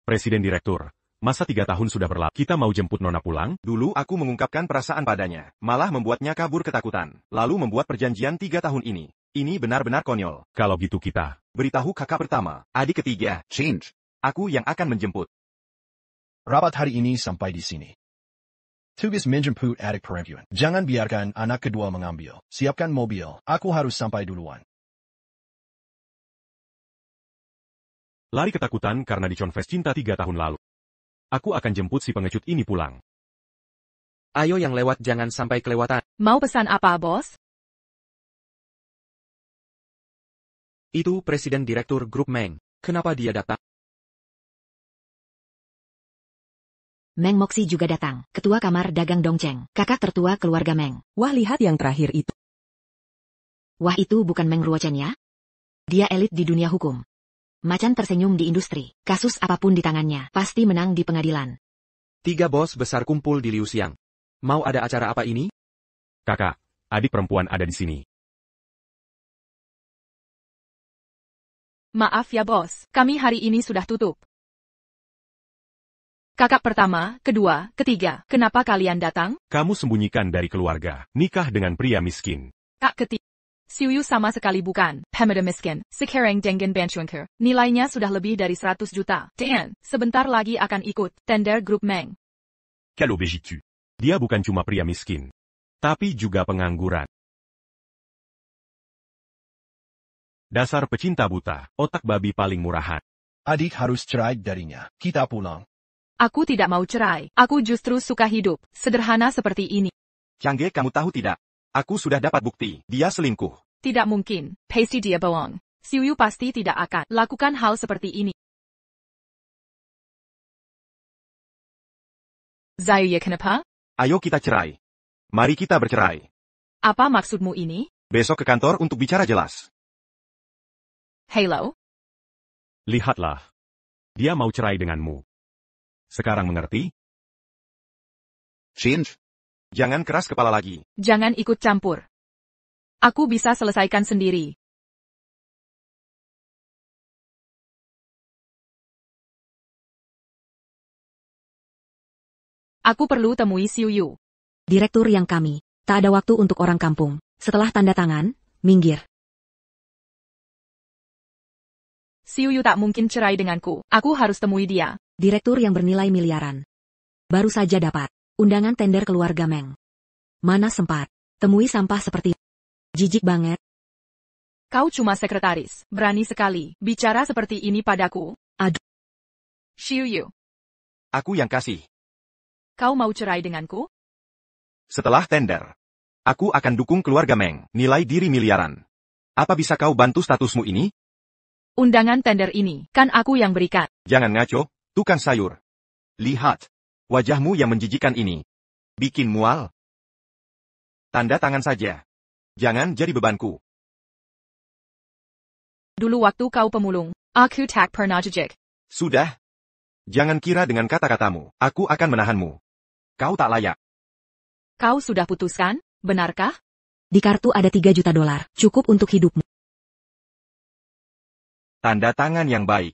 Presiden Direktur, masa 3 tahun sudah berlalu. Kita mau jemput Nona pulang? Dulu aku mengungkapkan perasaan padanya, malah membuatnya kabur ketakutan, lalu membuat perjanjian 3 tahun ini. Ini benar-benar konyol. Kalau gitu kita Beritahu kakak pertama, adik ketiga, Change. aku yang akan menjemput. Rapat hari ini sampai di sini. Tugas menjemput adik perempuan. Jangan biarkan anak kedua mengambil. Siapkan mobil, aku harus sampai duluan. lari ketakutan karena diconfes cinta 3 tahun lalu. Aku akan jemput si pengecut ini pulang. Ayo yang lewat jangan sampai kelewatan. Mau pesan apa, bos? Itu Presiden Direktur Grup Meng. Kenapa dia datang? Meng Moxi juga datang, ketua kamar dagang Dongcheng, kakak tertua keluarga Meng. Wah, lihat yang terakhir itu. Wah, itu bukan Meng Ruochen ya? Dia elit di dunia hukum. Macan tersenyum di industri, kasus apapun di tangannya, pasti menang di pengadilan. 3 bos besar kumpul di Liuxiang. Mau ada acara apa ini? Kakak, adik perempuan ada di sini. Maaf ya bos, kami hari ini sudah tutup. Kakak pertama, kedua, ketiga, kenapa kalian datang? Kamu sembunyikan dari keluarga, nikah dengan pria miskin. Kak ketiga. Siuyu sama sekali bukan, pemeda miskin, sekarang dengan Banchuanker. Nilainya sudah lebih dari 100 juta. Dan, sebentar lagi akan ikut, tender grup Meng. Kalau begitu, dia bukan cuma pria miskin, tapi juga pengangguran. Dasar pecinta buta, otak babi paling murahan. Adik harus cerai darinya. Kita pulang. Aku tidak mau cerai, aku justru suka hidup, sederhana seperti ini. Changge, kamu tahu tidak? Aku sudah dapat bukti, dia selingkuh. Tidak mungkin, pasti dia bohong. Siuyu pasti tidak akan lakukan hal seperti ini. Zayuya kenapa? Ayo kita cerai. Mari kita bercerai. Apa maksudmu ini? Besok ke kantor untuk bicara jelas. Halo? Lihatlah. Dia mau cerai denganmu. Sekarang mengerti? Change. Jangan keras kepala lagi. Jangan ikut campur. Aku bisa selesaikan sendiri. Aku perlu temui Siuyu. Direktur yang kami, tak ada waktu untuk orang kampung. Setelah tanda tangan, minggir. Siuyu tak mungkin cerai denganku. Aku harus temui dia. Direktur yang bernilai miliaran. Baru saja dapat undangan tender keluarga Meng. Mana sempat temui sampah seperti jijik banget. Kau cuma sekretaris, berani sekali bicara seperti ini padaku. Aduh. Siuyu, Aku yang kasih. kau mau cerai denganku? Setelah tender, aku akan dukung keluarga Meng, nilai diri miliaran. Apa bisa kau bantu statusmu ini? Undangan tender ini, kan aku yang berikan. Jangan ngaco, tukang sayur. Lihat, wajahmu yang menjijikan ini. Bikin mual. Tanda tangan saja. Jangan jadi bebanku. Dulu waktu kau pemulung, aku tak pernah jejak. Sudah. Jangan kira dengan kata-katamu, aku akan menahanmu. Kau tak layak. Kau sudah putuskan, benarkah? Di kartu ada 3 juta dolar, cukup untuk hidupmu. Tanda tangan yang baik.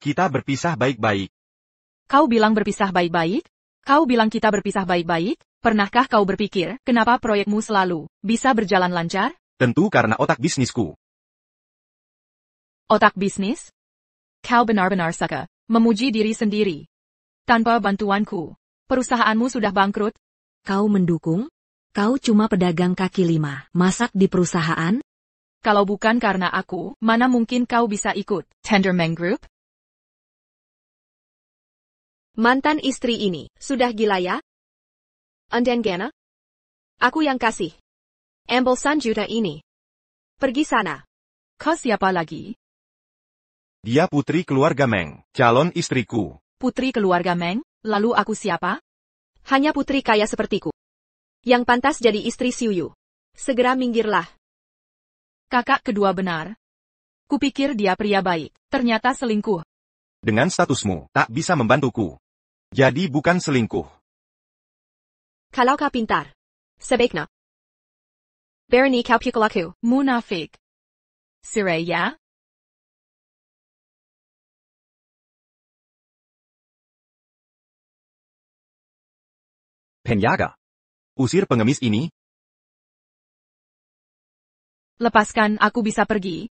Kita berpisah baik-baik. Kau bilang berpisah baik-baik? Kau bilang kita berpisah baik-baik? Pernahkah kau berpikir, kenapa proyekmu selalu bisa berjalan lancar? Tentu karena otak bisnisku. Otak bisnis? Kau benar-benar suka memuji diri sendiri. Tanpa bantuanku, perusahaanmu sudah bangkrut. Kau mendukung? Kau cuma pedagang kaki 5, masak di perusahaan? Kalau bukan karena aku, mana mungkin kau bisa ikut Tender Meng Group? Mantan istri ini, sudah gila ya? Andengana? Aku yang kasih. Ambil 1 juta ini. Pergi sana. Kau siapa lagi? Dia putri keluarga Meng, calon istriku. Putri keluarga Meng? Lalu aku siapa? Hanya putri kaya sepertiku. Yang pantas jadi istri Siuyu. Segera minggirlah. Kakak kedua benar. Kupikir dia pria baik, ternyata selingkuh. Dengan statusmu, tak bisa membantuku. Jadi bukan selingkuh. Kalau kau pintar. Sebaiknya. Berani kau pukul aku. Munafik. Siray ya? Penjaga. Usir pengemis ini. Lepaskan, aku bisa pergi.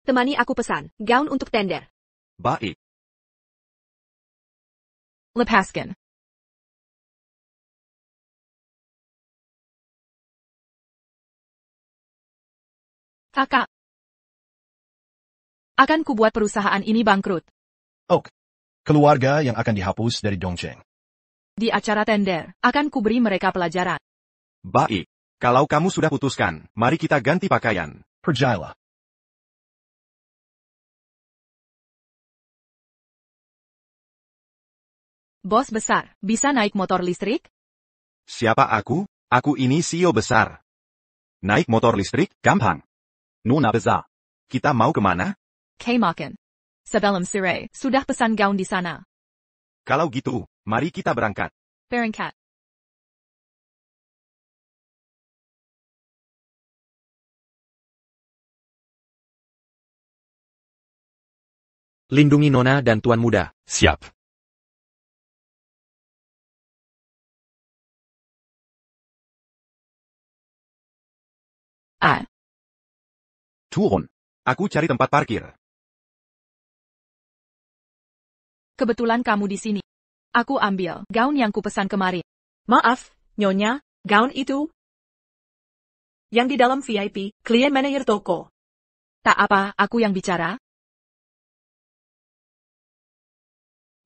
Temani aku pesan, gaun untuk tender. Baik. Lepaskan. Kakak. Akan kubuat perusahaan ini bangkrut. Oak. Keluarga yang akan dihapus dari Dongcheng. Di acara tender, akan kuberi mereka pelajaran. Baik. Kalau kamu sudah putuskan, mari kita ganti pakaian. Percayalah. Bos besar, bisa naik motor listrik? Siapa aku? Aku ini CEO besar. Naik motor listrik, gampang. Nona besar. Kita mau kemana? Kemakan. Sebelum sore, sudah pesan gaun di sana. Kalau gitu, mari kita berangkat. Berangkat. Lindungi Nona dan Tuan Muda. Siap. Turun. Aku cari tempat parkir. Kebetulan kamu di sini. Aku ambil gaun yang kupesan kemarin. Maaf, Nyonya, gaun itu yang di dalam VIP, klien manajer toko. Tak apa, aku yang bicara.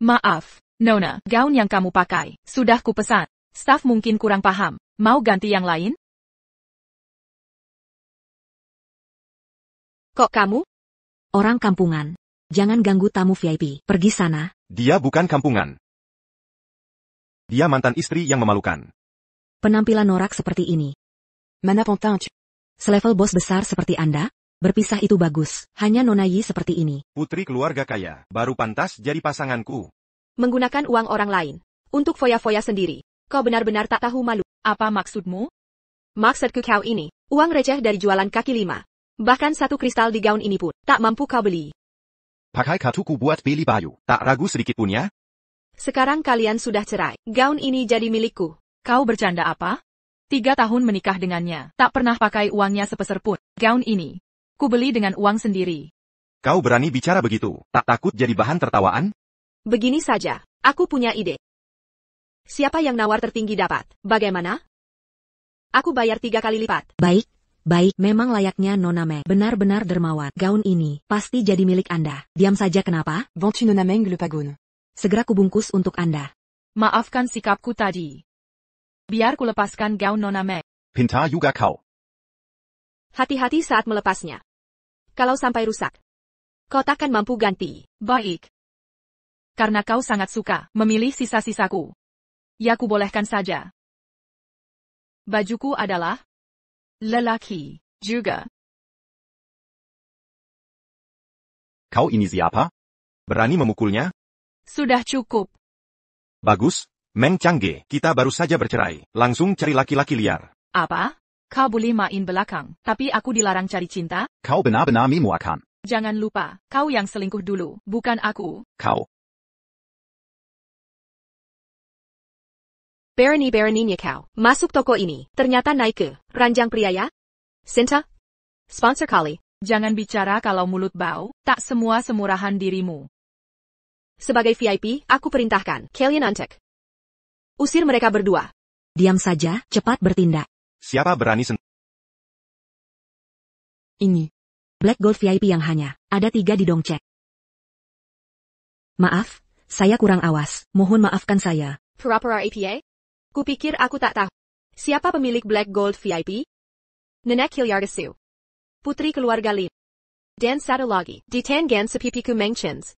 Maaf, Nona, gaun yang kamu pakai, sudah kupesan. Staf mungkin kurang paham. Mau ganti yang lain? Kok kamu? Orang kampungan. Jangan ganggu tamu VIP. Pergi sana. Dia bukan kampungan. Dia mantan istri yang memalukan. Penampilan norak seperti ini. Mana pontin. Selevel bos besar seperti Anda? Berpisah itu bagus. Hanya Nona Yi seperti ini. Putri keluarga kaya, baru pantas jadi pasanganku. Menggunakan uang orang lain. Untuk foya-foya sendiri. Kau benar-benar tak tahu malu. Apa maksudmu? Maksudku kau ini, uang receh dari jualan kaki lima. Bahkan satu kristal di gaun ini pun, tak mampu kau beli. Pakai kartuku buat beli baju, tak ragu sedikit pun ya? Sekarang kalian sudah cerai. Gaun ini jadi milikku. Kau bercanda apa? 3 tahun menikah dengannya, tak pernah pakai uangnya sepeser pun. Gaun ini, ku beli dengan uang sendiri. Kau berani bicara begitu, tak takut jadi bahan tertawaan? Begini saja, aku punya ide. Siapa yang nawar tertinggi dapat, bagaimana? Aku bayar 3 kali lipat. Baik, memang layaknya Nona Meng. Benar-benar dermawan. Gaun ini, pasti jadi milik Anda. Diam saja kenapa? Vends-tu Nona Meng le pagon? Segera kubungkus untuk Anda. Maafkan sikapku tadi. Biar ku lepaskan gaun Nona Meng. Pintar juga kau. Hati-hati saat melepasnya. Kalau sampai rusak, kau takkan mampu ganti. Baik. Karena kau sangat suka memilih sisa-sisaku. Ya ku bolehkan saja. Bajuku adalah lelaki juga. Kau ini siapa? Berani memukulnya? Sudah cukup. Bagus, Meng Changge, kita baru saja bercerai. Langsung cari laki-laki liar. Apa? Kau boleh main belakang, tapi aku dilarang cari cinta? Kau benar-benar memuakan. Jangan lupa, kau yang selingkuh dulu, bukan aku. Kau. Berani-beraninya kau masuk toko ini, ternyata naik ke ranjang pria ya? Sinta? Sponsor kali. Jangan bicara kalau mulut bau, tak semua semurahan dirimu. Sebagai VIP, aku perintahkan kalian antek. Usir mereka berdua. Diam saja, cepat bertindak. Siapa berani Ini. Black Gold VIP yang hanya ada 3 di Dongcheng. Maaf, saya kurang awas. Mohon maafkan saya. Pura-pura APA? Kupikir aku tak tahu. Siapa pemilik Black Gold VIP? Nenek Hilярdesu. Putri keluarga Lim. Dan satu lagi, di Tangan sepipiku Mengchens.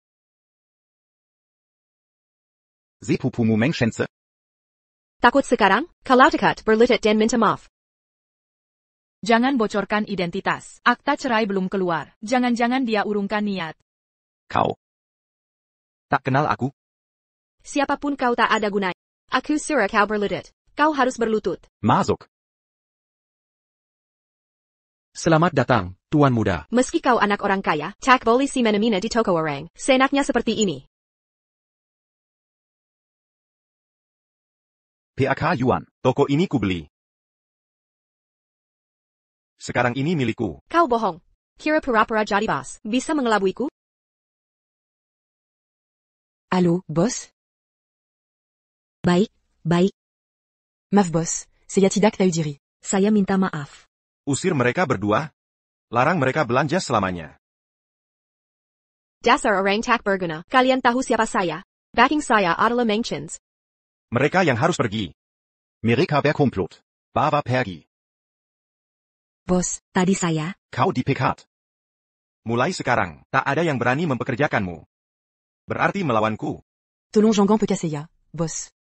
Sepupumu Mengchense? Takut sekarang? Kalau dekat, berlutut dan minta maaf. Jangan bocorkan identitas. Akta cerai belum keluar. Jangan-jangan dia urungkan niat. Kau. Tak kenal aku? Siapapun kau tak ada gunanya. Aku suruh kau berlutut. Kau harus berlutut. Masuk. Selamat datang, Tuan Muda. Meski kau anak orang kaya, tak boleh si menamina di toko orang. Seenaknya seperti ini. PAK Yuan. Toko ini kubeli. Sekarang ini milikku. Kau bohong. Kira pura-pura jadi bos. Bisa mengelabuiku? Allô, boss? Baik, baik. Maf boss, c'est Yatidak Taudiri. Saya minta maaf. Usir mereka berdua. Larang mereka belanja selamanya. Dasar orang tak berguna. Kalian tahu siapa saya? Backing saya adalah Mengchens. Mereka yang harus pergi. Mereka berkomplot. Bawa pergi. Bos, tadi saya. Kau dipecat. Mulai sekarang, tak ada yang berani mempekerjakanmu. Berarti melawanku. Tolong Jangan peut casser ya, boss.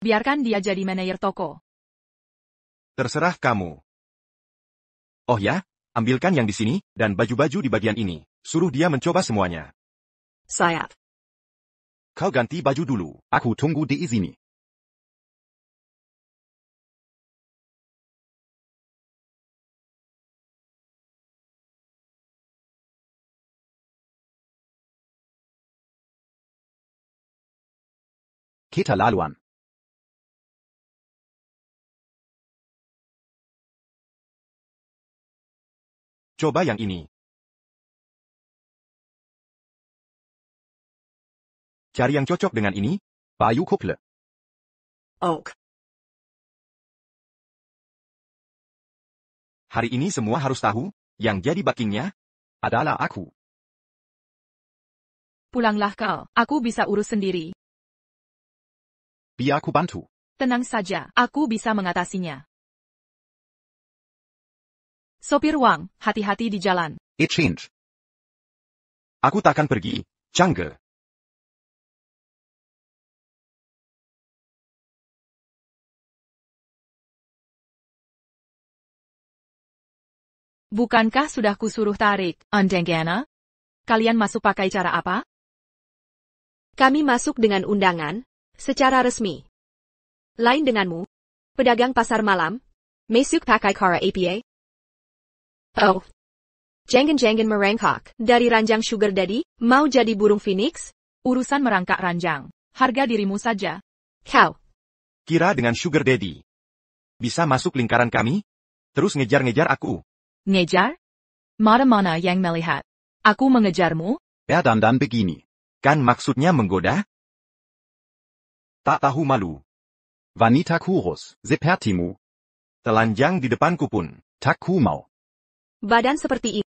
Biarkan dia jadi manajer toko. Terserah kamu. Oh ya, ambilkan yang di sini, dan baju-baju di bagian ini. Suruh dia mencoba semuanya. Siap. Kau ganti baju dulu. Aku tunggu di sini. Kita laluan. Coba yang ini. Cari yang cocok dengan ini. Bayu Kokle. Oak. Hari ini semua harus tahu, yang jadi backingnya adalah aku. Pulanglah kau. Aku bisa urus sendiri. Biar aku bantu. Tenang saja, aku bisa mengatasinya. Sopir Wang, hati-hati di jalan. Exchange. Aku takkan pergi, Changge. Bukankah sudah kusuruh tarik, Andenggana? Kalian masuk pakai cara apa? Kami masuk dengan undangan, secara resmi. Lain denganmu, pedagang pasar malam, masuk pakai cara APA. Oh. Jangan-jangan merangkak, dari ranjang sugar daddy, mau jadi burung phoenix? Urusan merangkak ranjang. Harga dirimu saja. Kau. Kira dengan sugar daddy. Bisa masuk lingkaran kami? Terus ngejar-ngejar aku. Ngejar? Mana-mana yang melihat. Aku mengejarmu? Dan begini. Kan maksudnya menggoda? Tak tahu malu. Wanita kurus, sepertimu. Telanjang di depanku pun, tak ku mau. Badan seperti ini.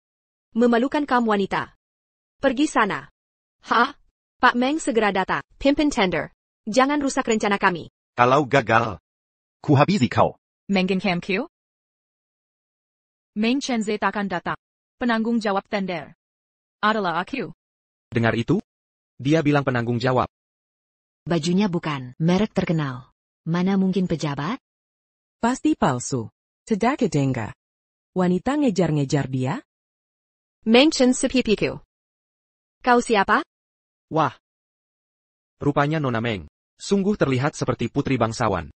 Memalukan kaum wanita. Pergi sana. Hah? Pak Meng segera datang. Pimpin tender. Jangan rusak rencana kami. Kalau gagal, ku habisi kau. Mengen Kemkyu? Meng Chenze takkan datang. Penanggung jawab tender adalah aku. Dengar itu? Dia bilang penanggung jawab. Bajunya bukan merek terkenal. Mana mungkin pejabat? Pasti palsu. Sedake dengga. Wanita ngejar-ngejar dia? Mengchen sepipiku. Kau siapa? Wah. Rupanya Nona Meng. Sungguh terlihat seperti putri bangsawan.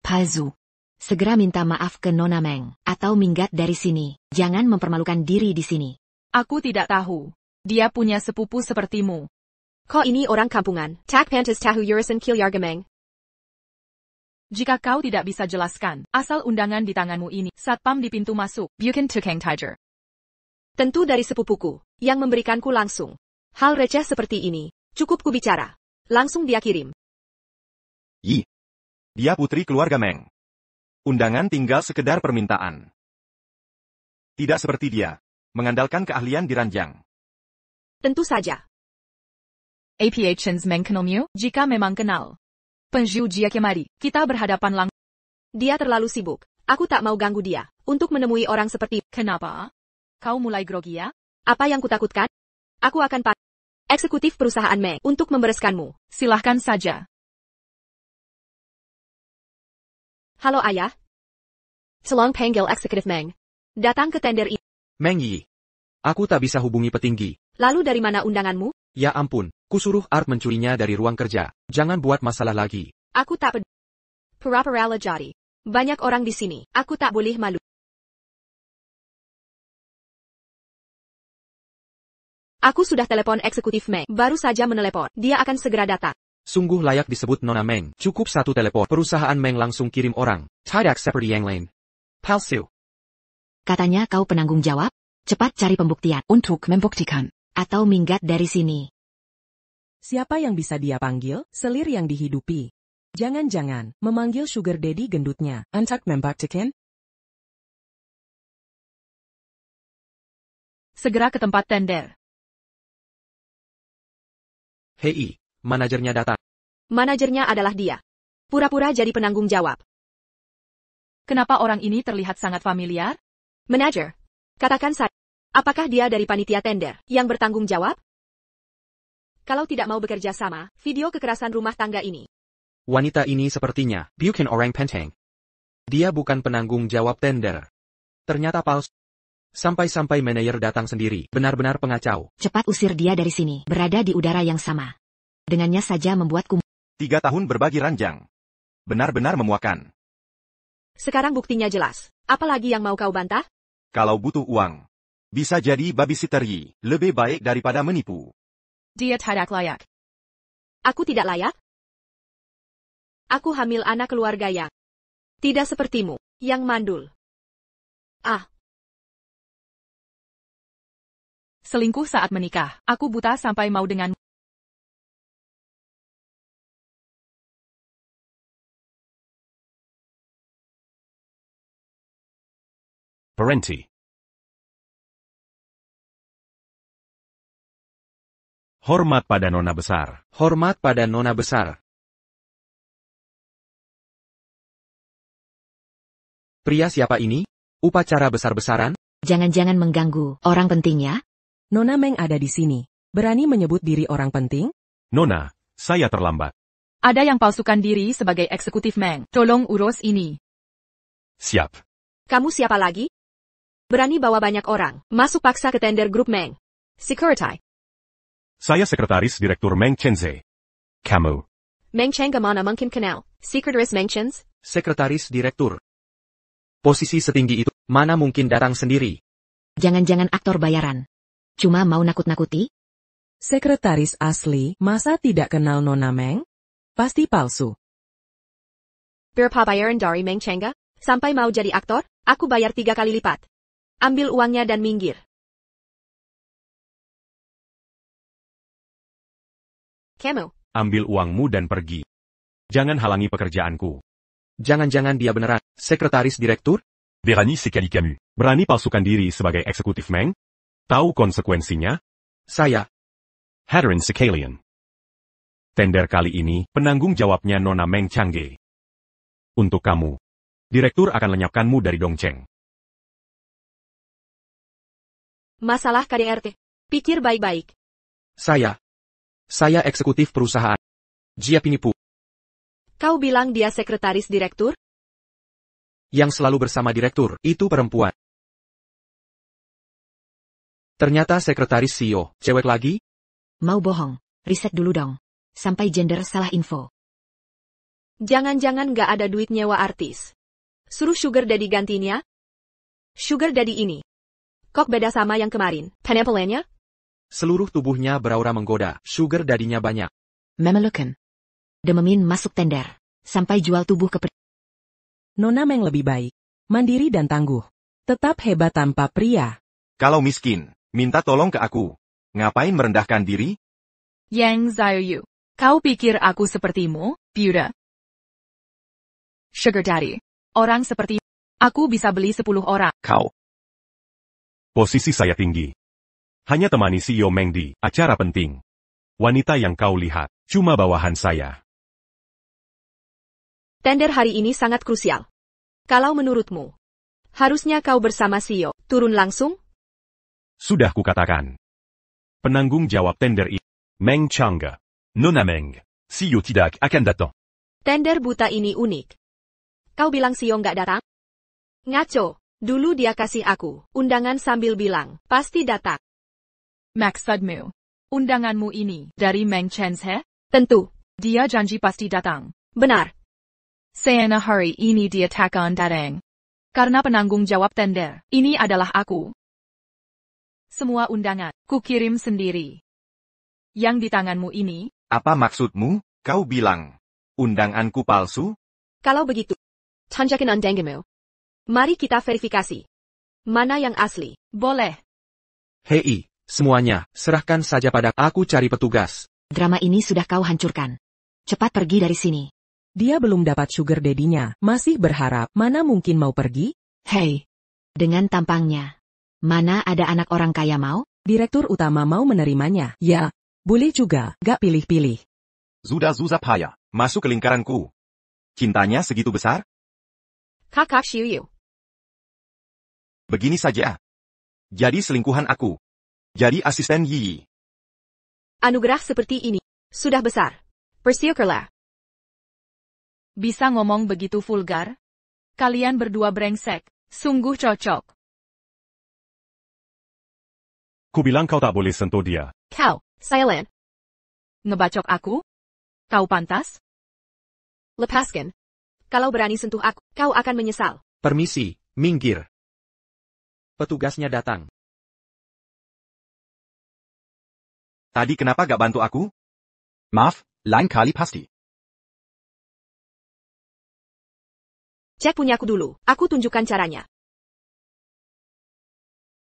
Palsu. Segera minta maaf ke Nona Meng, atau minggat dari sini. Jangan mempermalukan diri di sini. Aku tidak tahu. Dia punya sepupu sepertimu. Kau ini orang kampungan. Tak pantas tahu urusan Kilyargameng. Jika kau tidak bisa jelaskan, asal undangan di tanganmu ini, satpam di pintu masuk, Bukan Tukang Tiger. Tentu dari sepupuku, yang memberikanku langsung. Hal receh seperti ini, cukup ku bicara. Langsung dia kirim. Yi. Dia putri keluarga Meng. Undangan tinggal sekedar permintaan. Tidak seperti dia, mengandalkan keahlian di ranjang. Tentu saja. APH Chens Meng kenalmu, jika memang kenal. Penjiu Jia kemari, kita berhadapan langsung. Dia terlalu sibuk. Aku tak mau ganggu dia, untuk menemui orang seperti. Kenapa? Kau mulai grogi ya? Apa yang kutakutkan? Aku akan eksekutif perusahaan Meng untuk membereskanmu. Silahkan saja. Halo ayah. Tolong panggil eksekutif Meng. Datang ke tender ini. Meng Yi. Aku tak bisa hubungi petinggi. Lalu dari mana undanganmu? Ya ampun, kusuruh Art mencurinya dari ruang kerja. Jangan buat masalah lagi. Aku tak peduli. Pura-pura jadi. Banyak orang di sini. Aku tak boleh malu. Aku sudah telepon eksekutif Meng. Baru saja menelepon. Dia akan segera datang. Sungguh layak disebut Nona Meng. Cukup satu telepon. Perusahaan Meng langsung kirim orang. Tidak seperti yang lain. Palsu. Katanya kau penanggung jawab? Cepat cari pembuktian. Untuk membuktikan. Atau minggat dari sini. Siapa yang bisa dia panggil? Selir yang dihidupi. Jangan-jangan memanggil sugar daddy gendutnya. Untuk membuktikan? Segera ke tempat tender. Hei, manajernya datang. Manajernya adalah dia. Pura-pura jadi penanggung jawab. Kenapa orang ini terlihat sangat familiar? Manajer, katakan saya. Apakah dia dari panitia tender yang bertanggung jawab? Kalau tidak mau bekerja sama, video kekerasan rumah tangga ini. Wanita ini sepertinya bukan orang penting. Dia bukan penanggung jawab tender. Ternyata palsu. Sampai-sampai manajer datang sendiri. Benar-benar pengacau. Cepat usir dia dari sini. Berada di udara yang sama. Dengannya saja membuatku... 3 tahun berbagi ranjang. Benar-benar memuakan. Sekarang buktinya jelas. Apalagi yang mau kau bantah? Kalau butuh uang, bisa jadi babysitter lebih baik daripada menipu. Dia tidak layak. Aku tidak layak? Aku hamil anak keluarga yang tidak sepertimu, yang mandul. Ah. Selingkuh saat menikah. Aku buta sampai mau dengan... Parenti. Hormat pada nona besar. Hormat pada nona besar. Pria siapa ini? Upacara besar-besaran? Jangan-jangan mengganggu orang penting ya? Nona Meng ada di sini. Berani menyebut diri orang penting? Nona, saya terlambat. Ada yang palsukan diri sebagai eksekutif Meng. Tolong urus ini. Siap. Kamu siapa lagi? Berani bawa banyak orang, masuk paksa ke tender grup Meng. Security. Saya sekretaris direktur Meng Chenze. Kamu. Meng Cheng mana mungkin kenal. Sekretaris Meng Chen's? Sekretaris direktur. Posisi setinggi itu, mana mungkin datang sendiri? Jangan-jangan aktor bayaran. Cuma mau nakut-nakuti? Sekretaris asli, masa tidak kenal Nona Meng? Pasti palsu. Berapa bayaran dari Meng Chengga? Sampai mau jadi aktor? Aku bayar 3 kali lipat. Ambil uangnya dan minggir. Kamu. Ambil uangmu dan pergi. Jangan halangi pekerjaanku. Jangan-jangan dia beneran sekretaris direktur? Berani sekali kamu. Berani palsukan diri sebagai eksekutif Meng? Tahu konsekuensinya? Saya. Hadirin sekalian. Tender kali ini, penanggung jawabnya Nona Meng Changge. Untuk kamu. Direktur akan lenyapkanmu dari Dongcheng. Masalah KDRT. Pikir baik-baik. Saya eksekutif perusahaan. Jia penipu. Kau bilang dia sekretaris direktur? Yang selalu bersama direktur, itu perempuan. Ternyata sekretaris CEO, cewek lagi? Mau bohong, riset dulu dong. Sampai gender salah info. Jangan-jangan gak ada duit nyewa artis. Suruh sugar daddy gantinya? Sugar daddy ini. Kok beda sama yang kemarin, penampilannya? Seluruh tubuhnya beraura menggoda, sugar daddy-nya banyak. Memelukan. Dememin masuk tender. Sampai jual tubuh ke... Nona Meng lebih baik. Mandiri dan tangguh. Tetap hebat tanpa pria. Kalau miskin, minta tolong ke aku. Ngapain merendahkan diri? Yang Xiaoyu. Kau pikir aku sepertimu, Buddha? Sugar Daddy. Orang seperti... Aku bisa beli 10 orang. Kau. Posisi saya tinggi. Hanya temani CEO Meng di acara penting. Wanita yang kau lihat, cuma bawahan saya. Tender hari ini sangat krusial. Kalau menurutmu, harusnya kau bersama CEO, turun langsung? Sudah kukatakan. Penanggung jawab tender ini, Meng Changge. Nona Meng, CEO tidak akan datang. Tender buta ini unik. Kau bilang CEO nggak datang? Ngaco, dulu dia kasih aku undangan sambil bilang, pasti datang. Maksudmu, undanganmu ini dari Meng Chenze? Tentu. Dia janji pasti datang. Benar. Sayana hari ini dia takkan datang. Karena penanggung jawab tender, ini adalah aku. Semua undangan, kukirim sendiri. Yang di tanganmu ini, Apa maksudmu? Kau bilang undanganku palsu? Kalau begitu, tunjukin undanganmu. Mari kita verifikasi. Mana yang asli? boleh. Hei, semuanya, serahkan saja pada aku cari petugas. Drama ini sudah kau hancurkan. Cepat pergi dari sini. Dia belum dapat sugar daddy-nya, masih berharap, mana mungkin mau pergi? Hei, dengan tampangnya. Mana ada anak orang kaya mau? Direktur utama mau menerimanya. Ya, boleh juga, gak pilih-pilih. Sudah payah, masuk ke lingkaranku. Cintanya segitu besar? Kakak Xiuyu. Begini saja. Jadi selingkuhan aku. Jadi asisten Yi. Anugerah seperti ini, sudah besar. Bersyukurlah. Bisa ngomong begitu vulgar? Kalian berdua brengsek, sungguh cocok. Kubilang kau tak boleh sentuh dia. Kau, silent. Ngebacok aku? Kau pantas? Lepaskan. Kalau berani sentuh aku, kau akan menyesal. Permisi, minggir. Petugasnya datang. Tadi kenapa gak bantu aku? Maaf, lain kali pasti. Cek punyaku dulu, aku tunjukkan caranya.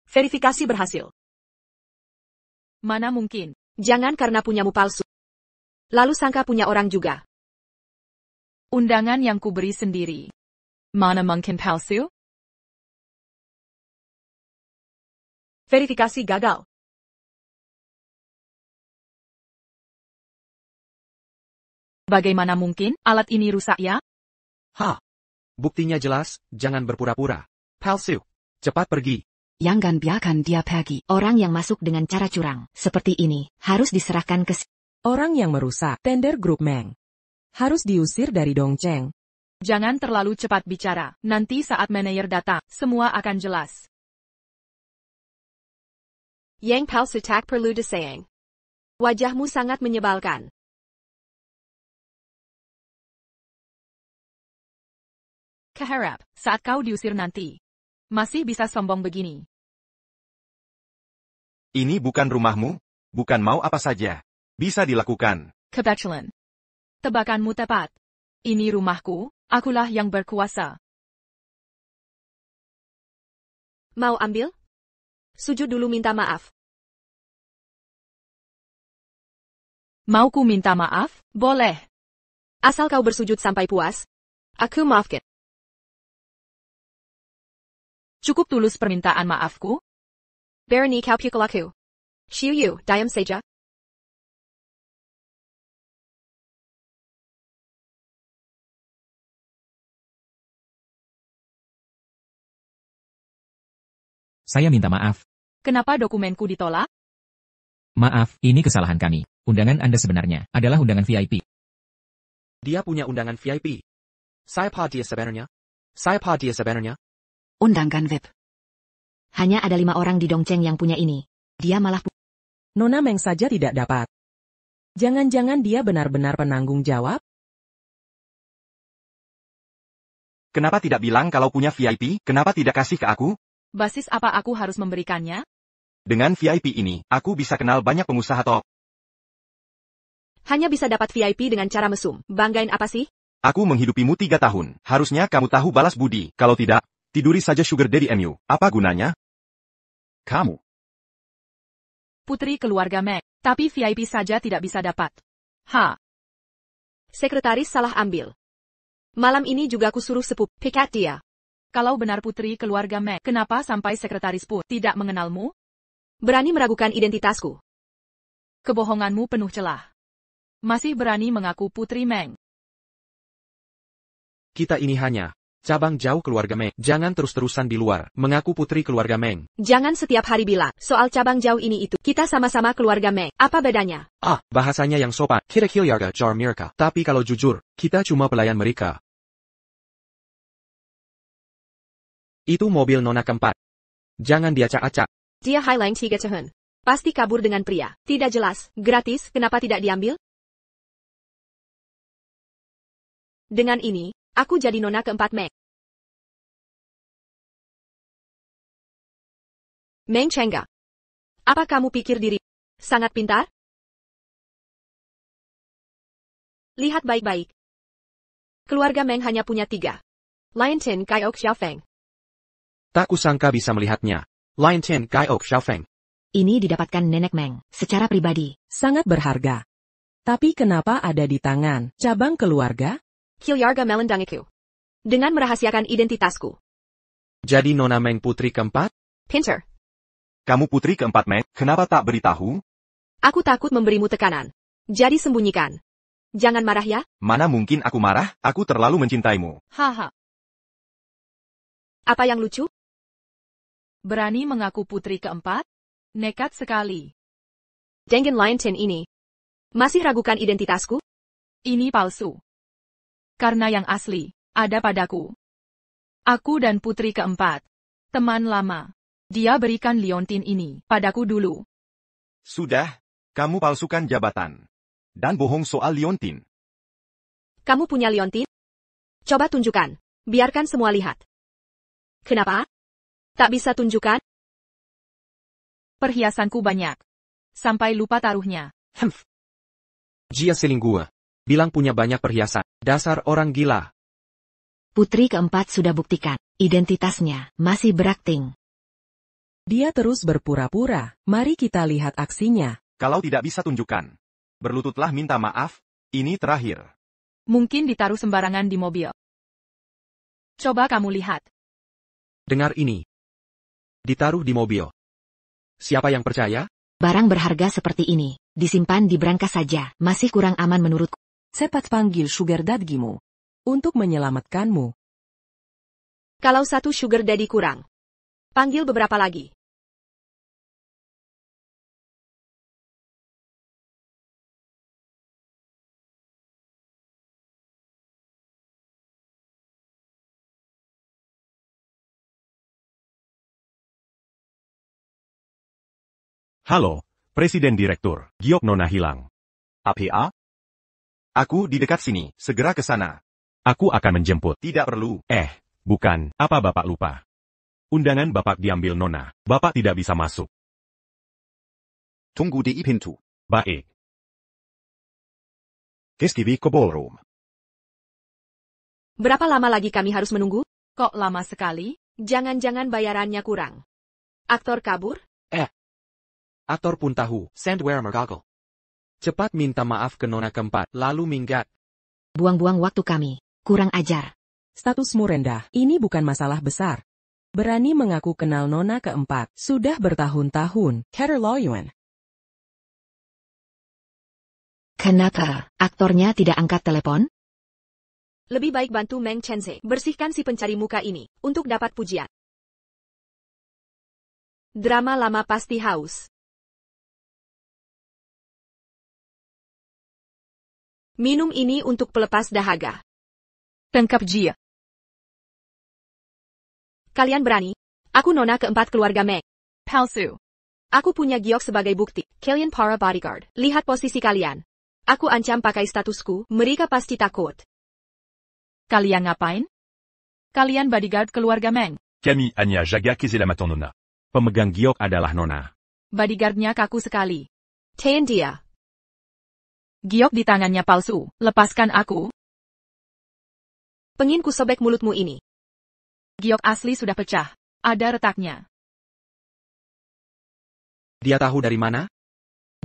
Verifikasi berhasil. Mana mungkin? Jangan karena punyamu palsu. Lalu sangka punya orang juga. Undangan yang kuberi sendiri. Mana mungkin palsu? Verifikasi gagal. Bagaimana mungkin alat ini rusak ya? Buktinya jelas, jangan berpura-pura. Palsu. Cepat pergi. Jangan biarkan dia pergi. Orang yang masuk dengan cara curang, seperti ini, harus diserahkan ke Orang yang merusak tender grup Meng. Harus diusir dari Dongcheng. Jangan terlalu cepat bicara. Nanti saat manajer datang, semua akan jelas. Yang palsu tak perlu disayang. Wajahmu sangat menyebalkan. Keharap, saat kau diusir nanti. Masih bisa sombong begini. Ini bukan rumahmu, bukan mau apa saja. Bisa dilakukan. Kebetulan. Tebakanmu tepat. Ini rumahku, akulah yang berkuasa. Mau ambil? Sujud dulu minta maaf. Mau ku minta maaf? Boleh. Asal kau bersujud sampai puas, aku maafkan. Cukup tulus permintaan maafku? Berani kau pukul aku. Xiuyu, diam saja. Saya minta maaf. Kenapa dokumenku ditolak? Maaf, ini kesalahan kami. Undangan Anda sebenarnya adalah undangan VIP. Dia punya undangan VIP. Siapa dia sebenarnya? Siapa dia sebenarnya? undangan VIP. Hanya ada 5 orang di Dongcheng yang punya ini. Dia malah Nona Meng saja tidak dapat. Jangan-jangan dia benar-benar penanggung jawab? Kenapa tidak bilang kalau punya VIP? Kenapa tidak kasih ke aku? Basis apa aku harus memberikannya? Dengan VIP ini, aku bisa kenal banyak pengusaha top. Hanya bisa dapat VIP dengan cara mesum. Banggain apa sih? Aku menghidupimu 3 tahun. Harusnya kamu tahu balas budi. Kalau tidak, tiduri saja Sugar Daddy MU. Apa gunanya? Kamu. Putri keluarga Meg. Tapi VIP saja tidak bisa dapat. Sekretaris salah ambil. Malam ini juga aku suruh sepup pikat dia. Kalau benar putri keluarga Meg, kenapa sampai sekretaris pun tidak mengenalmu? Berani meragukan identitasku. Kebohonganmu penuh celah. Masih berani mengaku putri Meng. Kita ini hanya cabang jauh keluarga Meng. Jangan terus-terusan di luar mengaku putri keluarga Meng. Jangan setiap hari bilang soal cabang jauh ini itu. Kita sama-sama keluarga Meng. Apa bedanya? Bahasanya yang sopan. Kita keluarga jar mereka. Tapi kalau jujur, kita cuma pelayan mereka. Itu mobil nona keempat. Jangan diacak-acak. Dia Highline 3 tahun. Pasti kabur dengan pria. Tidak jelas. Gratis, kenapa tidak diambil? Dengan ini, aku jadi nona keempat Meng. Meng Chengga. Apa kamu pikir diri sangat pintar? Lihat baik-baik. Keluarga Meng hanya punya 3. Lion Tin Kaiok Xiaofeng. Tak kusangka bisa melihatnya. Lion Tin Kaiok Xiaofeng. Ini didapatkan Nenek Meng, secara pribadi. Sangat berharga. Tapi kenapa ada di tangan cabang keluarga? Kilyarga Melendangiku. Dengan merahasiakan identitasku. Jadi Nona Meng putri keempat? Pinter. Kamu putri keempat Meng, kenapa tak beritahu? Aku takut memberimu tekanan. Jadi sembunyikan. Jangan marah ya. Mana mungkin aku marah, aku terlalu mencintaimu. Haha. Apa yang lucu? Berani mengaku putri keempat? Nekat sekali. Dengan Lion Tin ini. Masih ragukan identitasku? Ini palsu. Karena yang asli, ada padaku. Aku dan putri keempat. Teman lama. Dia berikan liontin ini padaku dulu. Sudah, kamu palsukan jabatan. Dan bohong soal liontin. Kamu punya liontin? Coba tunjukkan. Biarkan semua lihat. Kenapa? Tak bisa tunjukkan? Perhiasanku banyak. Sampai lupa taruhnya. Jia siling gua. Bilang punya banyak perhiasan. Dasar orang gila. Putri keempat sudah buktikan. Identitasnya masih berakting. Dia terus berpura-pura. Mari kita lihat aksinya. Kalau tidak bisa tunjukkan. Berlututlah minta maaf, ini terakhir. Mungkin ditaruh sembarangan di mobil. Coba kamu lihat. Dengar ini. Ditaruh di mobil. Siapa yang percaya? Barang berharga seperti ini, disimpan di brankas saja, masih kurang aman menurutku. Cepat panggil sugar daddymu. Untuk menyelamatkanmu. Kalau satu sugar daddy kurang. Panggil beberapa lagi. Halo, Presiden Direktur, Giok Nona hilang. APA? Aku di dekat sini, segera ke sana. Aku akan menjemput. Tidak perlu. Bukan, apa Bapak lupa? Undangan Bapak diambil Nona, Bapak tidak bisa masuk. Tunggu di pintu. Baik. Keskiviikko ballroom. Berapa lama lagi kami harus menunggu? Kok lama sekali? Jangan-jangan bayarannya kurang. Aktor kabur? Aktor pun tahu, Sandware Mergagel. Cepat minta maaf ke Nona keempat, lalu minggat. Buang-buang waktu kami. Kurang ajar. Statusmu rendah. Ini bukan masalah besar. Berani mengaku kenal Nona keempat. Sudah bertahun-tahun. Kater Loyuan. Kenapa aktornya tidak angkat telepon? Lebih baik bantu Meng Chenze bersihkan si pencari muka ini, untuk dapat pujian. Drama lama pasti haus. Minum ini untuk pelepas dahaga. Tangkap Jia. Kalian berani? Aku Nona keempat keluarga Meng. Palsu. Aku punya giok sebagai bukti. Kalian para bodyguard. Lihat posisi kalian. Aku ancam pakai statusku, mereka pasti takut. Kalian ngapain? Kalian bodyguard keluarga Meng. Kami hanya jaga keselamatan Nona. Pemegang giok adalah Nona. Bodyguardnya kaku sekali. Tahan dia. Giok di tangannya palsu, lepaskan aku. Pengin ku sobek mulutmu ini. Giok asli sudah pecah. Ada retaknya. Dia tahu dari mana?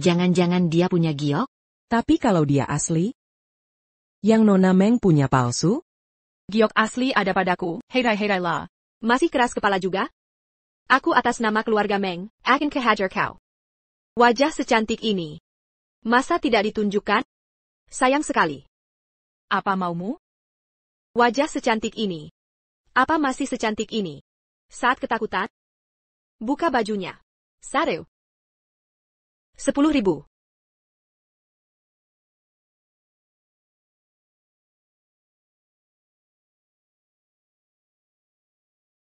Jangan-jangan dia punya giok? Tapi kalau dia asli? Yang Nona Meng punya palsu? Giok asli ada padaku, herai-herai lah. Masih keras kepala juga? Aku atas nama keluarga Meng, akan kehajar kau. Wajah secantik ini. Masa tidak ditunjukkan? Sayang sekali. Apa maumu? Wajah secantik ini. Apa masih secantik ini? Saat ketakutan? Buka bajunya. Sareu. 10.000.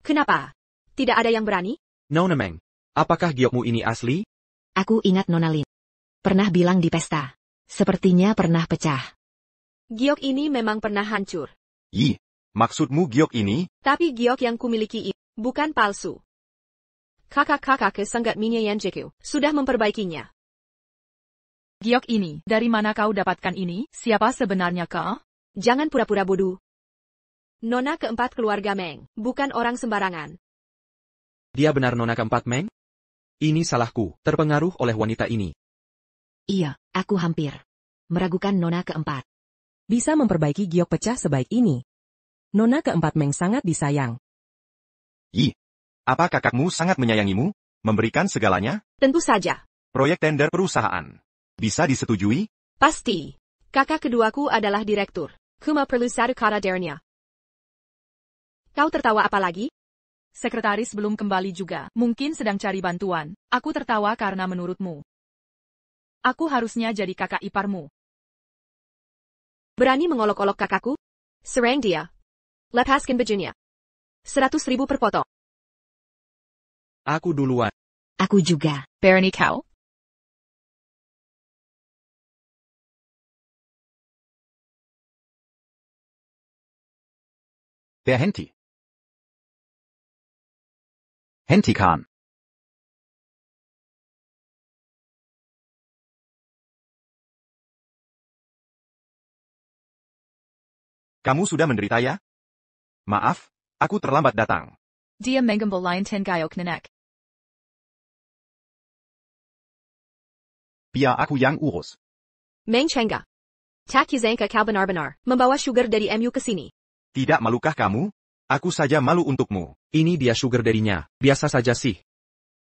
Kenapa? Tidak ada yang berani? Nona Meng, apakah giokmu ini asli? Aku ingat Nona Lin. Pernah bilang di pesta. Sepertinya pernah pecah. Giok ini memang pernah hancur. Maksudmu giok ini? Tapi giok yang kumiliki ini bukan palsu. Kakak-kakak Senggat Minyayanjiku sudah memperbaikinya. Giok ini, dari mana kau dapatkan ini? Siapa sebenarnya kau? Jangan pura-pura bodoh. Nona keempat keluarga Meng, bukan orang sembarangan. Dia benar nona keempat Meng? Ini salahku, terpengaruh oleh wanita ini. Iya, aku hampir meragukan nona keempat. Bisa memperbaiki giok pecah sebaik ini. Nona keempat Meng sangat disayang. Apa kakakmu sangat menyayangimu? Memberikan segalanya? Tentu saja. Proyek tender perusahaan. Bisa disetujui? Pasti. Kakak keduaku adalah direktur. Kuma perlu satu kata dernya. Kau tertawa apa lagi? Sekretaris belum kembali juga. Mungkin sedang cari bantuan. Aku tertawa karena menurutmu. Aku harusnya jadi kakak iparmu. Berani mengolok-olok kakakku? Serang dia. Lepaskan bajunya. 100.000 per potong. Aku duluan. Aku juga. Berani kau? Berhenti. Hentikan. Kamu sudah menderita ya? Maaf, aku terlambat datang. Dia mengambil lain gayok nenek. Biar aku yang urus. Meng Changga. Tak Yuzangka kau benar-benar membawa sugar dari MU ke sini. Tidak malukah kamu? Aku saja malu untukmu. Ini dia sugar daddy-nya, biasa saja sih.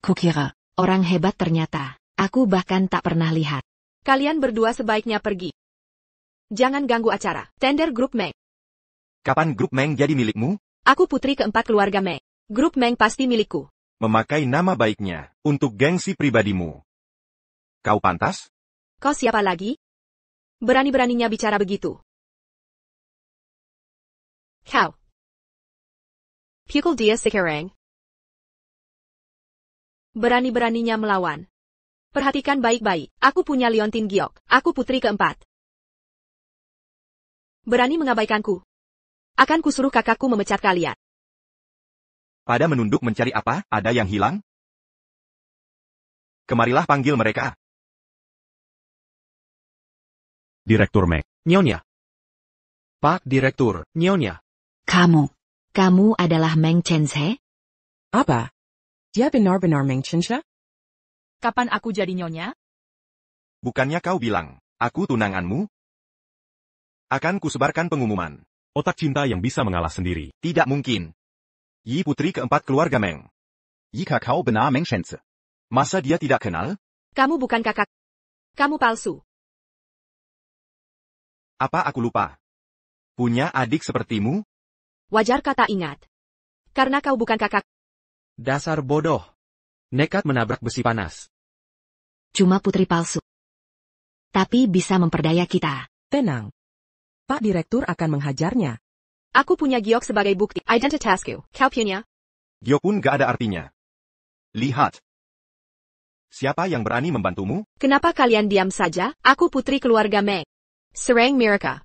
Kukira, orang hebat ternyata. Aku bahkan tak pernah lihat. Kalian berdua sebaiknya pergi. Jangan ganggu acara. Tender grup Meng. Kapan grup Meng jadi milikmu? Aku putri keempat keluarga Meng. Grup Meng pasti milikku. Memakai nama baiknya untuk gengsi pribadimu. Kau pantas? Kau siapa lagi? Berani-beraninya bicara begitu. Kau. Pukul dia sekarang. Berani-beraninya melawan. Perhatikan baik-baik. Aku punya Liontin Giok. Aku putri keempat. Berani mengabaikanku. Akan kusuruh kakakku memecat kalian. Pada menunduk mencari apa? Ada yang hilang? Kemarilah panggil mereka. Direktur Meng. Nyonya. Pak Direktur, Nyonya. Kamu adalah Meng Chense? Apa? Dia benar-benar Meng Chensha? Kapan aku jadi nyonya? Bukannya kau bilang, aku tunanganmu? Akan kusebarkan pengumuman. Otak cinta yang bisa mengalah sendiri. Tidak mungkin. Yi putri keempat keluarga Meng. Jika kau benar Meng Chense. Masa dia tidak kenal? Kamu bukan kakak. Kamu palsu. Apa aku lupa? Punya adik sepertimu? Wajar kata ingat. Karena kau bukan kakak. Dasar bodoh. Nekat menabrak besi panas. Cuma putri palsu. Tapi bisa memperdaya kita. Tenang. Pak Direktur akan menghajarnya. Aku punya giok sebagai bukti. Identitasku. Kau punya? Giok pun gak ada artinya. Lihat. Siapa yang berani membantumu? Kenapa kalian diam saja? Aku putri keluarga Meng. Serang Miraka.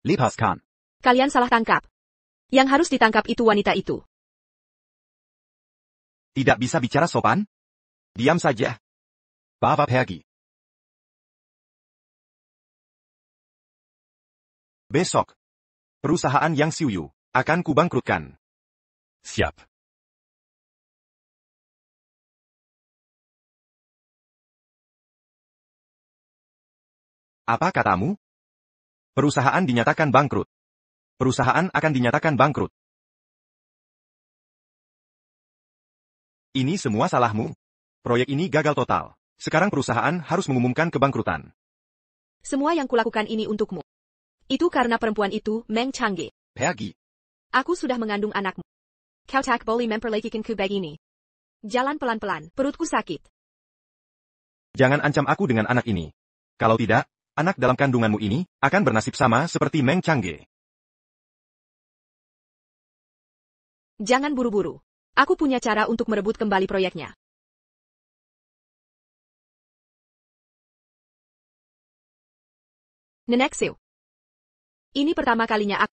Lepaskan. Kalian salah tangkap. Yang harus ditangkap itu wanita itu. Tidak bisa bicara sopan? Diam saja. Bawa pergi. Besok. Perusahaan yang Xiuyu akan kubangkrutkan. Siap. Apa katamu? Perusahaan dinyatakan bangkrut. Perusahaan akan dinyatakan bangkrut. Ini semua salahmu. Proyek ini gagal total. Sekarang perusahaan harus mengumumkan kebangkrutan. Semua yang kulakukan ini untukmu. Itu karena perempuan itu, Meng Changge. Pergi. Aku sudah mengandung anakmu. Kau tak boleh memperlakukanku begini. Jalan pelan-pelan, perutku sakit. Jangan ancam aku dengan anak ini. Kalau tidak, anak dalam kandunganmu ini akan bernasib sama seperti Meng Changge. Jangan buru-buru. Aku punya cara untuk merebut kembali proyeknya. Nenek Siu. Ini pertama kalinya aku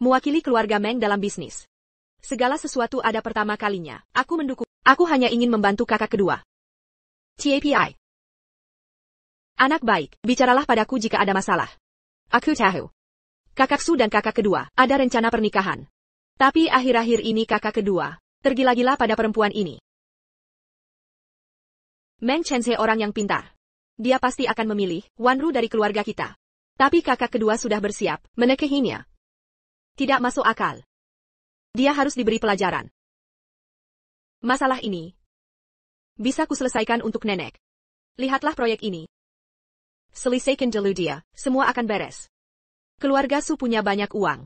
mewakili keluarga Meng dalam bisnis. Segala sesuatu ada pertama kalinya. Aku mendukung. Aku hanya ingin membantu kakak kedua. TAPI. Anak baik, bicaralah padaku jika ada masalah. Aku tahu. Kakak Su dan kakak kedua ada rencana pernikahan. Tapi akhir-akhir ini kakak kedua tergila-gila pada perempuan ini. Meng Chenze orang yang pintar. Dia pasti akan memilih Wanru dari keluarga kita. Tapi kakak kedua sudah bersiap menikahinya. Tidak masuk akal. Dia harus diberi pelajaran. Masalah ini bisa kuselesaikan untuk nenek. Lihatlah proyek ini. Selesaikan dulu dia, semua akan beres. Keluarga Su punya banyak uang.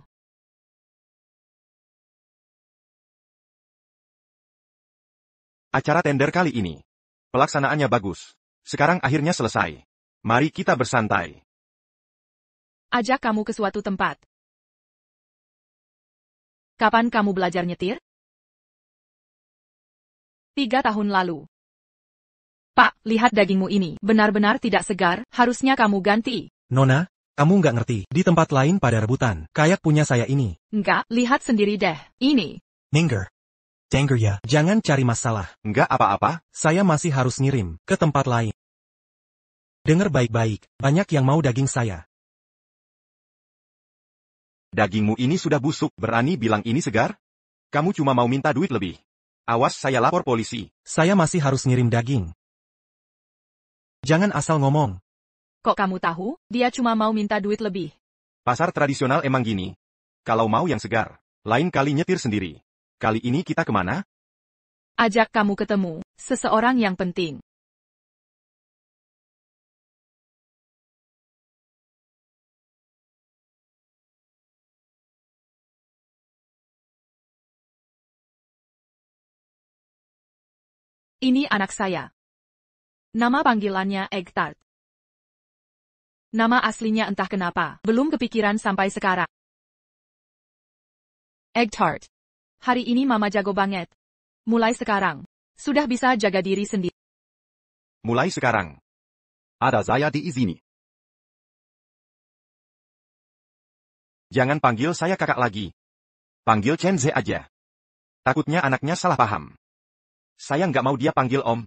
Acara tender kali ini. Pelaksanaannya bagus. Sekarang akhirnya selesai. Mari kita bersantai. Ajak kamu ke suatu tempat. Kapan kamu belajar nyetir? 3 tahun lalu. Pak, lihat dagingmu ini, benar-benar tidak segar, harusnya kamu ganti. Nona, kamu nggak ngerti, di tempat lain pada rebutan, kayak punya saya ini. Enggak, lihat sendiri deh, ini. Ninger. Danger ya, jangan cari masalah. Enggak apa-apa. Saya masih harus ngirim ke tempat lain. Dengar baik-baik, banyak yang mau daging saya. Dagingmu ini sudah busuk, berani bilang ini segar? Kamu cuma mau minta duit lebih. Awas saya lapor polisi. Saya masih harus ngirim daging. Jangan asal ngomong. Kok kamu tahu? Dia cuma mau minta duit lebih. Pasar tradisional emang gini. Kalau mau yang segar, lain kali nyetir sendiri. Kali ini kita kemana? Ajak kamu ketemu seseorang yang penting. Ini anak saya. Nama panggilannya Egg Tart. Nama aslinya entah kenapa, belum kepikiran sampai sekarang. Egg Tart. Hari ini mama jago banget. Mulai sekarang, sudah bisa jaga diri sendiri. Mulai sekarang. Ada saya di sini. Jangan panggil saya kakak lagi. Panggil Chenze aja. Takutnya anaknya salah paham. Saya nggak mau dia panggil om.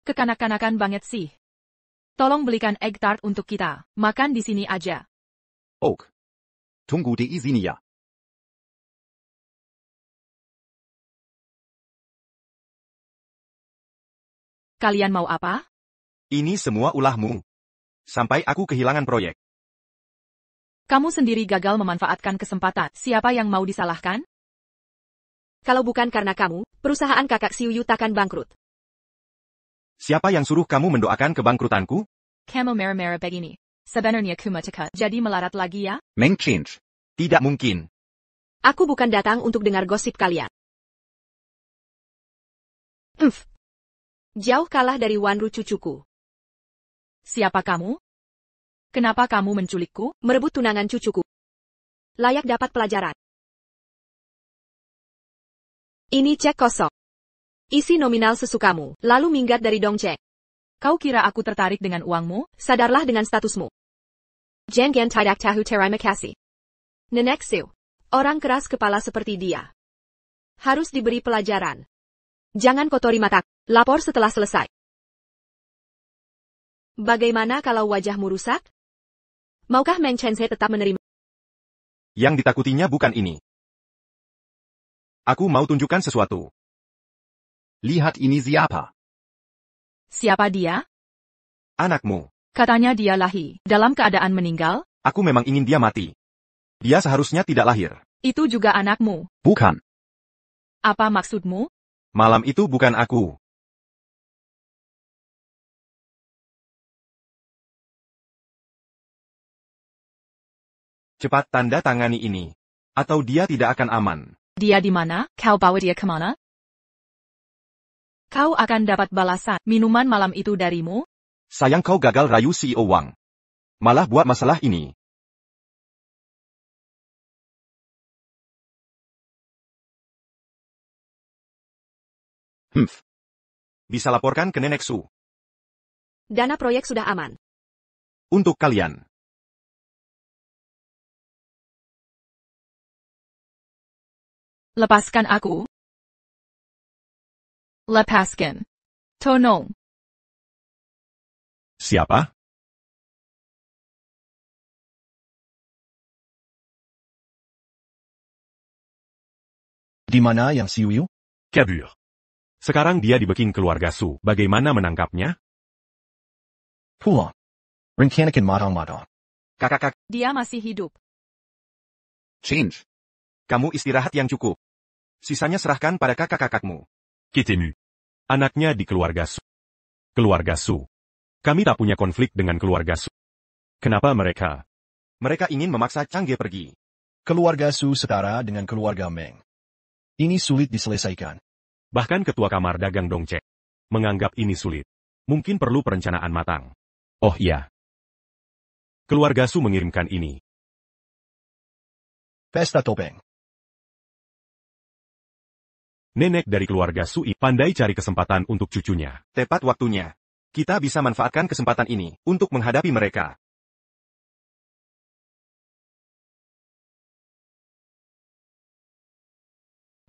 Kekanak-kanakan banget sih. Tolong belikan egg tart untuk kita. Makan di sini aja. Ok. Tunggu di sini ya. Kalian mau apa? Ini semua ulahmu. Sampai aku kehilangan proyek. Kamu sendiri gagal memanfaatkan kesempatan. Siapa yang mau disalahkan? Kalau bukan karena kamu, perusahaan kakak Siu Yu takkan bangkrut. Siapa yang suruh kamu mendoakan kebangkrutanku? Kamu merah-merah begini. Sebenarnya kumateka. Jadi melarat lagi ya? Meng Change. Tidak mungkin. Aku bukan datang untuk dengar gosip kalian. Jauh kalah dari Wanru cucuku. Siapa kamu? Kenapa kamu menculikku? Merebut tunangan cucuku. Layak dapat pelajaran. Ini cek kosong. Isi nominal sesukamu, lalu minggat dari dongceng. Kau kira aku tertarik dengan uangmu? Sadarlah dengan statusmu. Jangan tidak tahu terima kasih. Nenek Su. Orang keras kepala seperti dia. Harus diberi pelajaran. Jangan kotori mata. Lapor setelah selesai. Bagaimana kalau wajahmu rusak? Maukah Meng Chenze tetap menerima? Yang ditakutinya bukan ini. Aku mau tunjukkan sesuatu. Lihat ini siapa? Siapa dia? Anakmu. Katanya dia lahir dalam keadaan meninggal? Aku memang ingin dia mati. Dia seharusnya tidak lahir. Itu juga anakmu? Bukan. Apa maksudmu? Malam itu bukan aku. Cepat tanda tangani ini. Atau dia tidak akan aman. Dia di mana? Kau bawa dia kemana? Kau akan dapat balasan minuman malam itu darimu? Sayang kau gagal rayu CEO Wang. Malah buat masalah ini. Bisa laporkan ke Nenek Su. Dana proyek sudah aman. Untuk kalian. Lepaskan aku. Lepaskan. Tolong. Siapa? Di mana yang Siwiu? Kabur. Sekarang dia dibeking keluarga Su. Bagaimana menangkapnya? Pulang. Rencanakan matang-matang. Kakak, Dia masih hidup. change. Kamu istirahat yang cukup. Sisanya serahkan pada kakak-kakakmu. Kitemu. Anaknya di keluarga Su. Keluarga Su. Kami tak punya konflik dengan keluarga Su. Kenapa mereka? Mereka ingin memaksa Changge pergi. Keluarga Su setara dengan keluarga Meng. Ini sulit diselesaikan. Bahkan ketua kamar dagang Dongcek menganggap ini sulit. Mungkin perlu perencanaan matang. Oh iya. Keluarga Su mengirimkan ini. Pesta topeng. Nenek dari keluarga Su pandai cari kesempatan untuk cucunya. Tepat waktunya. Kita bisa manfaatkan kesempatan ini untuk menghadapi mereka.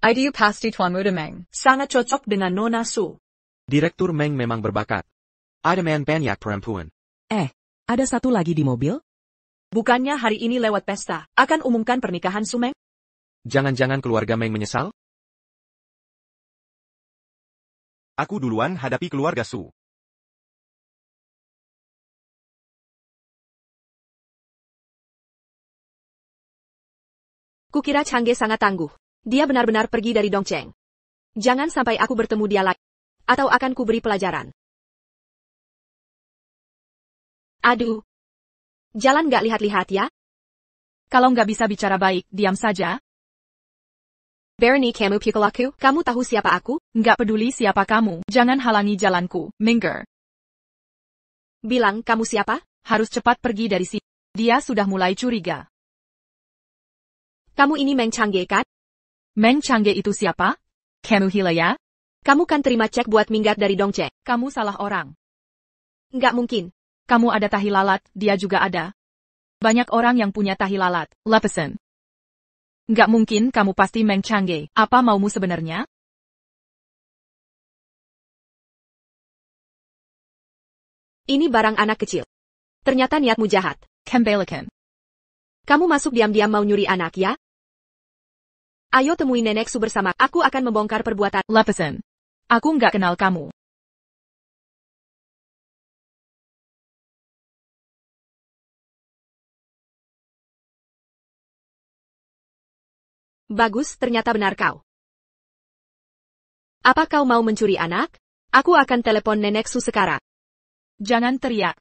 Idea pasti Tuan Muda Meng. Sangat cocok dengan Nona Su. Direktur Meng memang berbakat. Ada man banyak perempuan. Ada satu lagi di mobil? Bukannya hari ini lewat pesta, akan umumkan pernikahan Su Meng? Jangan-jangan keluarga Meng menyesal? Aku duluan hadapi keluarga Su. Kukira Changge sangat tangguh. Dia benar-benar pergi dari Dongcheng. Jangan sampai aku bertemu dia lagi. Atau akan kuberi pelajaran. Aduh. Jalan nggak lihat-lihat ya? Kalau nggak bisa bicara baik, diam saja. Bernie kamu pukul aku? Kamu tahu siapa aku? Nggak peduli siapa kamu, jangan halangi jalanku, minggir. Bilang kamu siapa? Harus cepat pergi dari sini. Dia sudah mulai curiga. Kamu ini Meng Changge kan? Meng Changge itu siapa? Kamu gila ya? Kamu kan terima cek buat minggat dari Dongcheng. Kamu salah orang. Nggak mungkin. Kamu ada tahi lalat, dia juga ada. Banyak orang yang punya tahi lalat, lepasan. Nggak mungkin kamu pasti Meng Changge. Apa maumu sebenarnya? Ini barang anak kecil. Ternyata niatmu jahat. Kembalikan. Kamu masuk diam-diam mau nyuri anak ya? Ayo temui nenek Su bersama. Aku akan membongkar perbuatan. Lepasan. Aku nggak kenal kamu. Bagus, ternyata benar kau. Apa kau mau mencuri anak? Aku akan telepon nenek Su sekarang. Jangan teriak.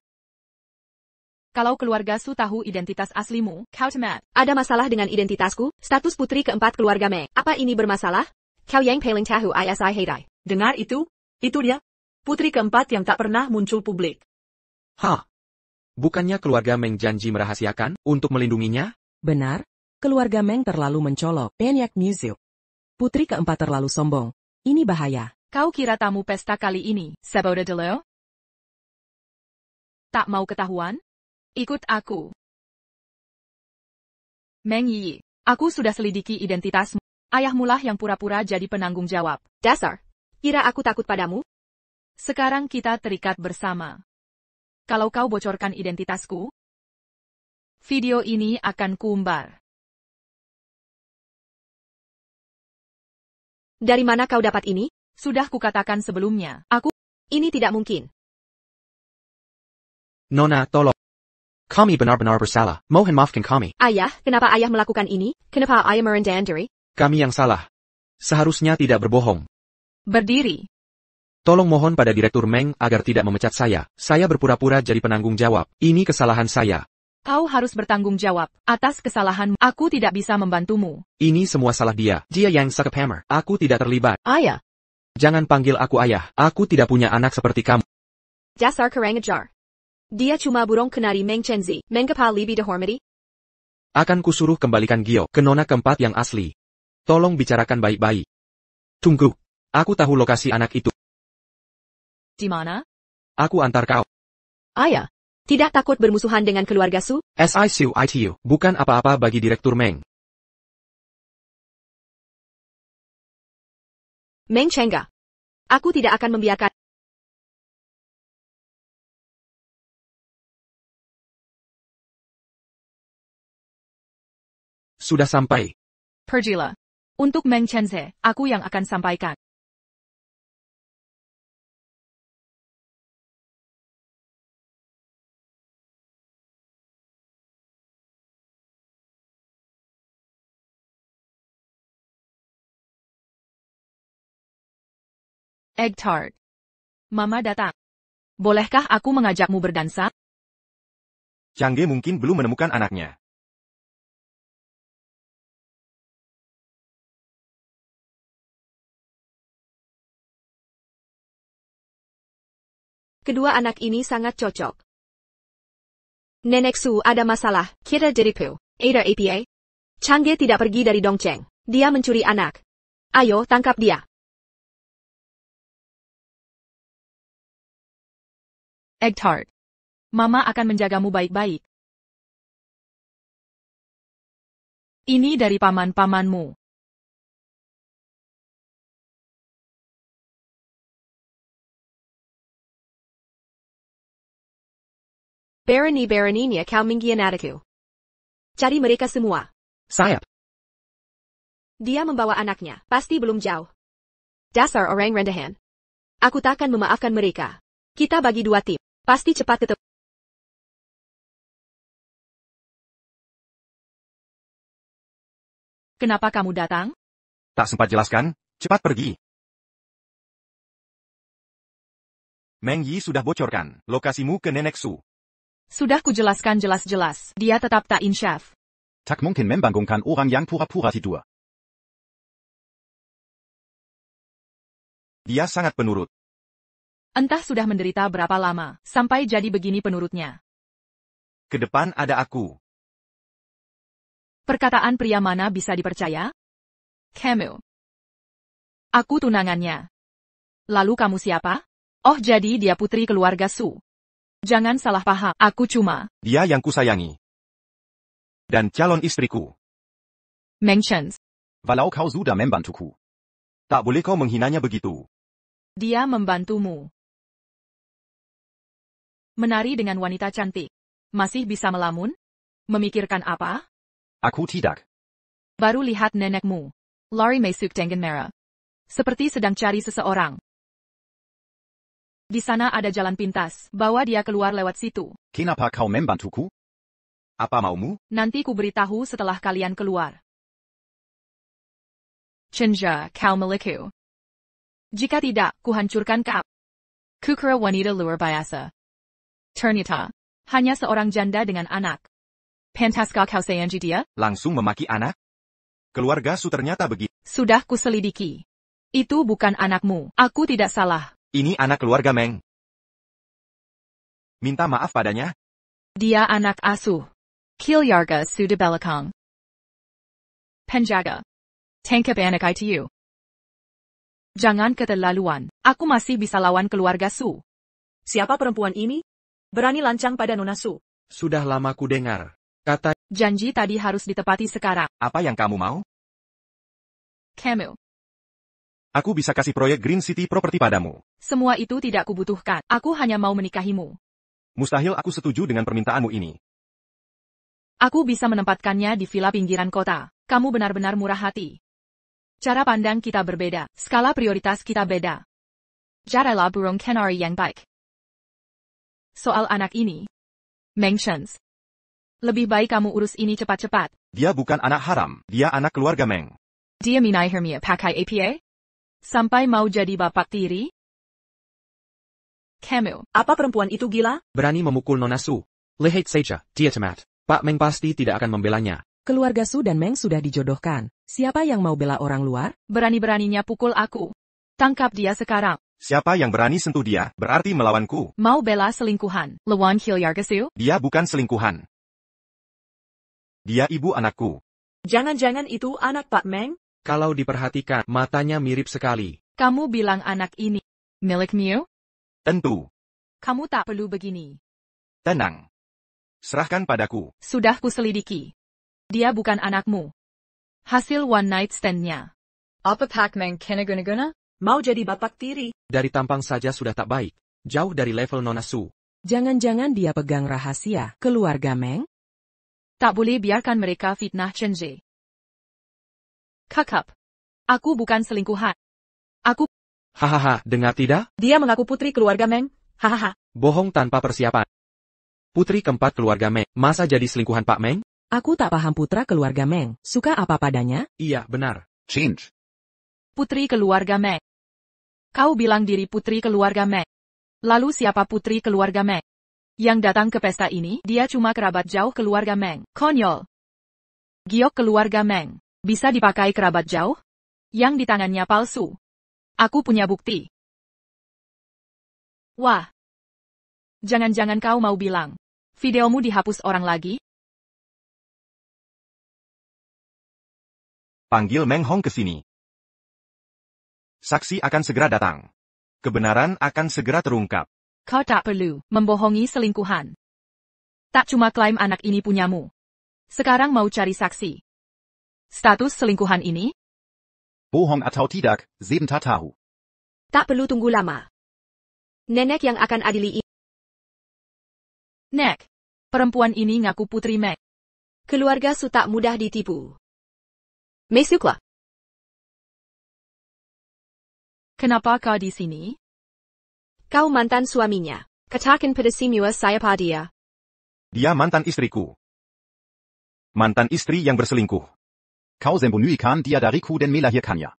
Kalau keluarga Su tahu identitas aslimu, kau temat. Ada masalah dengan identitasku? Status putri keempat keluarga Meng. Apa ini bermasalah? Kau yang paling tahu ISI Heidai. Dengar itu? Itu dia. Putri keempat yang tak pernah muncul publik. Hah? Bukannya keluarga Meng janji merahasiakan untuk melindunginya? Benar. Keluarga Meng terlalu mencolok. Banyak music. Putri keempat terlalu sombong. Ini bahaya. Kau kira tamu pesta kali ini, Saboda Deleo? Tak mau ketahuan? Ikut aku. Meng Yi, aku sudah selidiki identitasmu. Ayahmu lah yang pura-pura jadi penanggung jawab. Dasar. Kira aku takut padamu? Sekarang kita terikat bersama. Kalau kau bocorkan identitasku, video ini akan kuumbar. Dari mana kau dapat ini? Sudah kukatakan sebelumnya, Ini tidak mungkin. Nona, tolong. Kami benar-benar bersalah. Mohon maafkan kami. Ayah, kenapa ayah melakukan ini? Kenapa ayah merendahkan? Kami yang salah. Seharusnya tidak berbohong. Berdiri. Tolong mohon pada Direktur Meng agar tidak memecat saya. Saya berpura-pura jadi penanggung jawab. Ini kesalahan saya. Kau harus bertanggung jawab atas kesalahanmu. Aku tidak bisa membantumu. Ini semua salah dia. Dia yang suka hammer. Aku tidak terlibat. Ayah. Jangan panggil aku ayah. Aku tidak punya anak seperti kamu. Dasar kurang ajar. Dia cuma burung kenari Meng Chenzi. Mengapa lebih dihormati? Akan kusuruh kembalikan Gio ke nona keempat yang asli. Tolong bicarakan baik-baik. Tunggu. Aku tahu lokasi anak itu. Di mana? Aku antar kau. Ayah. Tidak takut bermusuhan dengan keluarga Su? SICU ITU. Bukan apa-apa bagi Direktur Meng. Meng Changge. Aku tidak akan membiarkan. Sudah sampai. Pergilah. Untuk Meng Changge, aku yang akan sampaikan. Egg tart. Mama datang. Bolehkah aku mengajakmu berdansa? Changge mungkin belum menemukan anaknya. Kedua anak ini sangat cocok. Nenek Su ada masalah, kita diripu. Ada apa? Changge tidak pergi dari Dongcheng. Dia mencuri anak. Ayo, tangkap dia. Egg tart. Mama akan menjagamu baik-baik. Ini dari paman-pamanmu. Berani-beraninya kau mengkhianatiku. Cari mereka semua. Sayap. Dia membawa anaknya, pasti belum jauh. Dasar orang rendahan. Aku takkan memaafkan mereka. Kita bagi dua tim. Pasti cepat ketemu. Kenapa kamu datang? Tak sempat jelaskan, cepat pergi. Meng Yi sudah bocorkan lokasimu ke Nenek Su. Sudah kujelaskan jelas-jelas, dia tetap tak insyaf. Tak mungkin membangunkan orang yang pura-pura tidur. Dia sangat penurut. Entah sudah menderita berapa lama, sampai jadi begini penurutnya. Ke depan ada aku. Perkataan pria mana bisa dipercaya? Kamu. Aku tunangannya. Lalu kamu siapa? Oh jadi dia putri keluarga Su. Jangan salah paham, aku cuma. Dia yang kusayangi. Dan calon istriku. Meng Changge. Walau kau sudah membantuku. Tak boleh kau menghinanya begitu. Dia membantumu. Menari dengan wanita cantik. Masih bisa melamun? Memikirkan apa? Aku tidak. Baru lihat nenekmu. Lari masuk dengan merah. Seperti sedang cari seseorang. Di sana ada jalan pintas, bawa dia keluar lewat situ. Kenapa kau membantuku? Apa maumu? Nanti ku beritahu setelah kalian keluar. Chenja, kau milikku. Jika tidak, ku hancurkan kau. Kukira wanita luar biasa. Ternyata, hanya seorang janda dengan anak. Pantaskah kau sayangi dia? Langsung memaki anak? Keluarga Su ternyata begitu. Sudah kuselidiki. Itu bukan anakmu, aku tidak salah. Ini anak keluarga Meng. Minta maaf padanya? Dia anak asuh. Kilyarga Su de belakang. Penjaga. Tangkap anak itu. Jangan keterlaluan, aku masih bisa lawan keluarga Su. Siapa perempuan ini? Berani lancang pada Nona Su. Sudah lama ku dengar. Kata Janji tadi harus ditepati sekarang. Apa yang kamu mau? Kamu. Aku bisa kasih proyek Green City Property padamu. Semua itu tidak kubutuhkan, aku hanya mau menikahimu. Mustahil aku setuju dengan permintaanmu ini. Aku bisa menempatkannya di villa pinggiran kota. Kamu benar-benar murah hati. Cara pandang kita berbeda, skala prioritas kita beda. Jadilah burung kenari yang baik. Soal anak ini. Meng Changge. Lebih baik kamu urus ini cepat-cepat. Dia bukan anak haram, dia anak keluarga Meng. Dia minai hermia pakai APA? Sampai mau jadi bapak tiri? Kamu. Apa perempuan itu gila? berani memukul Nona Su. Lihat saja, dia temat. Pak Meng pasti tidak akan membelanya. Keluarga Su dan Meng sudah dijodohkan. Siapa yang mau bela orang luar? Berani-beraninya pukul aku. Tangkap dia sekarang. Siapa yang berani sentuh dia, berarti melawanku. Mau bela selingkuhan. Lawan Kilyarga Su? Dia bukan selingkuhan. Dia ibu anakku. Jangan-jangan itu anak Pak Meng? Kalau diperhatikan, matanya mirip sekali. Kamu bilang anak ini milikmu? Tentu. Kamu tak perlu begini. Tenang. Serahkan padaku. Sudah kuselidiki. Dia bukan anakmu. Hasil one night stand-nya. Apa Pak Meng kena guna-guna? Mau jadi bapak tiri. Dari tampang saja sudah tak baik. Jauh dari level Nona Su. Jangan-jangan dia pegang rahasia keluarga Meng? Tak boleh biarkan mereka fitnah Chen Zhe. Kakap. Aku bukan selingkuhan. Aku... Hahaha, dengar tidak? Dia mengaku putri keluarga Meng. Hahaha. Bohong tanpa persiapan. Putri keempat keluarga Meng. Masa jadi selingkuhan Pak Meng? Aku tak paham putra keluarga Meng. Suka apa padanya? Iya, benar. Change. Putri keluarga Meng. Kau bilang diri putri keluarga Meng. Lalu siapa putri keluarga Meng? Yang datang ke pesta ini, dia cuma kerabat jauh keluarga Meng. Konyol. Giok keluarga Meng. Bisa dipakai kerabat jauh? Yang di tangannya palsu. Aku punya bukti. Wah. Jangan-jangan kau mau bilang. Videomu dihapus orang lagi? Panggil Meng Hong ke sini. Saksi akan segera datang. Kebenaran akan segera terungkap. Kau tak perlu membohongi selingkuhan. Tak cuma klaim anak ini punyamu. Sekarang mau cari saksi. Status selingkuhan ini? Bohong atau tidak, sebentar tahu. Tak perlu tunggu lama. Nenek yang akan adili ini. Nek. Perempuan ini ngaku putri Meng. Keluarga Su tak mudah ditipu. Mesuklah. Kenapa kau di sini? Kau mantan suaminya. Katakan pada semua siapa dia. Dia mantan istriku. Mantan istri yang berselingkuh. Kau sembunyikan dia dariku dan melahirkannya.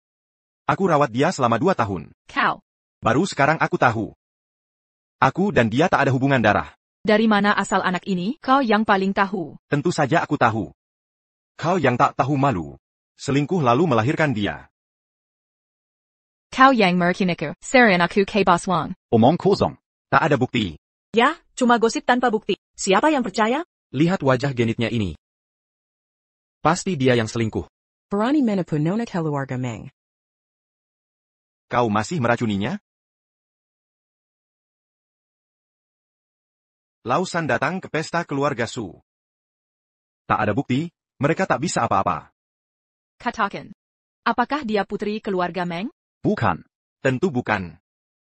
Aku rawat dia selama 2 tahun. Kau. Baru sekarang aku tahu. Aku dan dia tak ada hubungan darah. Dari mana asal anak ini? Kau yang paling tahu. Tentu saja aku tahu. Kau yang tak tahu malu. Selingkuh lalu melahirkan dia. Kau yang merkiniker, serian aku ke Baswang. Omong kosong. Tak ada bukti. Ya, cuma gosip tanpa bukti. Siapa yang percaya? Lihat wajah genitnya ini. Pasti dia yang selingkuh. Berani menipu nona keluarga Meng. Kau masih meracuninya? Lausan datang ke pesta keluarga Su. Tak ada bukti, mereka tak bisa apa-apa. Katakan. Apakah dia putri keluarga Meng? Bukan. Tentu bukan.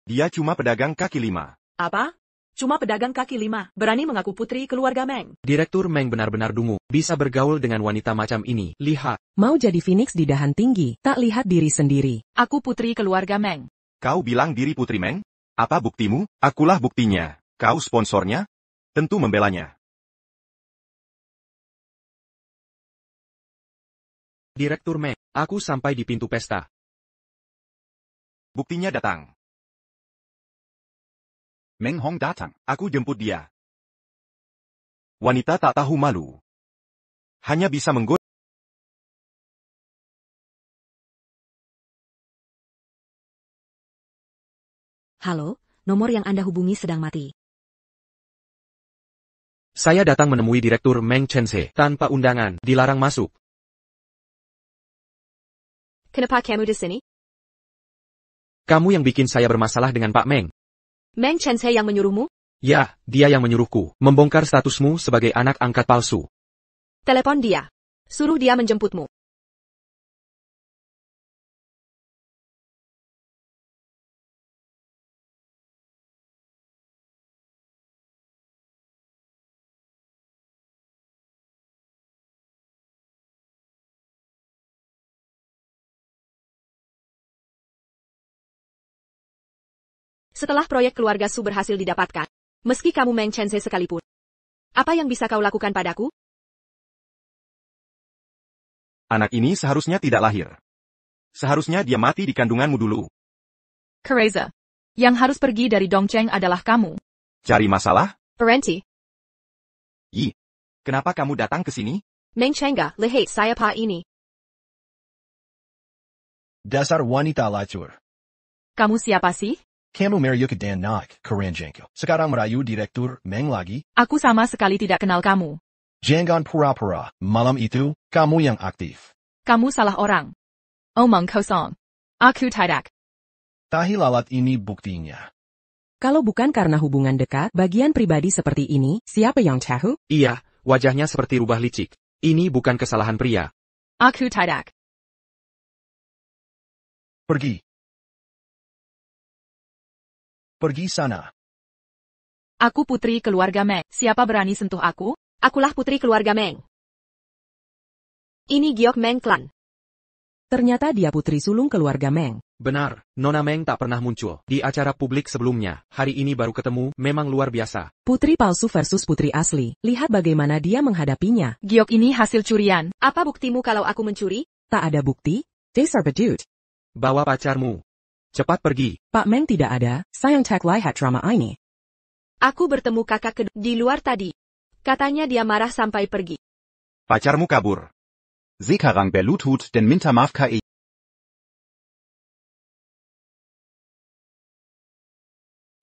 Dia cuma pedagang kaki 5. Apa? Cuma pedagang kaki 5, berani mengaku putri keluarga Meng. Direktur Meng benar-benar dungu. Bisa bergaul dengan wanita macam ini. Lihat. Mau jadi Phoenix di dahan tinggi, tak lihat diri sendiri. Aku putri keluarga Meng. Kau bilang diri putri Meng? Apa buktimu? Akulah buktinya. Kau sponsornya? Tentu membelanya. Direktur Meng, aku sampai di pintu pesta. Buktinya datang. Meng Hong datang. Aku jemput dia. Wanita tak tahu malu. Hanya bisa menggoda. Halo, nomor yang Anda hubungi sedang mati. Saya datang menemui Direktur Meng Chense tanpa undangan, dilarang masuk. Kenapa kamu di sini? Kamu yang bikin saya bermasalah dengan Pak Meng. Meng Chense yang menyuruhmu? Ya, dia yang menyuruhku, membongkar statusmu sebagai anak angkat palsu. Telepon dia. Suruh dia menjemputmu. Setelah proyek keluarga Su berhasil didapatkan, meski kamu Meng Chense sekalipun, apa yang bisa kau lakukan padaku? Anak ini seharusnya tidak lahir. Seharusnya dia mati di kandunganmu dulu. Kereza. Yang harus pergi dari Dongcheng adalah kamu. Cari masalah? Berhenti. Yi. Kenapa kamu datang ke sini? Meng Chenga, lihat saya pa ini. Dasar wanita lacur. Kamu siapa sih? Kamu meriuk dan nak, kerenjengko. Sekarang merayu Direktur Meng lagi? Aku sama sekali tidak kenal kamu. Jangan pura-pura, malam itu, kamu yang aktif. Kamu salah orang. Omong kosong. Aku tidak. Tahi lalat ini buktinya. Kalau bukan karena hubungan dekat, bagian pribadi seperti ini, siapa yang tahu? Iya, wajahnya seperti rubah licik. Ini bukan kesalahan pria. Aku tidak. Pergi. Pergi sana. Aku putri keluarga Meng. Siapa berani sentuh aku? Akulah putri keluarga Meng. Ini Giok Meng Clan. Ternyata dia putri sulung keluarga Meng. Benar, Nona Meng tak pernah muncul di acara publik sebelumnya. Hari ini baru ketemu, memang luar biasa. Putri palsu versus putri asli. Lihat bagaimana dia menghadapinya. Giok ini hasil curian. Apa buktimu kalau aku mencuri? Tak ada bukti. Dasar bedut. Bawa pacarmu. Cepat pergi. Pak Meng tidak ada. Sayang tak lihat drama ini. Aku bertemu kakak kedua di luar tadi. Katanya dia marah sampai pergi. Pacarmu kabur. Sekarang berlutut dan minta maaf ke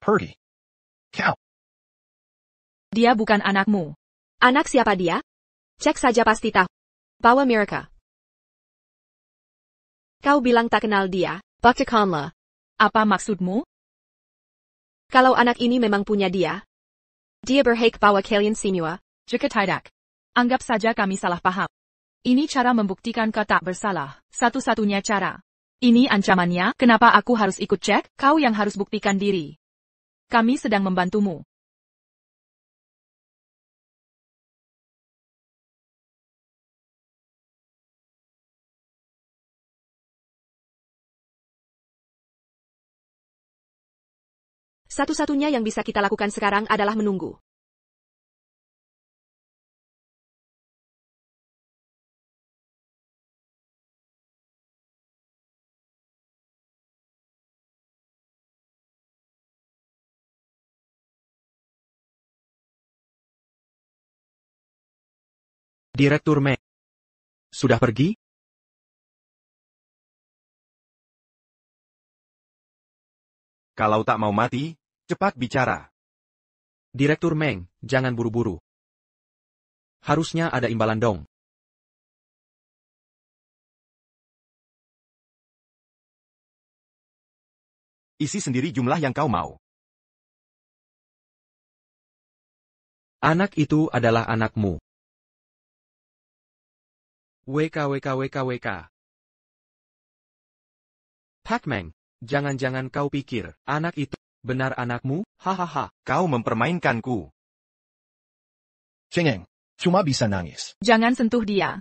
Pergi. Kau. Dia bukan anakmu. Anak siapa dia? Cek saja pasti tahu. Bawa Mirka. Kau bilang tak kenal dia, buktikanlah. Apa maksudmu? Kalau anak ini memang punya dia berhak bawa kalian semua. Jika tidak, anggap saja kami salah paham. Ini cara membuktikan kau tak bersalah. Satu-satunya cara. Ini ancamannya, kenapa aku harus ikut cek? Kau yang harus buktikan diri. Kami sedang membantumu. Satu-satunya yang bisa kita lakukan sekarang adalah menunggu. Direktur Meng. Sudah pergi? Kalau tak mau mati, cepat bicara. Direktur Meng, jangan buru-buru. Harusnya ada imbalan dong. Isi sendiri jumlah yang kau mau. Anak itu adalah anakmu. WK. Pak Meng, jangan-jangan kau pikir, anak itu benar anakmu? Hahaha. Kau mempermainkanku. Cengeng. Cuma bisa nangis. Jangan sentuh dia.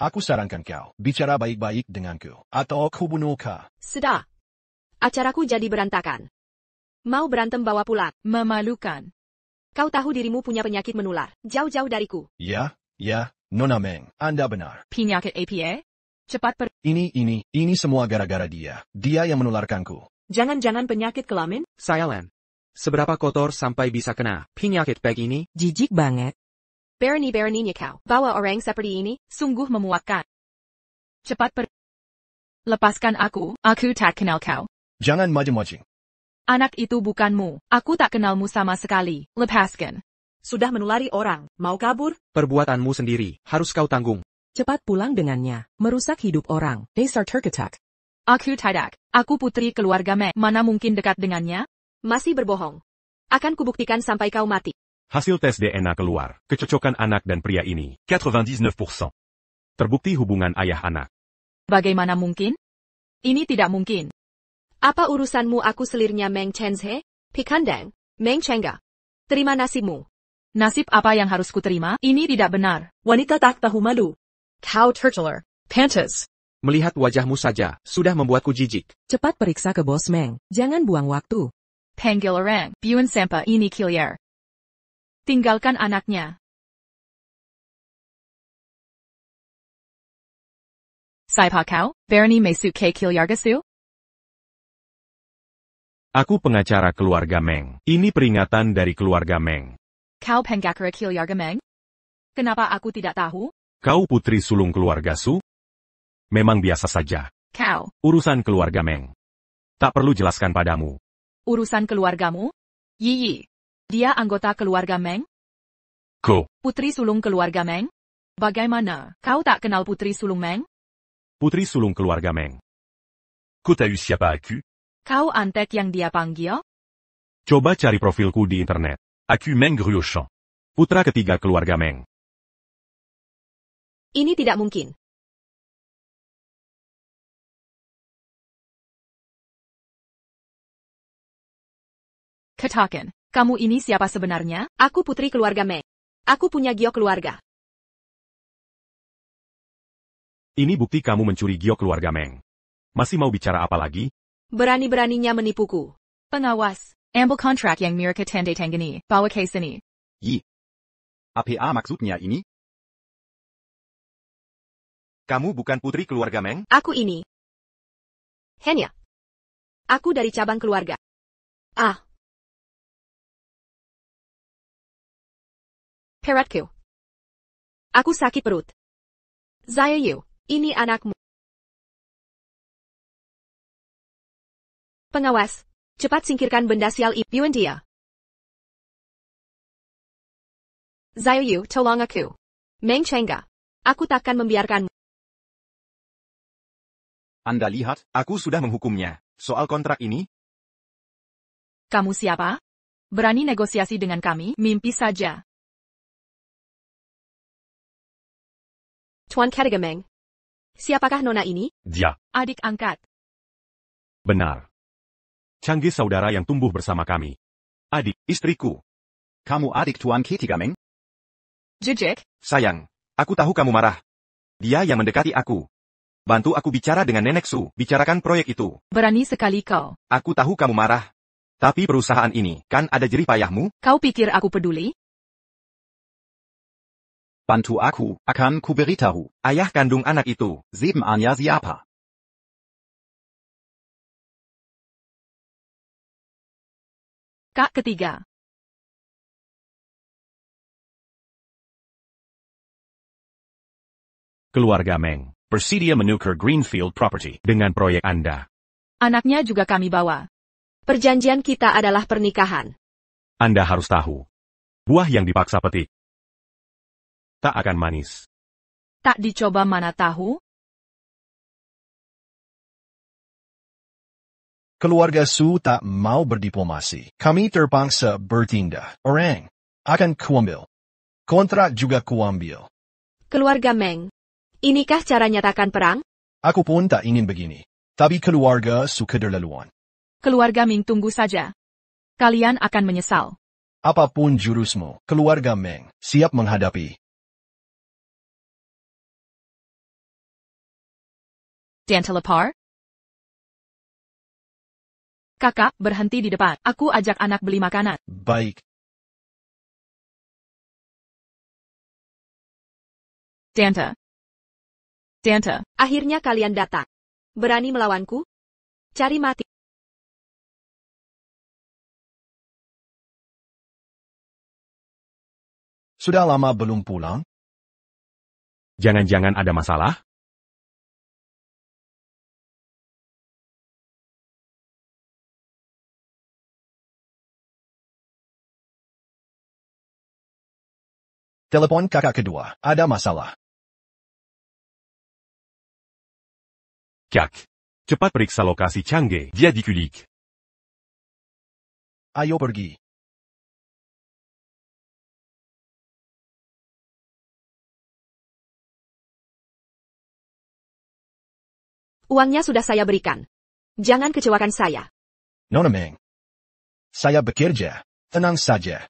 Aku sarankan kau, bicara baik-baik denganku, atau aku bunuh kau. Sudah. Acaraku jadi berantakan. Mau berantem bawa pulang. Memalukan. Kau tahu dirimu punya penyakit menular. Jauh-jauh dariku. Ya, Nona Meng, Anda benar. Penyakit APA? Cepat Ini semua gara-gara dia. Dia yang menularkanku. Jangan-jangan penyakit kelamin? Sialan. Seberapa kotor sampai bisa kena penyakit bag ini? Jijik banget. Berani-beraninya kau. Bawa orang seperti ini. Sungguh memuakkan. Cepat lepaskan aku tak kenal kau. Jangan macam-macam. Anak itu bukanmu. Aku tak kenalmu sama sekali. Lepaskan. Sudah menulari orang. Mau kabur? Perbuatanmu sendiri, harus kau tanggung. Cepat pulang dengannya. Merusak hidup orang. Dasar terketak. Aku tidak. Aku putri keluarga Meng. Mana mungkin dekat dengannya? Masih berbohong. Akan kubuktikan sampai kau mati. Hasil tes DNA keluar. Kecocokan anak dan pria ini, 99%. Terbukti hubungan ayah-anak. Bagaimana mungkin? Ini tidak mungkin. Apa urusanmu aku selirnya Meng Chenze? Pikandang. Meng Chenga. Terima nasibmu. Nasib apa yang harus kuterima? Ini tidak benar. Wanita tak tahu malu. Kau tertular. Pantas. Melihat wajahmu saja, sudah membuatku jijik. Cepat periksa ke bos Meng. Jangan buang waktu. Panggil orang. Buen Sampa ini killer. Tinggalkan anaknya. Siapa kau? Berani masuk ke keluargaku? Aku pengacara keluarga Meng. Ini peringatan dari keluarga Meng. Kau pengacara keluarga Meng? Kenapa aku tidak tahu? Kau putri sulung keluarga Su? Memang biasa saja. Kau. Urusan keluarga Meng. Tak perlu jelaskan padamu. Urusan keluargamu? Yi. Dia anggota keluarga Meng? Ko. Putri sulung keluarga Meng? Bagaimana? Kau tak kenal putri sulung Meng? Putri sulung keluarga Meng. Ku tahu siapa aku? Kau antek yang dia panggil? Coba cari profilku di internet. Aku Meng Gruoshon. Putra ketiga keluarga Meng. Ini tidak mungkin. Katakan, kamu ini siapa sebenarnya? Aku putri keluarga Meng. Aku punya giok keluarga. Ini bukti kamu mencuri giok keluarga Meng. Masih mau bicara apa lagi? Berani-beraninya menipuku. Pengawas, ambil kontrak yang Mirka tanda tangani, bawa ke sini. Yi. Apa maksudnya ini? Kamu bukan putri keluarga Meng? Aku ini. Henya. Aku dari cabang keluarga. Peratku. Aku sakit perut. Zayu, ini anakmu. Pengawas, cepat singkirkan benda sial itu dia. Zayu, tolong aku. Meng Changga. Aku takkan membiarkanmu. Anda lihat, aku sudah menghukumnya. Soal kontrak ini? Kamu siapa? Berani negosiasi dengan kami? Mimpi saja. Tuan Ketigameng. Siapakah nona ini? Dia. Adik angkat. Benar. Changge saudara yang tumbuh bersama kami. Adik, istriku. Kamu adik Tuan Ketigameng? Jejek. Sayang, aku tahu kamu marah. Dia yang mendekati aku. Bantu aku bicara dengan Nenek Su, bicarakan proyek itu. Berani sekali kau. Aku tahu kamu marah. Tapi perusahaan ini, kan ada jerih payahmu? Kau pikir aku peduli? Bantu aku, akan kuberitahu. Ayah kandung anak itu, sebenarnya siapa? Kak ketiga. Keluarga Meng bersedia menukar Greenfield Property dengan proyek Anda. Anaknya juga kami bawa. Perjanjian kita adalah pernikahan. Anda harus tahu. Buah yang dipaksa petik tak akan manis. Tak dicoba mana tahu? Keluarga Su tak mau berdiplomasi. Kami terpaksa bertindak. Orang akan kuambil. Kontrak juga kuambil. Keluarga Meng. Inikah cara nyatakan perang? Aku pun tak ingin begini. Tapi keluarga Su keterlaluan. Keluarga Ming tunggu saja. Kalian akan menyesal. Apapun jurusmu, keluarga Meng siap menghadapi. Dan telepar? Kakak, berhenti di depan. Aku ajak anak beli makanan. Baik. Danta. Danta. Akhirnya kalian datang. Berani melawanku? Cari mati. Sudah lama belum pulang? Jangan-jangan ada masalah? Telepon kakak kedua, ada masalah. Kak, cepat periksa lokasi Changge, dia diculik. Ayo pergi. Uangnya sudah saya berikan. Jangan kecewakan saya. Nona Meng. Saya bekerja. Tenang saja.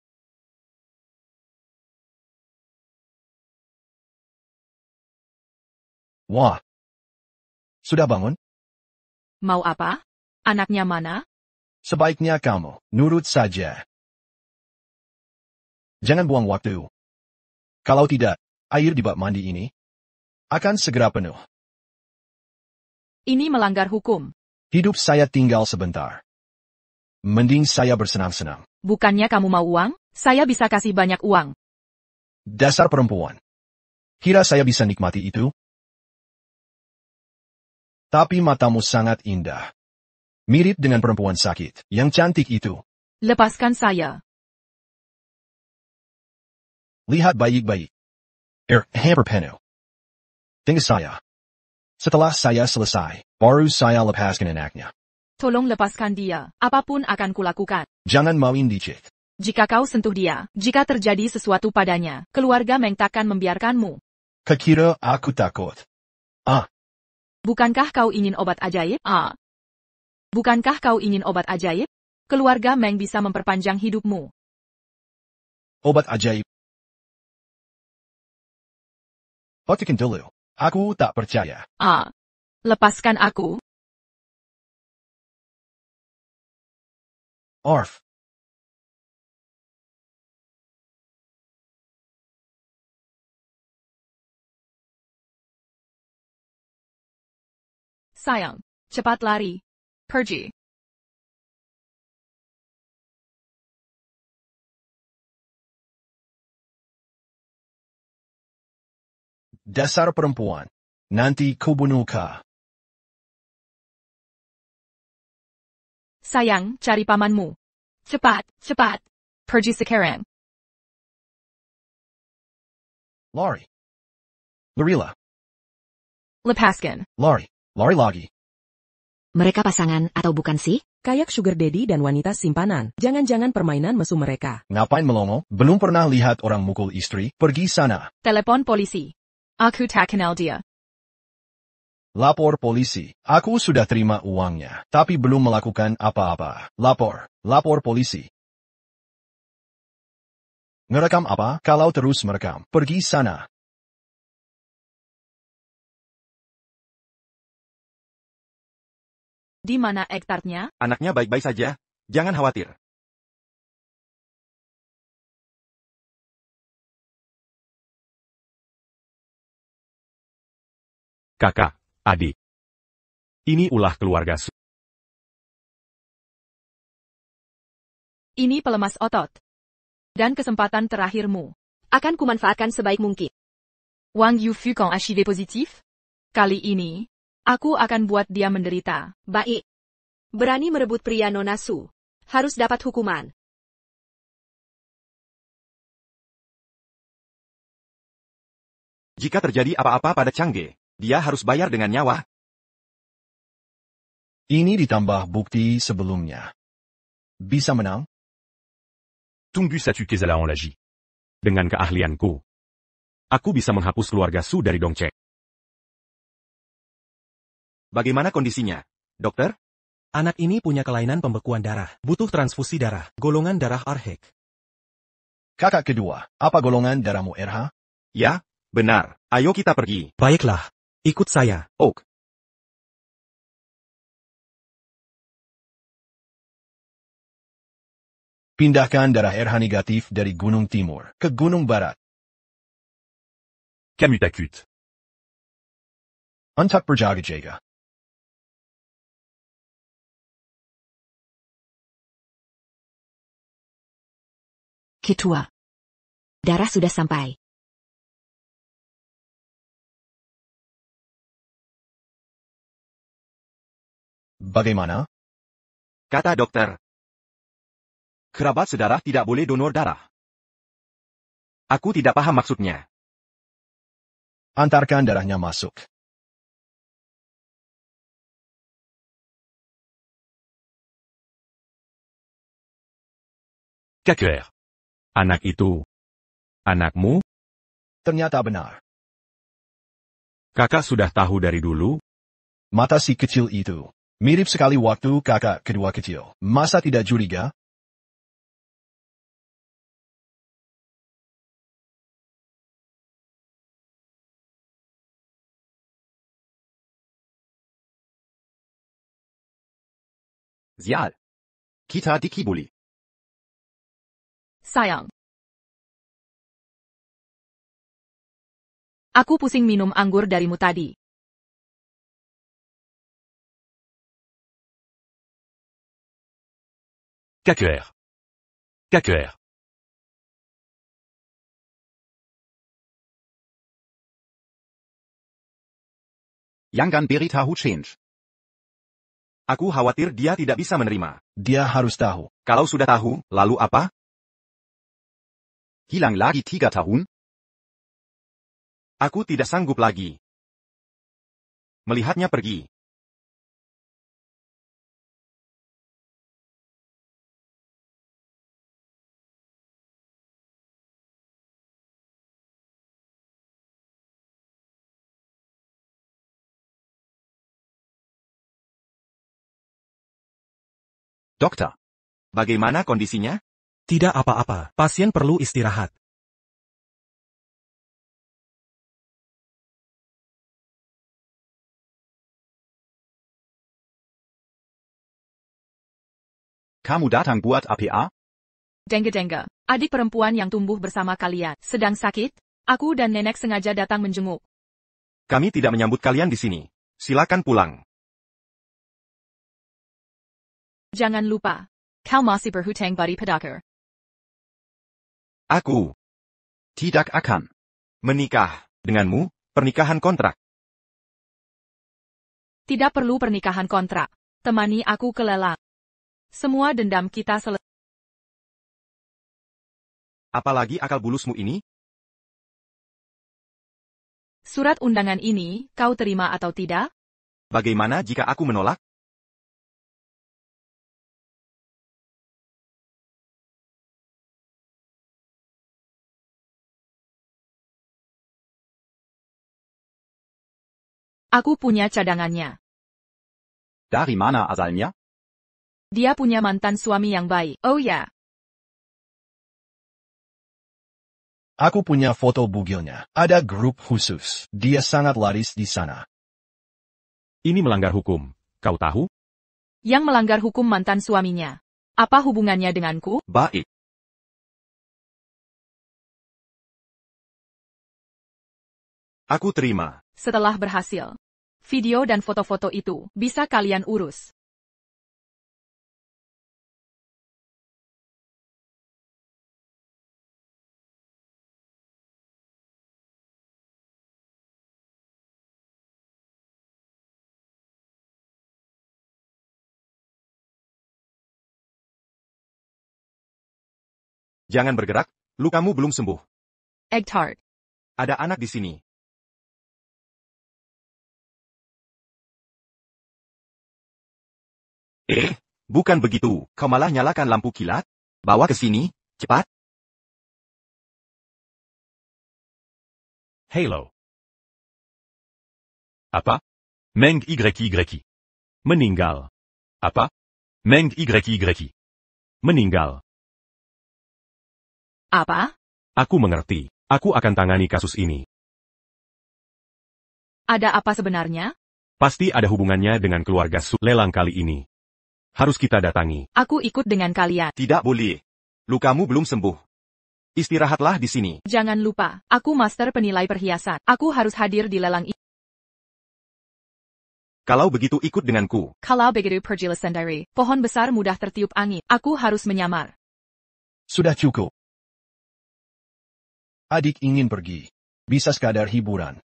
Wah. Sudah bangun? Mau apa? Anaknya mana? Sebaiknya kamu nurut saja. Jangan buang waktu. Kalau tidak, air di bak mandi ini akan segera penuh. Ini melanggar hukum. Hidup saya tinggal sebentar. Mending saya bersenang-senang. Bukannya kamu mau uang? Saya bisa kasih banyak uang. Dasar perempuan. Kira saya bisa nikmati itu? Tapi matamu sangat indah. Mirip dengan perempuan sakit, yang cantik itu. Lepaskan saya. Lihat baik-baik. Hampir penuh. Tinggal saya. Setelah saya selesai, baru saya lepaskan anaknya. Tolong lepaskan dia. Apapun akan kulakukan. Jangan main dikit. Jika kau sentuh dia, jika terjadi sesuatu padanya, keluarga Meng takkan membiarkanmu. Kekira aku takut. Bukankah kau ingin obat ajaib? Bukankah kau ingin obat ajaib? Keluarga Meng bisa memperpanjang hidupmu. Obat ajaib. Otikin dulu. Aku tak percaya. Lepaskan aku. Arf. Sayang, cepat lari. Pergi. Dasar perempuan. Nanti kubunuh ka. Sayang, cari pamanmu. Cepat, cepat. Pergi sekarang. Lari. Larilah. Lepaskan. Lari. Lari lagi. Mereka pasangan atau bukan sih? Kayak sugar daddy dan wanita simpanan. Jangan-jangan permainan mesum mereka. Ngapain melongo? Belum pernah lihat orang mukul istri. Pergi sana. Telepon polisi. Aku tak kenal dia. Lapor polisi. Aku sudah terima uangnya, tapi belum melakukan apa-apa. Lapor polisi. Ngerekam apa? Kalau terus merekam, pergi sana. Di mana ektarnya? Anaknya baik-baik saja, jangan khawatir. Kakak, adik. Ini ulah keluarga Su. Ini pelemas otot. Dan kesempatan terakhirmu. Akan kumanfaatkan sebaik mungkin. Wang Yufu kong HIV positif? Kali ini, aku akan buat dia menderita. Baik. Berani merebut pria Nona Su. Harus dapat hukuman. Jika terjadi apa-apa pada Changge, dia harus bayar dengan nyawa. Ini ditambah bukti sebelumnya. Bisa menang? Tunggu satu kesalahan lagi. Dengan keahlianku, aku bisa menghapus keluarga Su dari Dongcek. Bagaimana kondisinya, dokter? Anak ini punya kelainan pembekuan darah. Butuh transfusi darah. Golongan darah Arhek. Kakak kedua, apa golongan darahmu RH? Ya, benar. Ayo kita pergi. Baiklah. Ikut saya. Ok. Pindahkan darah RH negatif dari Gunung Timur ke Gunung Barat. Kamutakut. Untuk berjaga-jaga. Ketua. Darah sudah sampai. Bagaimana? Kata dokter. Kerabat sedarah tidak boleh donor darah. Aku tidak paham maksudnya. Antarkan darahnya masuk. Kaker. Anak itu. Anakmu? Ternyata benar. Kakak sudah tahu dari dulu? Mata si kecil itu. Mirip sekali waktu kakak kedua kecil. Masa tidak curiga? Sial. Kita dikibuli. Sayang. Aku pusing minum anggur darimu tadi. Kaker. Kaker. Jangan beritahu change. Aku khawatir dia tidak bisa menerima. Dia harus tahu. Kalau sudah tahu, lalu apa? Hilang lagi 3 tahun? Aku tidak sanggup lagi. Melihatnya pergi. Dokter. Bagaimana kondisinya? Tidak apa-apa, pasien perlu istirahat. Kamu datang buat APA? Dengge-dengge, adik perempuan yang tumbuh bersama kalian, sedang sakit? Aku dan nenek sengaja datang menjenguk. Kami tidak menyambut kalian di sini. Silakan pulang. Jangan lupa, kau masih berhutang budi padaku. Aku tidak akan menikah denganmu, pernikahan kontrak. Tidak perlu pernikahan kontrak. Temani aku ke lelang. Semua dendam kita selesai. Apalagi akal bulusmu ini? Surat undangan ini, kau terima atau tidak? Bagaimana jika aku menolak? Aku punya cadangannya. Dari mana asalnya? Dia punya mantan suami yang baik. Oh ya. Aku punya foto bugilnya. Ada grup khusus. Dia sangat laris di sana. Ini melanggar hukum. Kau tahu? Yang melanggar hukum mantan suaminya. Apa hubungannya denganku? Baik. Aku terima. Setelah berhasil. Video dan foto-foto itu bisa kalian urus. Jangan bergerak, lukamu belum sembuh. Egg tart. Ada anak di sini. Bukan begitu, kau malah nyalakan lampu kilat? Bawa ke sini, cepat. Halo. Apa? Meng YY. Meninggal. Apa? Meng YY. Meninggal. Apa? Aku mengerti. Aku akan tangani kasus ini. Ada apa sebenarnya? Pasti ada hubungannya dengan keluarga Su lelang kali ini. Harus kita datangi. Aku ikut dengan kalian. Tidak boleh. Lukamu belum sembuh. Istirahatlah di sini. Jangan lupa, aku master penilai perhiasan. Aku harus hadir di lelang ini. Kalau begitu ikut denganku. Kalau begitu pergilah sendiri. Pohon besar mudah tertiup angin. Aku harus menyamar. Sudah cukup. Adik ingin pergi. Bisa sekadar hiburan.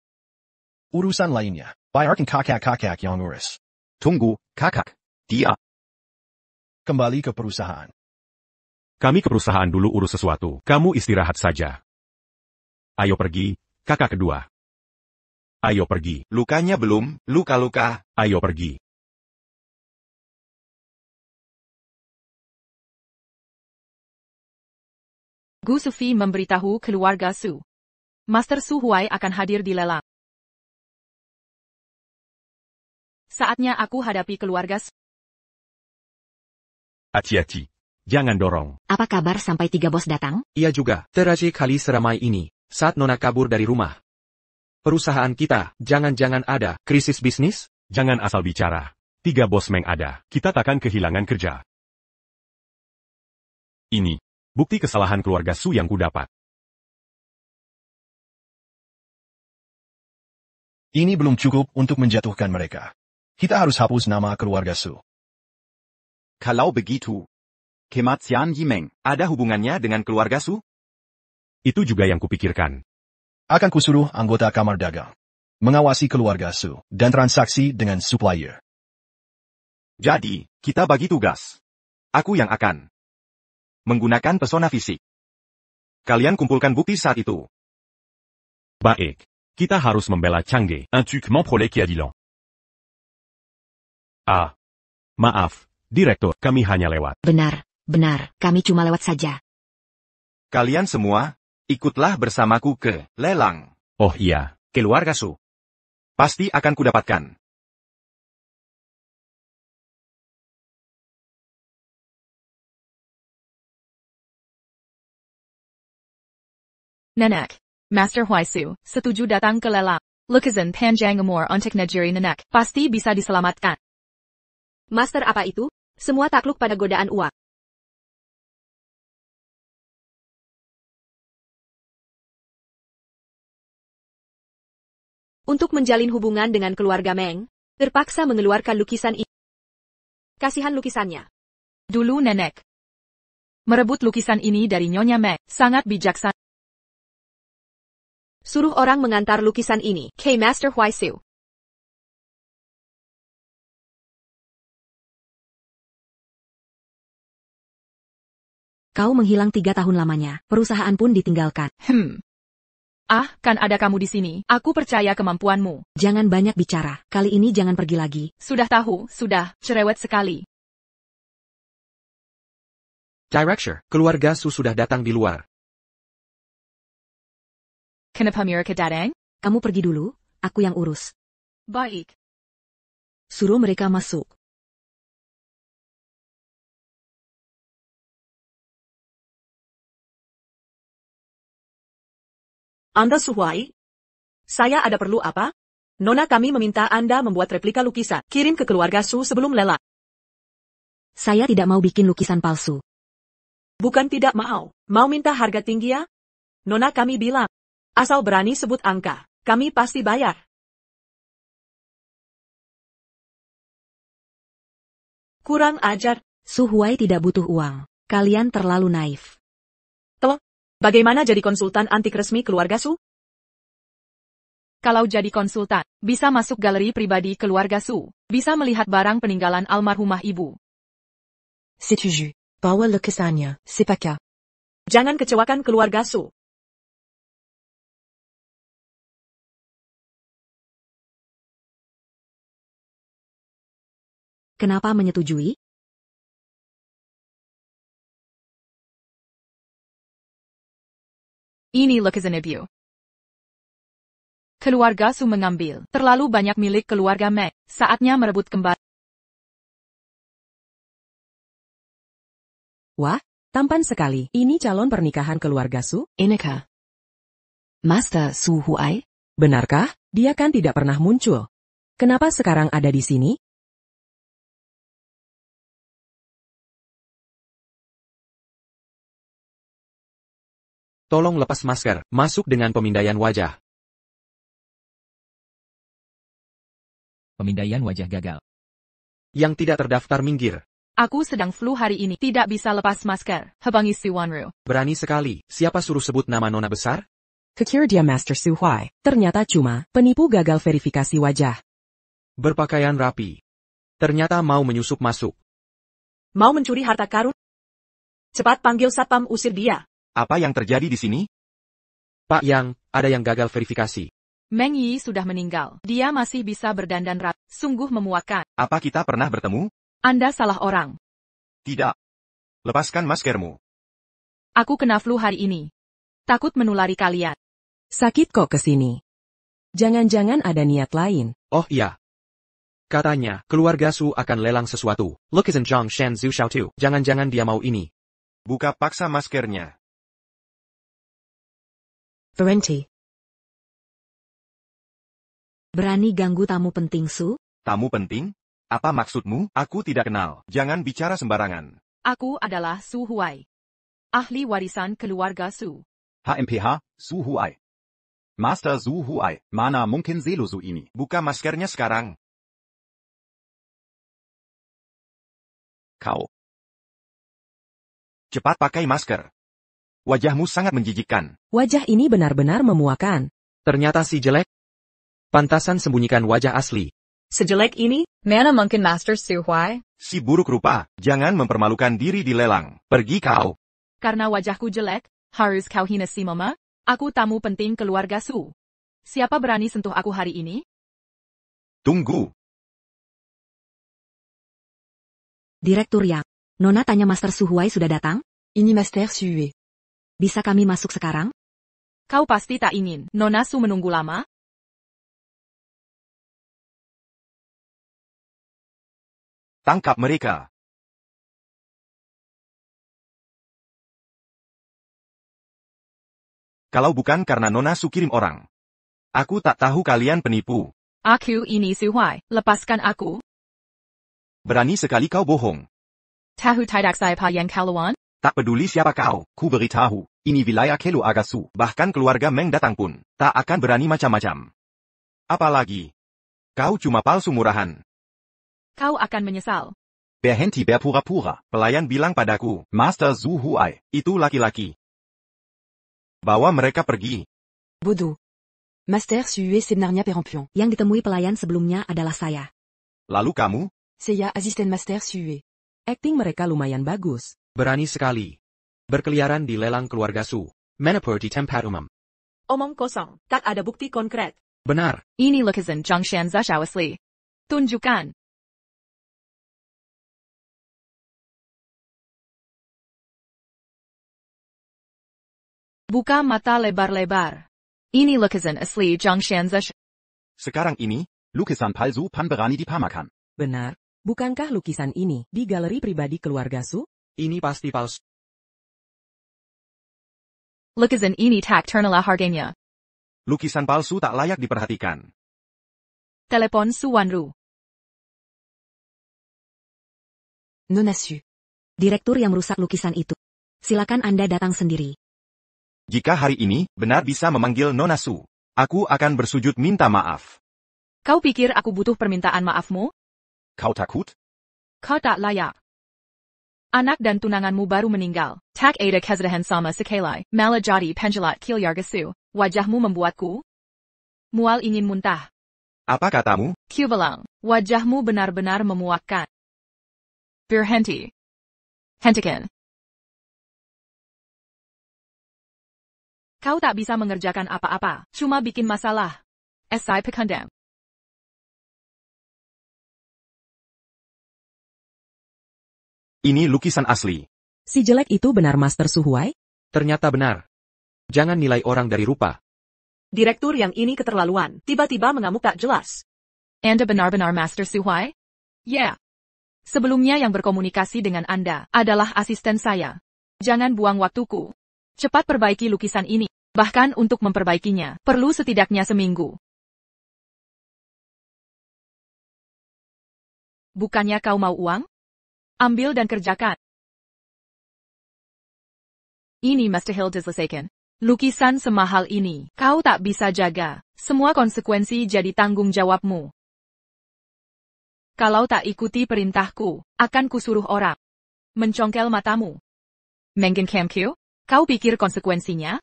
Urusan lainnya, bayarkan kakak-kakak yang urus. Tunggu, kakak. Dia. Kembali ke perusahaan. Kami ke perusahaan dulu urus sesuatu. Kamu istirahat saja. Ayo pergi, kakak kedua. Ayo pergi. Lukanya belum, luka-luka. Ayo pergi. Gu Sufi memberitahu keluarga Su. Master Su Huai akan hadir di lelang. Saatnya aku hadapi keluarga Su. Hati-hati. Jangan dorong. Apa kabar sampai 3 bos datang? Ia juga, terakhir kali seramai ini, saat Nona kabur dari rumah. Perusahaan kita, jangan-jangan ada krisis bisnis? Jangan asal bicara. 3 bos Meng ada. Kita takkan kehilangan kerja. Ini bukti kesalahan keluarga Su yang kudapat. Ini belum cukup untuk menjatuhkan mereka. Kita harus hapus nama keluarga Su. Kalau begitu, kematian Yimeng ada hubungannya dengan keluarga Su? Itu juga yang kupikirkan. Akan kusuruh anggota kamar dagang mengawasi keluarga Su dan transaksi dengan supplier. Jadi, kita bagi tugas. Aku yang akan menggunakan pesona fisik. Kalian kumpulkan bukti saat itu. Baik. Kita harus membela Changge. Un truc m'emprolé qui a dit long. Ah. Maaf, Direktur, kami hanya lewat. Benar, kami cuma lewat saja. Kalian semua, ikutlah bersamaku ke lelang. Oh iya. Keluarga Su. Pasti akan kudapatkan. Nenek. Master Huaisu, setuju datang ke lelang. Lukisan panjang umur untuk negeri nenek, pasti bisa diselamatkan. Master apa itu? Semua takluk pada godaan uak. Untuk menjalin hubungan dengan keluarga Meng, terpaksa mengeluarkan lukisan ini. Kasihan lukisannya. Dulu nenek merebut lukisan ini dari Nyonya Meng, sangat bijaksana. Suruh orang mengantar lukisan ini ke Master Huaisu. Kau menghilang 3 tahun lamanya, perusahaan pun ditinggalkan. Kan ada kamu di sini, aku percaya kemampuanmu. Jangan banyak bicara, kali ini jangan pergi lagi. Sudah tahu, sudah, cerewet sekali. Director, keluarga Su sudah datang di luar. Kenapa mereka datang? Kamu pergi dulu, aku yang urus. Baik. Suruh mereka masuk. Anda Su Huai? Saya ada perlu apa? Nona kami meminta Anda membuat replika lukisan, kirim ke keluarga Su sebelum lelang. Saya tidak mau bikin lukisan palsu. Bukan tidak mau minta harga tinggi ya? Nona kami bilang, asal berani sebut angka, kami pasti bayar. Kurang ajar. Su Huai tidak butuh uang. Kalian terlalu naif. Bagaimana jadi konsultan antik resmi keluarga Su? Kalau jadi konsultan, bisa masuk galeri pribadi keluarga Su. Bisa melihat barang peninggalan almarhumah ibu. Setuju. Bawa lukisannya, Sipaka. Jangan kecewakan keluarga Su. Kenapa menyetujui? Ini lukisan ibu. Keluarga Su mengambil terlalu banyak milik keluarga Meng. Saatnya merebut kembali. Wah, tampan sekali. Ini calon pernikahan keluarga Su? Inikah? Master Su Huai? Benarkah? Dia kan tidak pernah muncul. Kenapa sekarang ada di sini? Tolong lepas masker, masuk dengan pemindaian wajah. Pemindaian wajah gagal. Yang tidak terdaftar minggir. Aku sedang flu hari ini, tidak bisa lepas masker. Hebangi Si Wanru. Berani sekali, siapa suruh sebut nama nona besar? Kekir dia Master Su Huai. Ternyata cuma penipu gagal verifikasi wajah. Berpakaian rapi. Ternyata mau menyusup masuk. Mau mencuri harta karun? Cepat panggil satpam usir dia. Apa yang terjadi di sini? Pak Yang, ada yang gagal verifikasi. Meng Yi sudah meninggal. Dia masih bisa berdandan rapi. Sungguh memuakkan. Apa kita pernah bertemu? Anda salah orang. Tidak. Lepaskan maskermu. Aku kena flu hari ini. Takut menulari kalian. Sakit kok kesini. Jangan-jangan ada niat lain. Oh iya. Katanya, keluarga Su akan lelang sesuatu. Lukisan Zhang Shan Zhu Xiaotu. Jangan-jangan dia mau ini. Buka paksa maskernya. Berhenti. Berani ganggu tamu penting Su? Tamu penting? Apa maksudmu? Aku tidak kenal. Jangan bicara sembarangan. Aku adalah Su Huai. Ahli warisan keluarga Su. HMPH, Su Huai. Master Su Huai, mana mungkin Su ini. Buka maskernya sekarang. Kau. Cepat pakai masker. Wajahmu sangat menjijikkan. Wajah ini benar-benar memuakan. Ternyata si jelek. Pantasan sembunyikan wajah asli. Sejelek ini? Mana mungkin Master Su Huai? Si buruk rupa, jangan mempermalukan diri di lelang. Pergi kau. Karena wajahku jelek, harus kau hina si mama? Aku tamu penting keluarga Su. Siapa berani sentuh aku hari ini? Tunggu. Direktur Yang. Nona tanya Master Su Huai sudah datang? Ini Master Su Huai. Bisa kami masuk sekarang? Kau pasti tak ingin Nona Su menunggu lama? Tangkap mereka. Kalau bukan karena Nona Su kirim orang. Aku tak tahu kalian penipu. Aku ini Su Huai, lepaskan aku. Berani sekali kau bohong. Tahu tidak siapa yang kaluan? Tak peduli siapa kau, ku beritahu. Ini wilayah Kelu Agasu. Bahkan keluarga Meng datang pun, tak akan berani macam-macam. Apalagi, kau cuma palsu murahan. Kau akan menyesal. Berhenti berpura-pura. Pelayan bilang padaku, Master Su Huai. itu laki-laki. Bawa mereka pergi. Bodo. Master Sue Sebnarnya Perempuan. Yang ditemui pelayan sebelumnya adalah saya. Lalu kamu? Seiya Assistant Master Sue. Akting mereka lumayan bagus. Berani sekali. Berkeliaran di lelang keluarga Su. Menepur di tempat umum. Omong kosong, tak ada bukti konkret. Benar. Ini lukisan Zhongshan Zhao asli. Tunjukkan. Buka mata lebar-lebar. Ini lukisan asli Zhongshan Zhao. Sekarang ini, lukisan palsu Pan berani dipamerkan. Benar. Bukankah lukisan ini di galeri pribadi keluarga Su? Ini pasti palsu. Lukisan ini tak ternilai harganya. lukisan palsu tak layak diperhatikan. Telepon Su Wanru. Nona Su. Direktur yang merusak lukisan itu. Silakan Anda datang sendiri. Jika hari ini, benar bisa memanggil Nona Su. Aku akan bersujud minta maaf. Kau pikir aku butuh permintaan maafmu? Kau takut? Kau tak layak. Anak dan tunanganmu baru meninggal. Tak ada kesadahan sama sekali. Malah jadi penjelat Kilyargasu. Wajahmu membuatku mual ingin muntah. Apa katamu? Ku bilang, wajahmu benar-benar memuakkan. Berhenti. Hentikan. Kau tak bisa mengerjakan apa-apa, cuma bikin masalah. Esai pekandam. Ini lukisan asli. Si jelek itu benar Master Su Huai? Ternyata benar. Jangan nilai orang dari rupa. Direktur yang ini keterlaluan, tiba-tiba mengamuk tak jelas. Anda benar-benar Master Su Huai? Ya. Sebelumnya yang berkomunikasi dengan Anda adalah asisten saya. Jangan buang waktuku. Cepat perbaiki lukisan ini. Bahkan untuk memperbaikinya, perlu setidaknya seminggu. Bukannya kau mau uang? Ambil dan kerjakan. Ini mustahil diselesaikan. Lukisan semahal ini, kau tak bisa jaga. Semua konsekuensi jadi tanggung jawabmu. Kalau tak ikuti perintahku, akan kusuruh orang mencongkel matamu. Menggenkam-ku? Kau pikir konsekuensinya?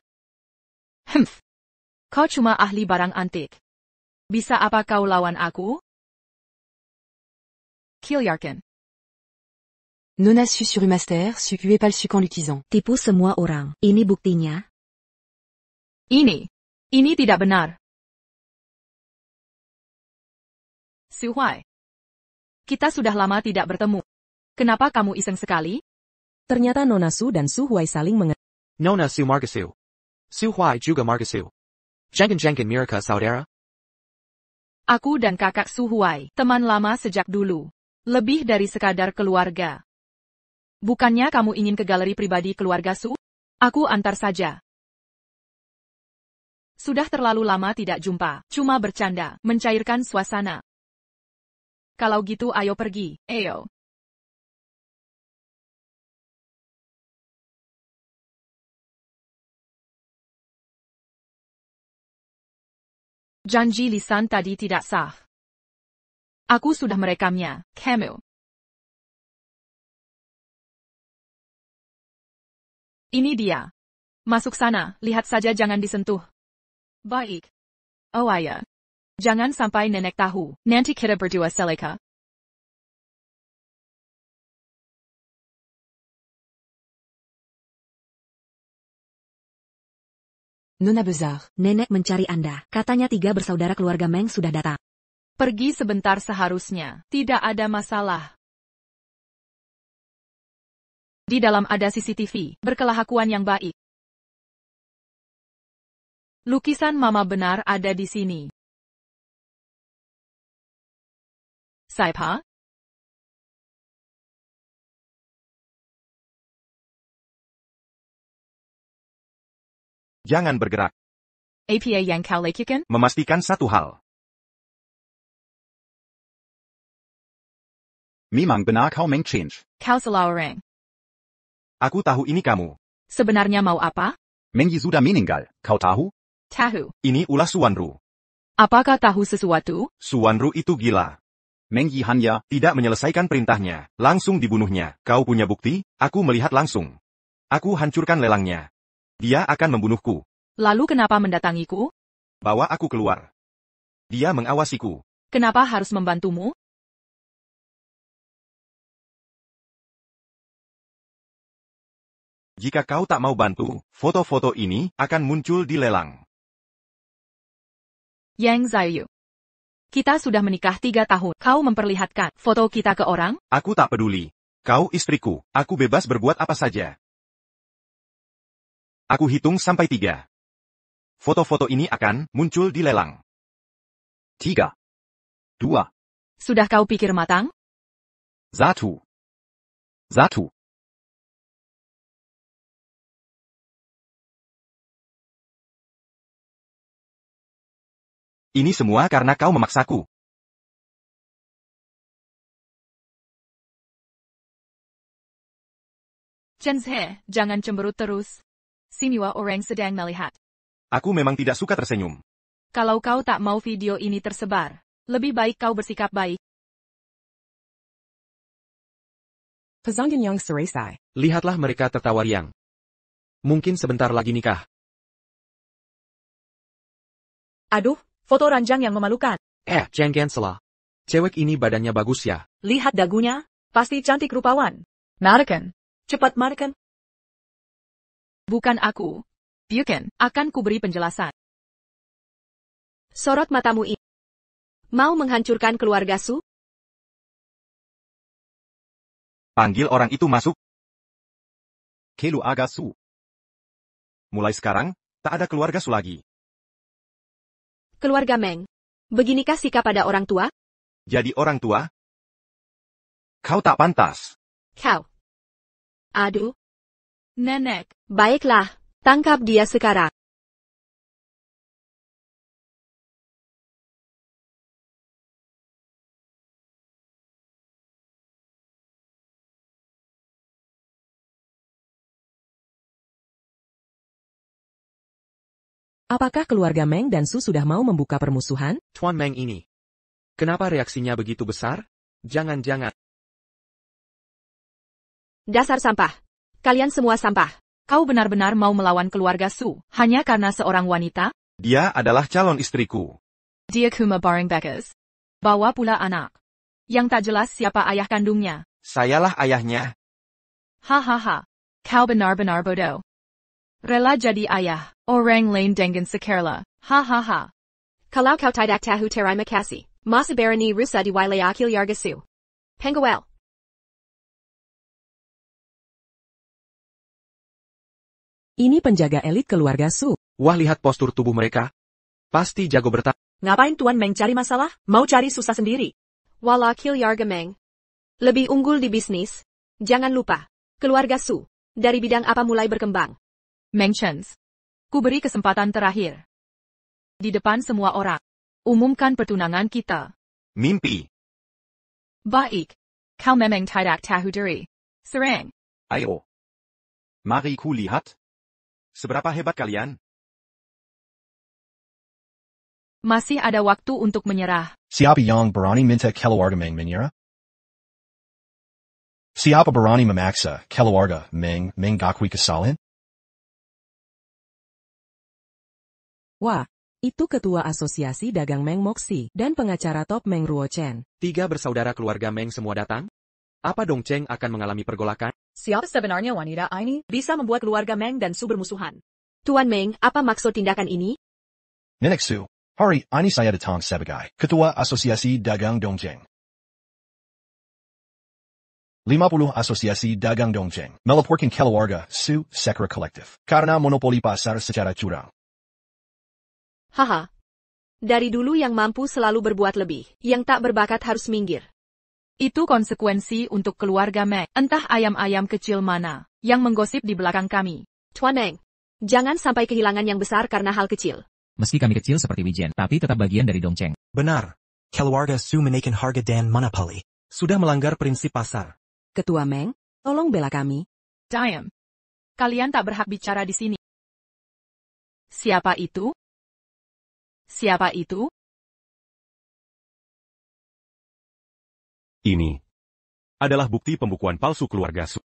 Kau cuma ahli barang antik. Bisa apa kau lawan aku? Kilyarkan. Nona Su sur Master Su est pas le sucant lutisant. Tipu semua orang. Ini buktinya. Ini tidak benar. Su Huai. Kita sudah lama tidak bertemu. Kenapa kamu iseng sekali? Ternyata Nona Su dan Su Huai saling mengenal. Nona Su Margasu. Su Huai juga Margasu. Jengken Miraka saudara. Aku dan kakak Su Huai, teman lama sejak dulu. Lebih dari sekadar keluarga. Bukannya kamu ingin ke galeri pribadi keluarga Su? Aku antar saja. Sudah terlalu lama tidak jumpa, cuma bercanda, mencairkan suasana. Kalau gitu ayo pergi, ayo. Janji lisan tadi tidak sah. Aku sudah merekamnya, kamu. Ini dia. Masuk sana, lihat saja jangan disentuh. Baik. Oh ayah. Jangan sampai nenek tahu, nanti kita berdua seleka. Nona Bezar. Nenek mencari Anda. Katanya 3 bersaudara keluarga Meng sudah datang. Pergi sebentar seharusnya, tidak ada masalah. Di dalam ada CCTV, berkelakuan yang baik. Lukisan Mama benar ada di sini. Siapa? Jangan bergerak. APA yang kau lakukan? Memastikan satu hal. Memang benar kau change. Kau salah orang. Aku tahu ini kamu. Sebenarnya mau apa? Meng Yi sudah meninggal, kau tahu? Tahu. Ini ulah Suwanru. Apakah tahu sesuatu? Suwanru itu gila. Meng Yi hanya Tidak menyelesaikan perintahnya, langsung dibunuhnya. Kau punya bukti? Aku melihat langsung. Aku hancurkan lelangnya. Dia akan membunuhku. Lalu kenapa mendatangiku? Bawa aku keluar. Dia mengawasiku. Kenapa harus membantumu? Jika kau tak mau bantu, foto-foto ini akan muncul di lelang. Yang Zayu. Kita sudah menikah 3 tahun. Kau memperlihatkan foto kita ke orang? Aku tak peduli. Kau istriku, aku bebas berbuat apa saja. Aku hitung sampai 3. Foto-foto ini akan muncul di lelang. 3, 2, Sudah kau pikir matang? 1. Ini semua karena kau memaksaku. Chenze, jangan cemberut terus. Semua orang sedang melihat. Aku memang tidak suka tersenyum. Kalau kau tak mau video ini tersebar, lebih baik kau bersikap baik. Pazanggan yang selesai. Lihatlah mereka tertawa riang. Mungkin sebentar lagi nikah. Aduh, foto ranjang yang memalukan. Jangan salah. Cewek ini badannya bagus ya. Lihat dagunya, pasti cantik rupawan. Marikan. Cepat marikan. Bukan aku. Bukan, akan kuberi penjelasan. Sorot matamu ini. Mau menghancurkan keluarga Su? Panggil orang itu masuk. Keluarga Su. Mulai sekarang, tak ada keluarga Su lagi. Keluarga Meng. Beginikah sikap pada orang tua? Jadi orang tua? Kau tak pantas. Kau. Aduh. Nenek. Baiklah, tangkap dia sekarang. Apakah keluarga Meng dan Su sudah mau membuka permusuhan? Tuan Meng ini. Kenapa reaksinya begitu besar? Jangan-jangan. Dasar sampah. Kalian semua sampah. Kau benar-benar mau melawan keluarga Su, hanya karena seorang wanita? Dia adalah calon istriku. Dia kuma bareng bekas. Bawa pula anak. Yang tak jelas siapa ayah kandungnya. Sayalah ayahnya. Hahaha. Kau benar-benar bodoh. Rela jadi ayah, orang lain dengan sekerla. Hahaha. Kalau kau tidak tahu terima kasih. Masa berani rusa di wilayah keluarga Su. Penguel. Ini penjaga elit keluarga Su. Wah, lihat postur tubuh mereka. Pasti jago bertarung. Ngapain Tuan Meng cari masalah? Mau cari susah sendiri. Wala keluarga Meng. Lebih unggul di bisnis. Jangan lupa. Keluarga Su. Dari bidang apa mulai berkembang? Mentions. Kuberi kesempatan terakhir. Di depan semua orang. Umumkan pertunangan kita. Mimpi. Baik. Kau memang tidak tahu diri. Serang. Ayo. Mari ku lihat. Seberapa hebat kalian? Masih ada waktu untuk menyerah. Siapa yang berani minta keluarga Meng menyerah? Siapa berani memaksa keluarga Meng mengakui kesalahan? Wah, itu ketua asosiasi dagang Meng Moxie dan pengacara top Meng Ruochen. 3 bersaudara keluarga Meng semua datang? Apa dong Cheng akan mengalami pergolakan? Siapa sebenarnya wanita ini bisa membuat keluarga Meng dan Su bermusuhan? Tuan Meng, apa maksud tindakan ini? Nenek Su, hari ini saya datang sebagai Ketua Asosiasi Dagang Dongjeng. 50 Asosiasi Dagang Dongjeng melaporkan keluarga Su secara kolektif karena monopoli pasar secara curang. Haha. Dari dulu yang mampu selalu berbuat lebih, yang tak berbakat harus minggir. Itu konsekuensi untuk keluarga Meng. Entah ayam-ayam kecil mana yang menggosip di belakang kami. Tuan Meng. Jangan sampai kehilangan yang besar karena hal kecil. Meski kami kecil seperti Wijen, tapi tetap bagian dari Dongcheng. Benar. Keluarga Su menaikkan harga dan monopoli. Sudah melanggar prinsip pasar. Ketua Meng, tolong bela kami. Diam. Kalian tak berhak bicara di sini. Siapa itu? Siapa itu? Ini adalah bukti pembukuan palsu keluarga Su.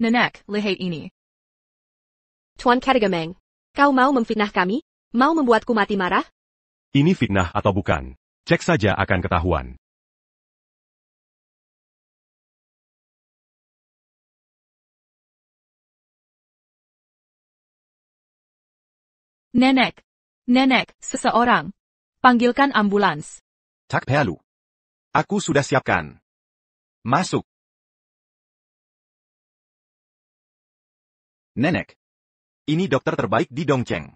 Nenek, lihat ini. Tuan Katagameng, kau mau memfitnah kami? Mau membuatku mati marah? Ini fitnah atau bukan? Cek saja akan ketahuan. Nenek. Nenek, seseorang. Panggilkan ambulans. Tak perlu. Aku sudah siapkan. Masuk. Nenek. Ini dokter terbaik di Dongcheng.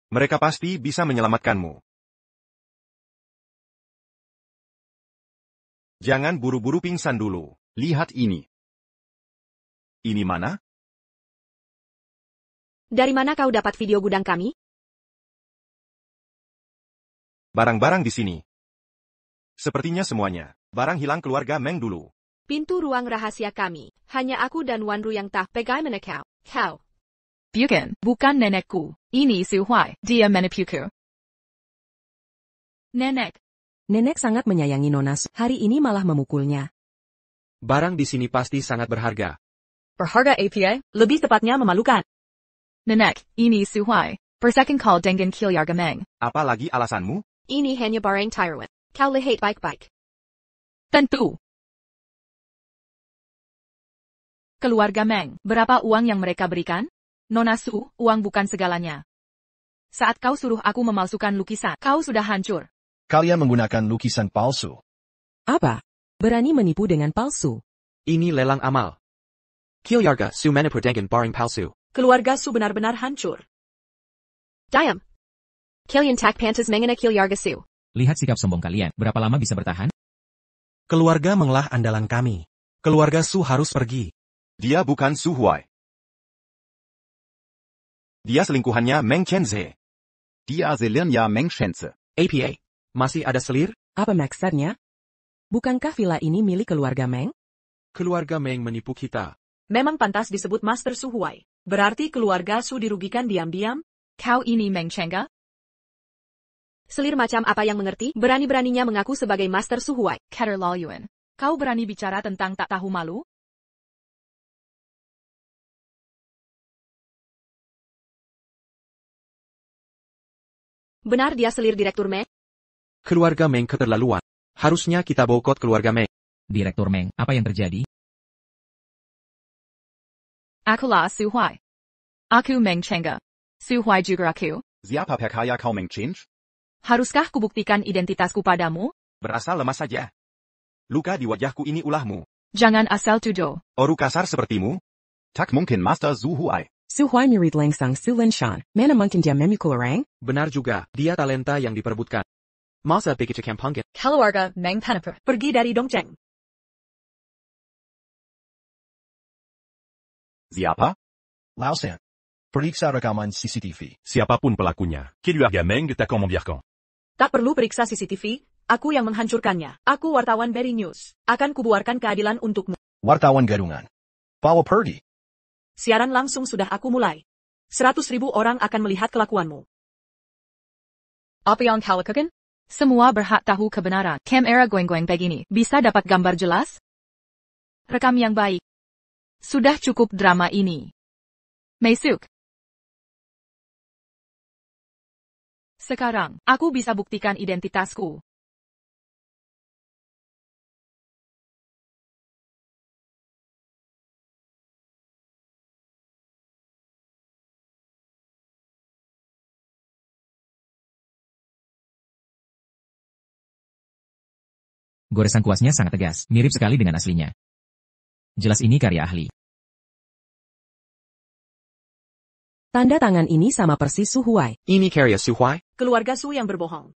Mereka pasti bisa menyelamatkanmu. Jangan buru-buru pingsan dulu. Lihat ini. Ini mana? Dari mana kau dapat video gudang kami? Barang-barang di sini. Sepertinya semuanya. Barang hilang keluarga Meng dulu. Pintu ruang rahasia kami. Hanya aku dan Wanru yang tahu. Bagaimana kau? Kau. Bukan nenekku. Ini Su Huai. Dia menipuku. Nenek. Nenek sangat menyayangi Nona Su. Hari ini malah memukulnya. Barang di sini pasti sangat berharga. Berharga APA, lebih tepatnya memalukan. Nenek, ini Su Huai. Bersekong call dengan keluarga Meng. Apa lagi alasanmu? Ini hanya barang tiruan. Kau lihat baik-baik. Tentu. Keluarga Meng, berapa uang yang mereka berikan? Nona Su, uang bukan segalanya. Saat kau suruh aku memalsukan lukisan, kau sudah hancur. Kalian menggunakan lukisan palsu. Apa? Berani menipu dengan palsu. Ini lelang amal. Keluarga Su menipu dengan barang palsu. Keluarga Su benar-benar hancur. Diam. Kalian tak pantas mengenai keluarga Su. Lihat sikap sombong kalian. Berapa lama bisa bertahan? Keluarga Menglah andalan kami. Keluarga Su harus pergi. Dia bukan Su Huai. Dia selingkuhannya Meng Chenze. Dia selirnya Meng Chenze. APA. Masih ada selir? Apa maksudnya? Bukankah villa ini milik keluarga Meng? Keluarga Meng menipu kita. Memang pantas disebut Master Su Huai. Berarti keluarga Su dirugikan diam-diam? Kau ini Meng Chenga? Selir macam apa yang mengerti? Berani-beraninya mengaku sebagai Master Su Huai. Keterlaluan. Kau berani bicara tentang tak tahu malu? Benar dia selir Direktur Meng? Keluarga Meng keterlaluan. Harusnya kita boikot keluarga Meng. Direktur Meng, apa yang terjadi? Akulah Su Huai. Aku Meng Chenga. Su Huai juga aku. Siapa perkaya kau Meng Chenze? Haruskah kubuktikan identitasku padamu? Berasa lemah saja. Luka di wajahku ini ulahmu. Jangan asal tuduh. Orang kasar sepertimu? Tak mungkin Master Su Huai. Su Huai mirip langsung Su Lenshan. Mana mungkin dia memikul orang? Benar juga, dia talenta yang diperebutkan. Masa pikir kampungin? Keluarga Meng Penipu. Pergi dari Dongcheng. Siapa? Lao San. Periksa rekaman CCTV. Siapapun pelakunya, keluarga Meng tak membiarkan. Tak perlu periksa CCTV, aku yang menghancurkannya. Aku wartawan Berry News. Akan kubuarkan keadilan untukmu. Wartawan gadungan. Bawa pergi. Siaran langsung sudah aku mulai. 100.000 orang akan melihat kelakuanmu. Apa yang kau lakukan? Semua berhak tahu kebenaran. Kamera goeng-goeng begini. Bisa dapat gambar jelas? Rekam yang baik. Sudah cukup drama ini. Masuk. Sekarang, aku bisa buktikan identitasku. Goresan kuasnya sangat tegas, mirip sekali dengan aslinya. Jelas ini karya ahli. Tanda tangan ini sama persis Su Huai. Ini karya Su Huai? Keluarga Su yang berbohong.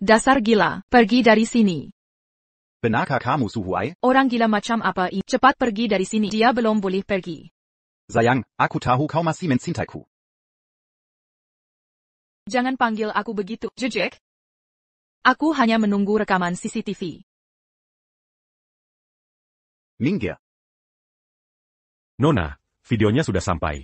Dasar gila, pergi dari sini. Benarkah kamu Su Huai? Orang gila macam apa ini? Cepat pergi dari sini. Dia belum boleh pergi. Sayang, aku tahu kau masih mencintaiku. Jangan panggil aku begitu, Jejek. Aku hanya menunggu rekaman CCTV. Minggir. Nona, videonya sudah sampai.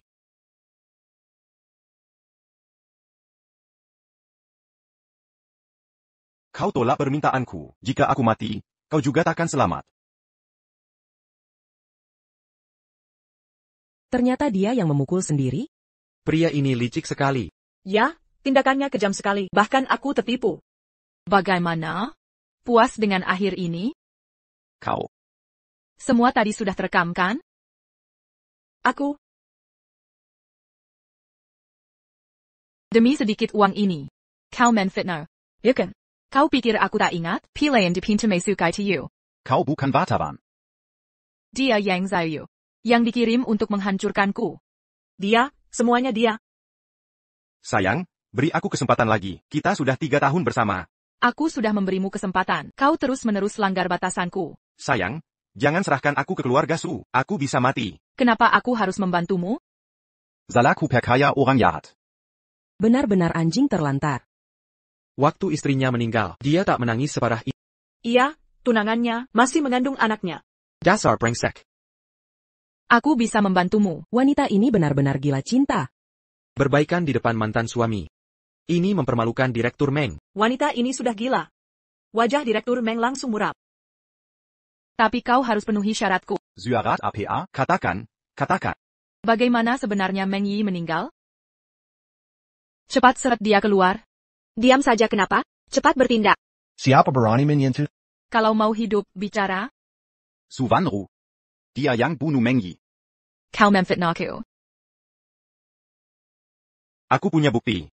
Kau tolak permintaanku. Jika aku mati, kau juga takkan selamat. Ternyata dia yang memukul sendiri? Pria ini licik sekali. Ya, tindakannya kejam sekali. Bahkan aku tertipu. Bagaimana? Puas dengan akhir ini? Kau. Semua tadi sudah terekam kan? Aku. Demi sedikit uang ini. Kau menfitnah. Ya kan? Kau pikir aku tak ingat? Pilihan dipinta mesukai to you. Kau bukan wartawan. Dia yang Zayu. Yang dikirim untuk menghancurkanku. Dia, semuanya dia. Sayang, beri aku kesempatan lagi. Kita sudah 3 tahun bersama. Aku sudah memberimu kesempatan. Kau terus-menerus langgar batasanku. Sayang, jangan serahkan aku ke keluarga Su. Aku bisa mati. Kenapa aku harus membantumu? Salahku perkaya orang jahat. Benar-benar anjing terlantar. Waktu istrinya meninggal, dia tak menangis separah itu. Iya, tunangannya masih mengandung anaknya. Dasar brengsek. Aku bisa membantumu. Wanita ini benar-benar gila cinta. Berbaikan di depan mantan suami. Ini mempermalukan Direktur Meng. Wanita ini sudah gila. Wajah Direktur Meng langsung muram. Tapi kau harus penuhi syaratku. Zuarat APA? Katakan. Bagaimana sebenarnya Meng Yi meninggal? Cepat seret dia keluar. Diam saja kenapa? Cepat bertindak. Siapa berani menyentuh? Kalau mau hidup, bicara. Su Wanru. Dia yang bunuh Meng Yi. Kau memfitnahku. Aku punya bukti.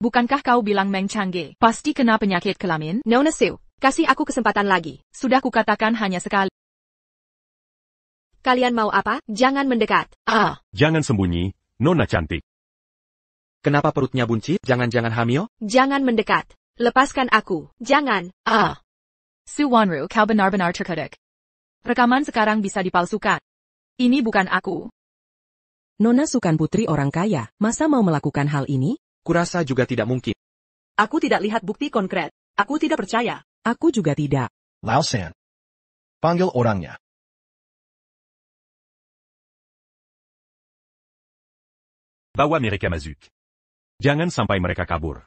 Bukankah kau bilang Meng Changge pasti kena penyakit kelamin? Nona Su, kasih aku kesempatan lagi. Sudah kukatakan hanya sekali. Kalian mau apa? Jangan mendekat. Jangan sembunyi, Nona cantik. Kenapa perutnya buncit? Jangan-jangan hamil? Jangan mendekat. Lepaskan aku. Jangan. Su Wanru, kau benar-benar terkutuk. Rekaman sekarang bisa dipalsukan. Ini bukan aku. Nona Sukan putri orang kaya, masa mau melakukan hal ini? Kurasa juga tidak mungkin. Aku tidak lihat bukti konkret. Aku tidak percaya. Aku juga tidak. Lao San. Panggil orangnya. Bawa mereka masuk. Jangan sampai mereka kabur.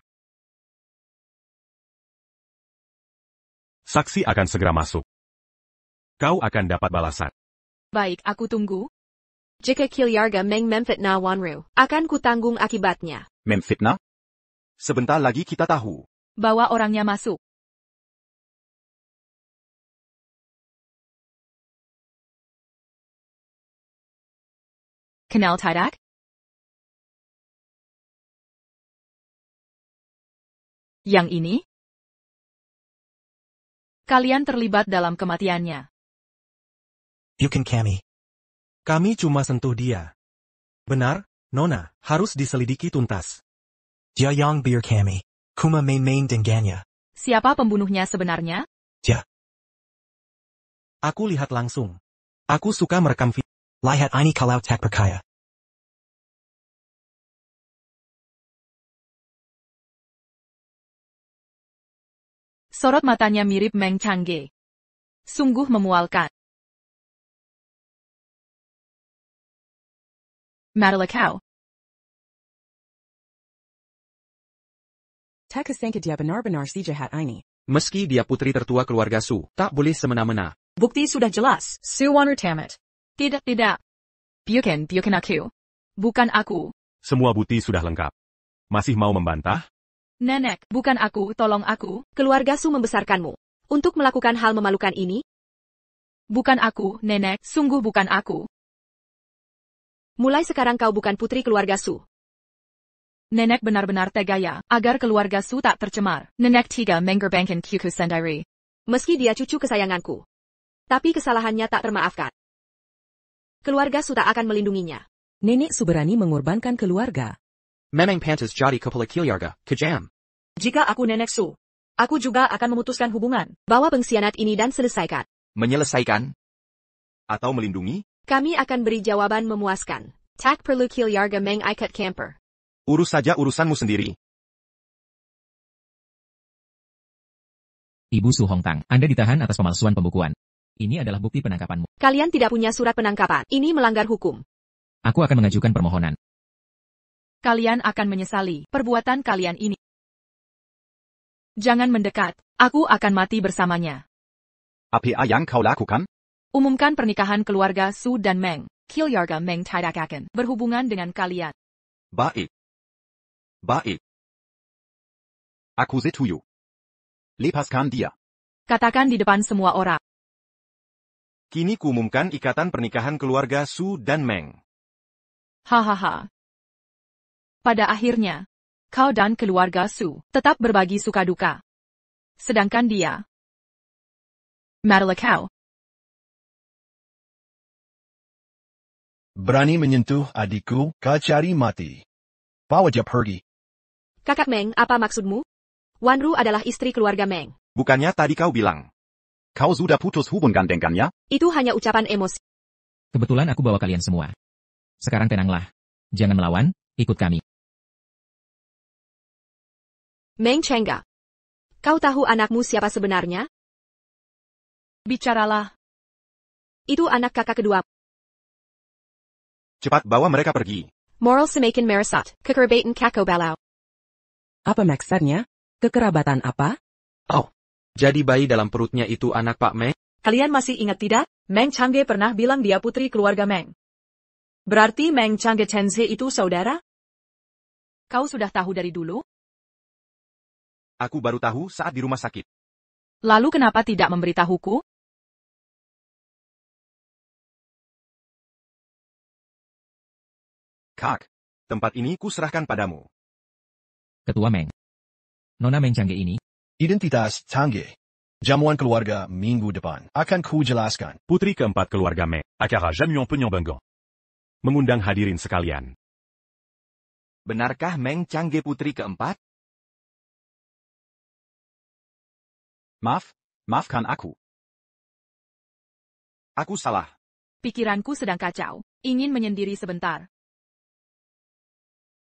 Saksi akan segera masuk. Kau akan dapat balasan. Baik, aku tunggu. Jika Kilyarga Meng memfitnah Wanru, akan kutanggung akibatnya. Memfitnah? Sebentar lagi kita tahu. Bawa orangnya masuk. Kenal tidak? Yang ini? Kalian terlibat dalam kematiannya. Bukan kami. Kami cuma sentuh dia. Benar, Nona, harus diselidiki tuntas. Dia yang biar kami. Kuma main-main dengannya. Siapa pembunuhnya sebenarnya? Dia. Aku lihat langsung. Aku suka merekam video. Lihat ini kalau tak percaya. Sorot matanya mirip Meng Changge. Sungguh memualkan. Madala kau. Tak kesangka dia benar-benar si jahat ini. Meski dia putri tertua keluarga Su, tak boleh semena-mena. Bukti sudah jelas. Su Wanru tamat. Tidak. Bukan aku. Bukan aku. Semua bukti sudah lengkap. Masih mau membantah? Nenek, bukan aku, tolong aku. Keluarga Su membesarkanmu. Untuk melakukan hal memalukan ini? Bukan aku, nenek, sungguh bukan aku. Mulai sekarang kau bukan putri keluarga Su. Nenek benar-benar tega ya, agar keluarga Su tak tercemar. Nenek tiga menggerbangkan kuku sendiri. Meski dia cucu kesayanganku. Tapi kesalahannya tak termaafkan. Keluarga Su tak akan melindunginya. Nenek Su berani mengorbankan keluarga. Memang pantas jadi kepala Kilyarga, kejam. Jika aku nenek Su, Aku juga akan memutuskan hubungan. Bawa pengkhianat ini dan selesaikan. Menyelesaikan? Atau melindungi? Kami akan beri jawaban memuaskan. Tak perlu keluarga Meng ikat camper. Urus saja urusanmu sendiri. Ibu Su Hongtang, Anda ditahan atas pemalsuan pembukuan. Ini adalah bukti penangkapanmu. Kalian tidak punya surat penangkapan. Ini melanggar hukum. Aku akan mengajukan permohonan. Kalian akan menyesali perbuatan kalian ini. Jangan mendekat, aku akan mati bersamanya. Apa yang kau lakukan? Umumkan pernikahan keluarga Su dan Meng. Keluarga Meng tidak akan berhubungan dengan kalian. Baik. Baik. Aku setuju. Lepaskan dia. Katakan di depan semua orang. Kini kuumumkan ikatan pernikahan keluarga Su dan Meng. Hahaha. Pada akhirnya, kau dan keluarga Su tetap berbagi suka duka. Sedangkan dia matilah kau. Berani menyentuh adikku, kau cari mati. Bawa dia pergi. Kakak Meng, apa maksudmu? Wanru adalah istri keluarga Meng. Bukannya tadi kau bilang? Kau sudah putus hubungan dengannya? Itu hanya ucapan emosi. Kebetulan aku bawa kalian semua. Sekarang tenanglah. Jangan melawan, ikut kami. Meng Changga. Kau tahu anakmu siapa sebenarnya? Bicaralah. Itu anak kakak kedua. Cepat bawa mereka pergi. Moral semakin meresat, kekerabatan kako balau. Apa maksudnya? Kekerabatan apa? Oh, jadi bayi dalam perutnya itu anak Pak Meng? Kalian masih ingat tidak? Meng Changge pernah bilang dia putri keluarga Meng. Berarti Meng Changge Tenshe itu saudara? Kau sudah tahu dari dulu? Aku baru tahu saat di rumah sakit. Lalu kenapa tidak memberitahuku? Kak, tempat ini kuserahkan padamu. Ketua Meng. Nona Meng Changge ini. Identitas Changge. Jamuan keluarga minggu depan. Akan ku jelaskan. Putri keempat keluarga Meng, Akara Jamyon Penyombengo. Mengundang hadirin sekalian. Benarkah Meng Changge putri keempat? Maafkan aku. Aku salah. Pikiranku sedang kacau. Ingin menyendiri sebentar.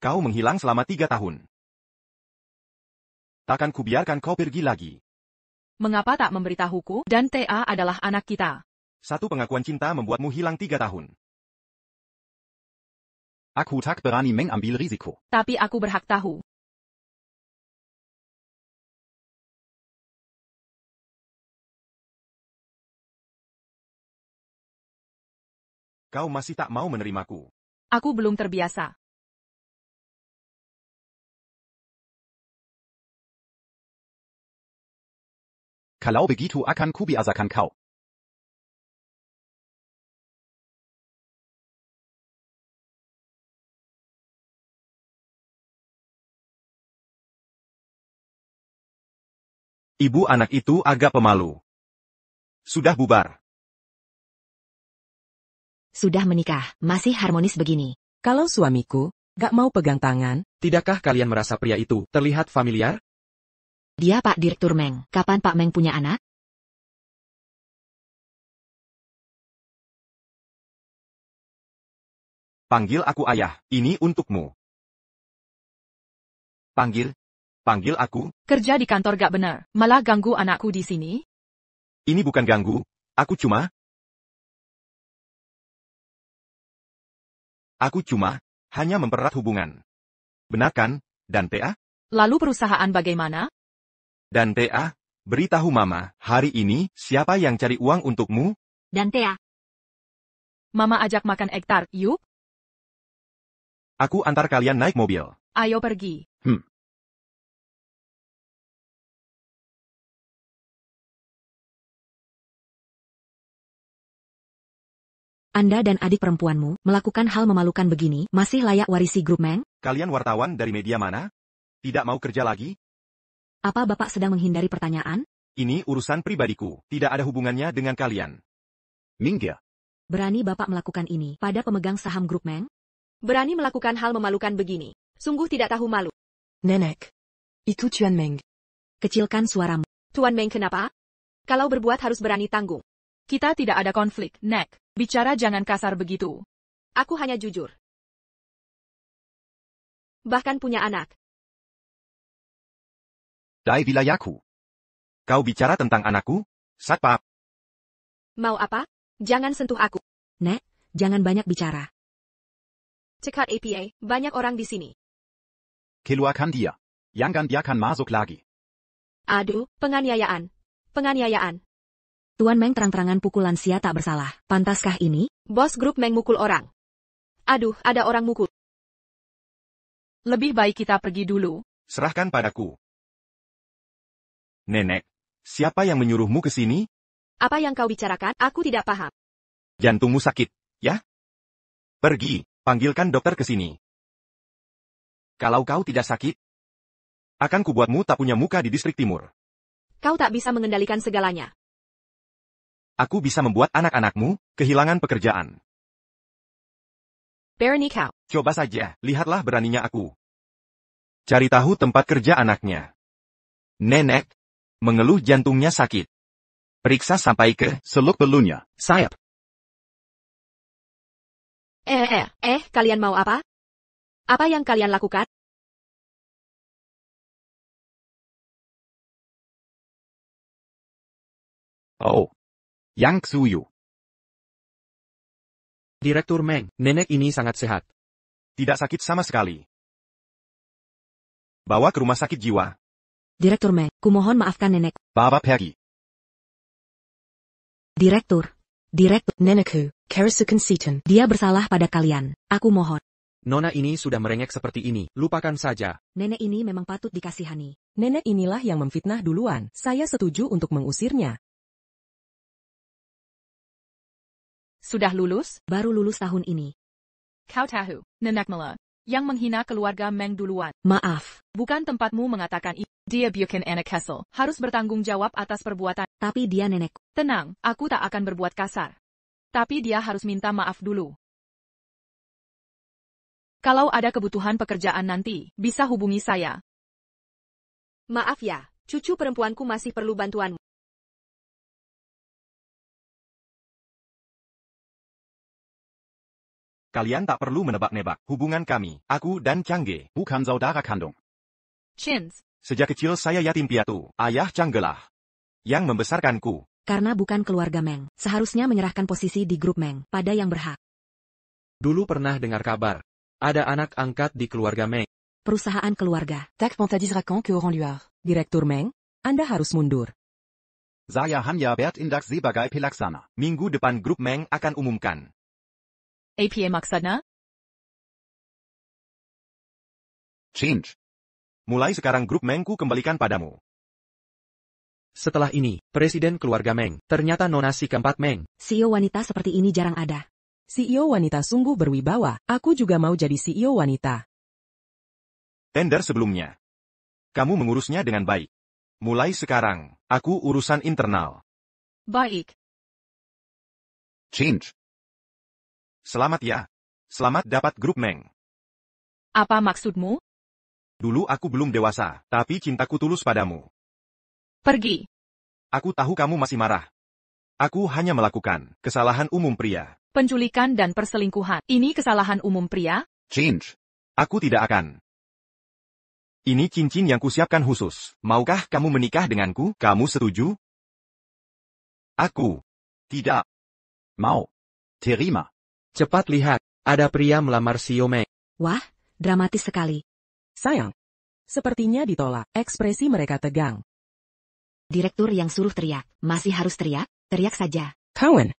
Kau menghilang selama 3 tahun. Takkan kubiarkan kau pergi lagi. Mengapa tak memberitahuku? Dan TA adalah anak kita. Satu pengakuan cinta membuatmu hilang 3 tahun. Aku tak berani mengambil risiko. Tapi aku berhak tahu. Kau masih tak mau menerimaku. Aku belum terbiasa. Kalau begitu akan kubiasakan kau. Ibu anak itu agak pemalu. Sudah bubar. Sudah menikah, masih harmonis begini. Kalau suamiku, gak mau pegang tangan. Tidakkah kalian merasa pria itu terlihat familiar? Dia Pak Direktur Meng. Kapan Pak Meng punya anak? Panggil aku ayah, ini untukmu. Panggil aku. Kerja di kantor gak benar, malah ganggu anakku di sini. Ini bukan ganggu, aku cuma hanya mempererat hubungan. Benar kan, Dan TA? Lalu perusahaan bagaimana? Dan TA, beritahu Mama, hari ini, siapa yang cari uang untukmu? Dan Tea. Mama ajak makan ektar, yuk. Aku antar kalian naik mobil. Ayo pergi. Anda dan adik perempuanmu melakukan hal memalukan begini, masih layak warisi grup Meng? Kalian wartawan dari media mana? Tidak mau kerja lagi? Apa Bapak sedang menghindari pertanyaan? Ini urusan pribadiku, tidak ada hubungannya dengan kalian. Minggir. Berani Bapak melakukan ini pada pemegang saham grup Meng? Berani melakukan hal memalukan begini. Sungguh tidak tahu malu. Nenek. Itu Tuan Meng. Kecilkan suaramu. Tuan Meng kenapa? Kalau berbuat harus berani tanggung. Kita tidak ada konflik, Nek. Bicara jangan kasar begitu. Aku hanya jujur. Bahkan punya anak. Dai wilayahku. Kau bicara tentang anakku? Satpam. Mau apa? Jangan sentuh aku. Nek, jangan banyak bicara. Cekat APA, banyak orang di sini. Keluarkan dia. Jangan biarkan masuk lagi. Aduh, penganiayaan. Penganiayaan. Tuan Meng terang-terangan pukul lansia tak bersalah. Pantaskah ini? Bos grup Meng mukul orang. Aduh, ada orang mukul. Lebih baik kita pergi dulu. Serahkan padaku. Nenek, siapa yang menyuruhmu ke sini? Apa yang kau bicarakan? Aku tidak paham. Jantungmu sakit, ya? Pergi, panggilkan dokter ke sini. Kalau kau tidak sakit, akan kubuatmu tak punya muka di distrik timur. Kau tak bisa mengendalikan segalanya. Aku bisa membuat anak-anakmu kehilangan pekerjaan. Berani kau. Coba saja, lihatlah beraninya aku. Cari tahu tempat kerja anaknya. Nenek, mengeluh jantungnya sakit. Periksa sampai ke seluk-beluknya. Sayap. Kalian mau apa? Apa yang kalian lakukan? Oh. Yang Suyu. Direktur Meng, nenek ini sangat sehat. Tidak sakit sama sekali. Bawa ke rumah sakit jiwa. Direktur Meng, kumohon maafkan nenek. Bawa pergi. Direktur. Nenekku, kerasukan seton. Dia bersalah pada kalian. Aku mohon. Nona ini sudah merengek seperti ini, lupakan saja. Nenek ini memang patut dikasihani. Nenek inilah yang memfitnah duluan. Saya setuju untuk mengusirnya. Sudah lulus? Baru lulus tahun ini. Kau tahu, Nenek Mela, yang menghina keluarga Meng duluan. Maaf. Bukan tempatmu mengatakan itu. Dia bukan anak Kessel, harus bertanggung jawab atas perbuatan. Tapi dia nenekku. Tenang, aku tak akan berbuat kasar. Tapi dia harus minta maaf dulu. Kalau ada kebutuhan pekerjaan nanti, bisa hubungi saya. Maaf ya, cucu perempuanku masih perlu bantuanmu. Kalian tak perlu menebak-nebak hubungan kami, aku dan Changge. Bukan saudara kandung. Chins. Sejak kecil saya yatim piatu, ayah Changgelah yang membesarkanku. Karena bukan keluarga Meng, seharusnya menyerahkan posisi di grup Meng pada yang berhak. Dulu pernah dengar kabar. Ada anak angkat di keluarga Meng. Perusahaan keluarga. Tak pentadisrakan ke orang luar. Direktur Meng, Anda harus mundur. Saya hanya berindak sebagai pelaksana. Minggu depan grup Meng akan umumkan. APA maksudnya? Change. Mulai sekarang grup Mengku kembalikan padamu. Setelah ini, Presiden Keluarga Meng, ternyata Nona si keempat Meng. CEO wanita seperti ini jarang ada. CEO wanita sungguh berwibawa. Aku juga mau jadi CEO wanita. Tender sebelumnya. Kamu mengurusnya dengan baik. Mulai sekarang, aku urusan internal. Baik. Change. Selamat ya. Selamat dapat grup Meng. Apa maksudmu? Dulu aku belum dewasa, tapi cintaku tulus padamu. Pergi. Aku tahu kamu masih marah. Aku hanya melakukan kesalahan umum pria. Penculikan dan perselingkuhan. Ini kesalahan umum pria? Change. Aku tidak akan. Ini cincin yang kusiapkan khusus. Maukah kamu menikah denganku? Kamu setuju? Aku. Tidak. Mau. Terima. Cepat lihat, ada pria melamar CEO Meng. Wah, dramatis sekali. Sayang. Sepertinya ditolak. Ekspresi mereka tegang. Direktur yang suruh teriak. Masih harus teriak? Teriak saja. Kawan.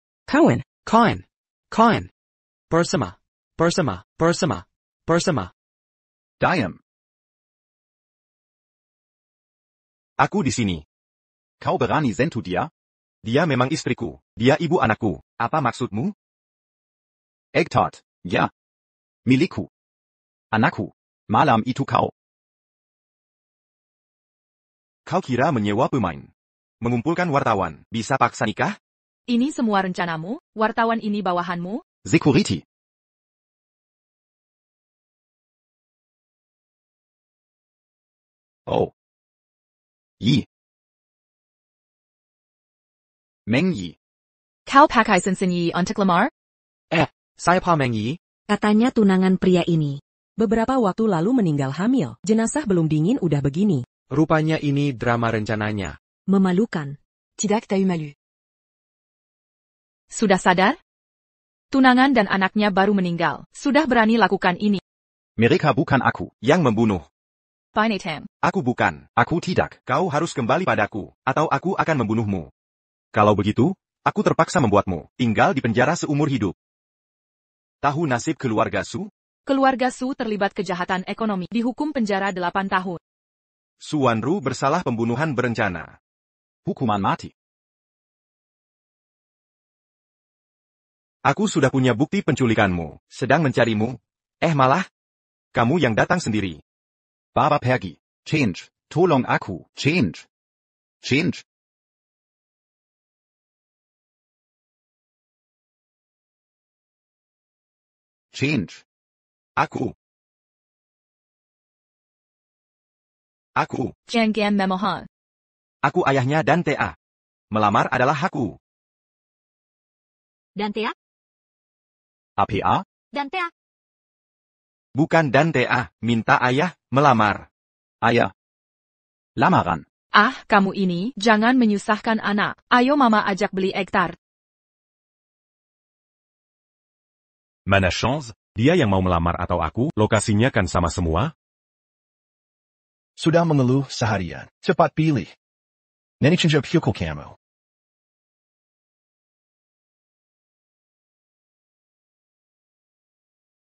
Bersama. Diam. Aku di sini. Kau berani sentuh dia? Dia memang istriku. Dia ibu anakku. Apa maksudmu? Egtot. Ya. Milikku. Anakku. Malam itu kau. Kau kira menyewa pemain? Mengumpulkan wartawan, bisa paksa nikah? Ini semua rencanamu? Wartawan ini bawahanmu? Security. Oh. Yi. Meng Yi. Kau pakai cincin Yi untuk lamar? Saya Pa Meng Yi. Katanya tunangan pria ini. Beberapa waktu lalu meninggal hamil. Jenazah belum dingin udah begini. Rupanya ini drama rencananya. Memalukan. Tidak t'as eu malu. Sudah sadar? Tunangan dan anaknya baru meninggal. Sudah berani lakukan ini. Mereka bukan aku yang membunuh. Pinatam. Aku bukan. Aku tidak. Kau harus kembali padaku, atau aku akan membunuhmu. Kalau begitu, aku terpaksa membuatmu tinggal di penjara seumur hidup. Tahu nasib keluarga Su? Keluarga Su terlibat kejahatan ekonomi, dihukum penjara 8 tahun. Suwanru bersalah pembunuhan berencana. Hukuman mati. Aku sudah punya bukti penculikanmu, sedang mencarimu. Malah, kamu yang datang sendiri. Baba pergi. Change. Tolong aku. Change. Change. Change. Aku. Jangan memohon. Aku ayahnya Dantea. Melamar adalah aku. Dantea? APA? Dantea? Bukan Dantea, minta ayah melamar. Ayah. Lamaran. Kamu ini, jangan menyusahkan anak. Ayo mama ajak beli egg tart. Mana chance, dia yang mau melamar atau aku, lokasinya kan sama semua? Sudah mengeluh seharian. Cepat pilih. Nenek cenjab hukul kamu.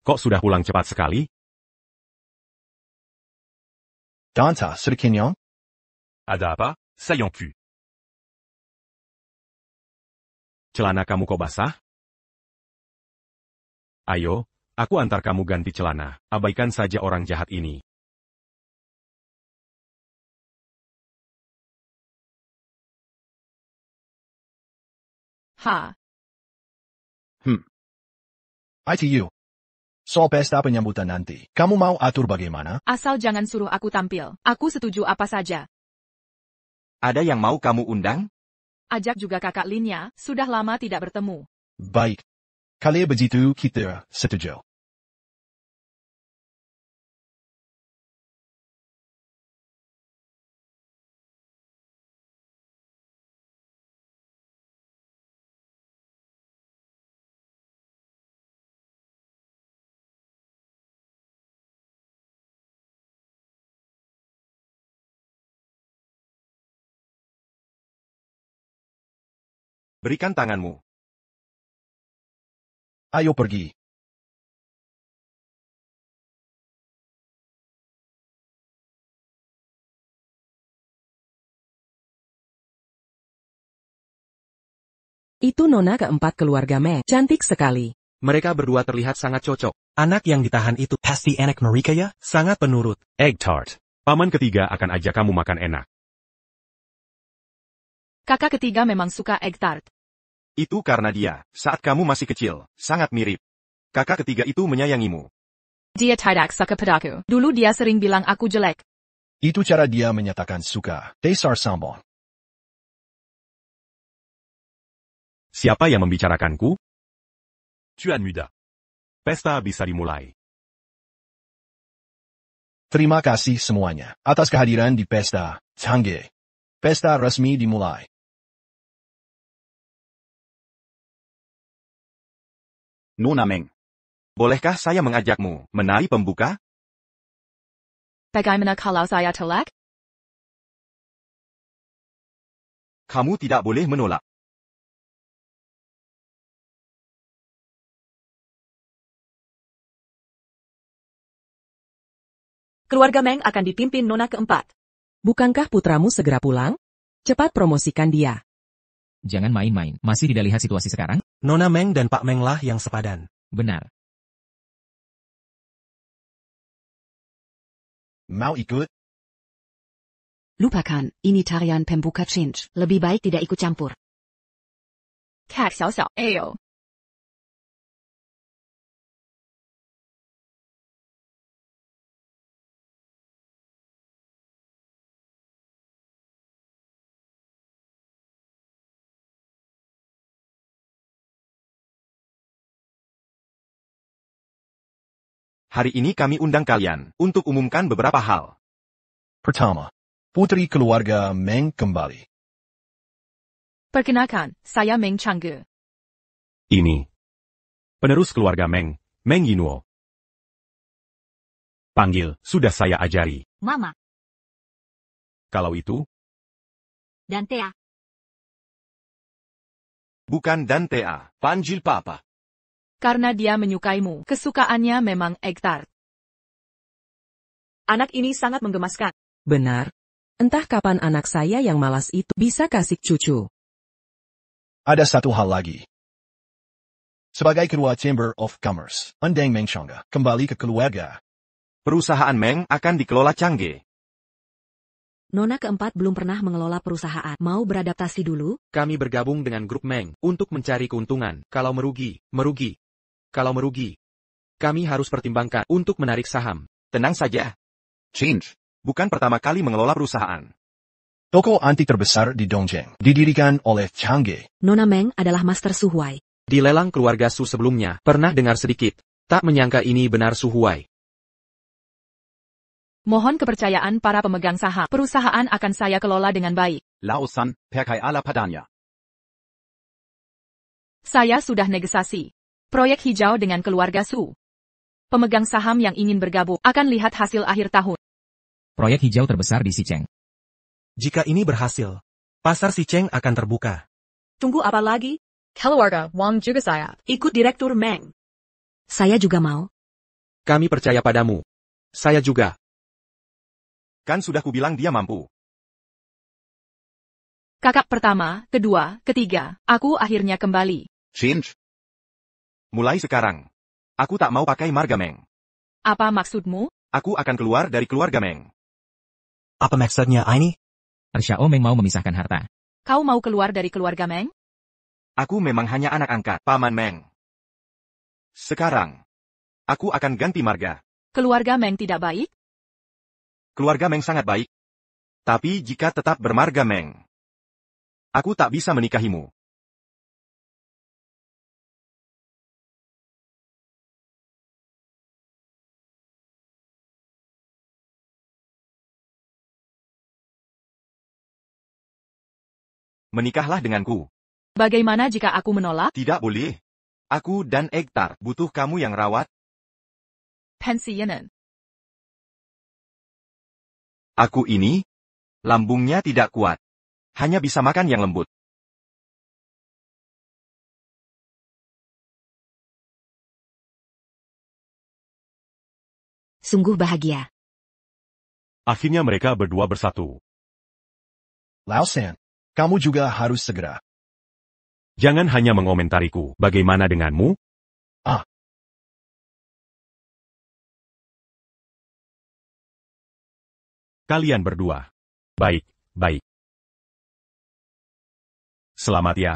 Kok sudah pulang cepat sekali? Danta, sudah kenyang? Ada apa? Sayang ku. Celana kamu kok basah? Ayo, aku antar kamu ganti celana. Abaikan saja orang jahat ini. ITU. Soal pesta penyambutan nanti, kamu mau atur bagaimana? Asal jangan suruh aku tampil. Aku setuju apa saja. Ada yang mau kamu undang? Ajak juga kakak Linnya, sudah lama tidak bertemu. Baik. Kalau begitu kita setuju. Berikan tanganmu. Ayo pergi. Itu nona keempat keluarga Meng. Cantik sekali. Mereka berdua terlihat sangat cocok. Anak yang ditahan itu pasti anak mereka ya, sangat penurut. Egg tart. Paman ketiga akan ajak kamu makan enak. Kakak ketiga memang suka egg tart. Itu karena dia, saat kamu masih kecil, sangat mirip. Kakak ketiga itu menyayangimu. Dia tidak suka padaku. Dulu dia sering bilang aku jelek. Itu cara dia menyatakan suka. Dasar sambon. Siapa yang membicarakanku? Tuan muda. Pesta bisa dimulai. Terima kasih semuanya atas kehadiran di pesta Changge. Pesta resmi dimulai. Nona Meng. Bolehkah saya mengajakmu menari pembuka? Bagaimana kalau saya tolak? Kamu tidak boleh menolak. Keluarga Meng akan dipimpin nona keempat. Bukankah putramu segera pulang? Cepat promosikan dia. Jangan main-main. Masih tidak lihat situasi sekarang? Nona Meng dan Pak Meng lah yang sepadan. Benar. Mau ikut? Lupakan, ini tarian pembuka change. Lebih baik tidak ikut campur. Kak xiao, ayo. Hari ini kami undang kalian untuk umumkan beberapa hal. Pertama, putri keluarga Meng kembali. Perkenalkan, saya Meng Changge. Ini. Penerus keluarga Meng, Meng Yinuo. Panggil, sudah saya ajari. Mama. Kalau itu, Dan Tea. Bukan dan Tea, panggil Papa. Karena dia menyukaimu, kesukaannya memang egg tart. Anak ini sangat menggemaskan. Benar. Entah kapan anak saya yang malas itu bisa kasih cucu. Ada satu hal lagi. Sebagai ketua Chamber of Commerce, Undang Meng Changge kembali ke keluarga. Perusahaan Meng akan dikelola Changge. Nona keempat belum pernah mengelola perusahaan. Mau beradaptasi dulu? Kami bergabung dengan grup Meng untuk mencari keuntungan. Kalau merugi, merugi. Kalau merugi, kami harus pertimbangkan untuk menarik saham. Tenang saja. Change. Bukan pertama kali mengelola perusahaan. Toko antik terbesar di Dongjeng didirikan oleh Changge. Nona Meng adalah Master Su Huai. Di lelang keluarga Su sebelumnya, pernah dengar sedikit. Tak menyangka ini benar Su Huai. Mohon kepercayaan para pemegang saham. Perusahaan akan saya kelola dengan baik. Lao San, Perkai ala padanya. Saya sudah negosiasi proyek hijau dengan keluarga Su. Pemegang saham yang ingin bergabung akan lihat hasil akhir tahun. Proyek hijau terbesar di Xicheng. Jika ini berhasil, pasar Xicheng akan terbuka. Tunggu apa lagi? Keluarga Wang juga saya. Ikut Direktur Meng. Saya juga mau. Kami percaya padamu. Saya juga. Kan sudah kubilang dia mampu. Kakak pertama, kedua, ketiga, aku akhirnya kembali. Change. Mulai sekarang, aku tak mau pakai marga Meng. Apa maksudmu? Aku akan keluar dari keluarga Meng. Apa maksudnya ini? Xiao Meng mau memisahkan harta. Kau mau keluar dari keluarga Meng? Aku memang hanya anak angkat Paman Meng. Sekarang, aku akan ganti marga. Keluarga Meng tidak baik? Keluarga Meng sangat baik. Tapi jika tetap bermarga Meng, aku tak bisa menikahimu. Menikahlah denganku. Bagaimana jika aku menolak? Tidak boleh. Aku dan egg tart butuh kamu yang rawat. Pensiunan. Aku ini, lambungnya tidak kuat. Hanya bisa makan yang lembut. Sungguh bahagia. Akhirnya mereka berdua bersatu. Lao San, kamu juga harus segera. Jangan hanya mengomentariku. Bagaimana denganmu? Kalian berdua. Baik, baik. Selamat ya.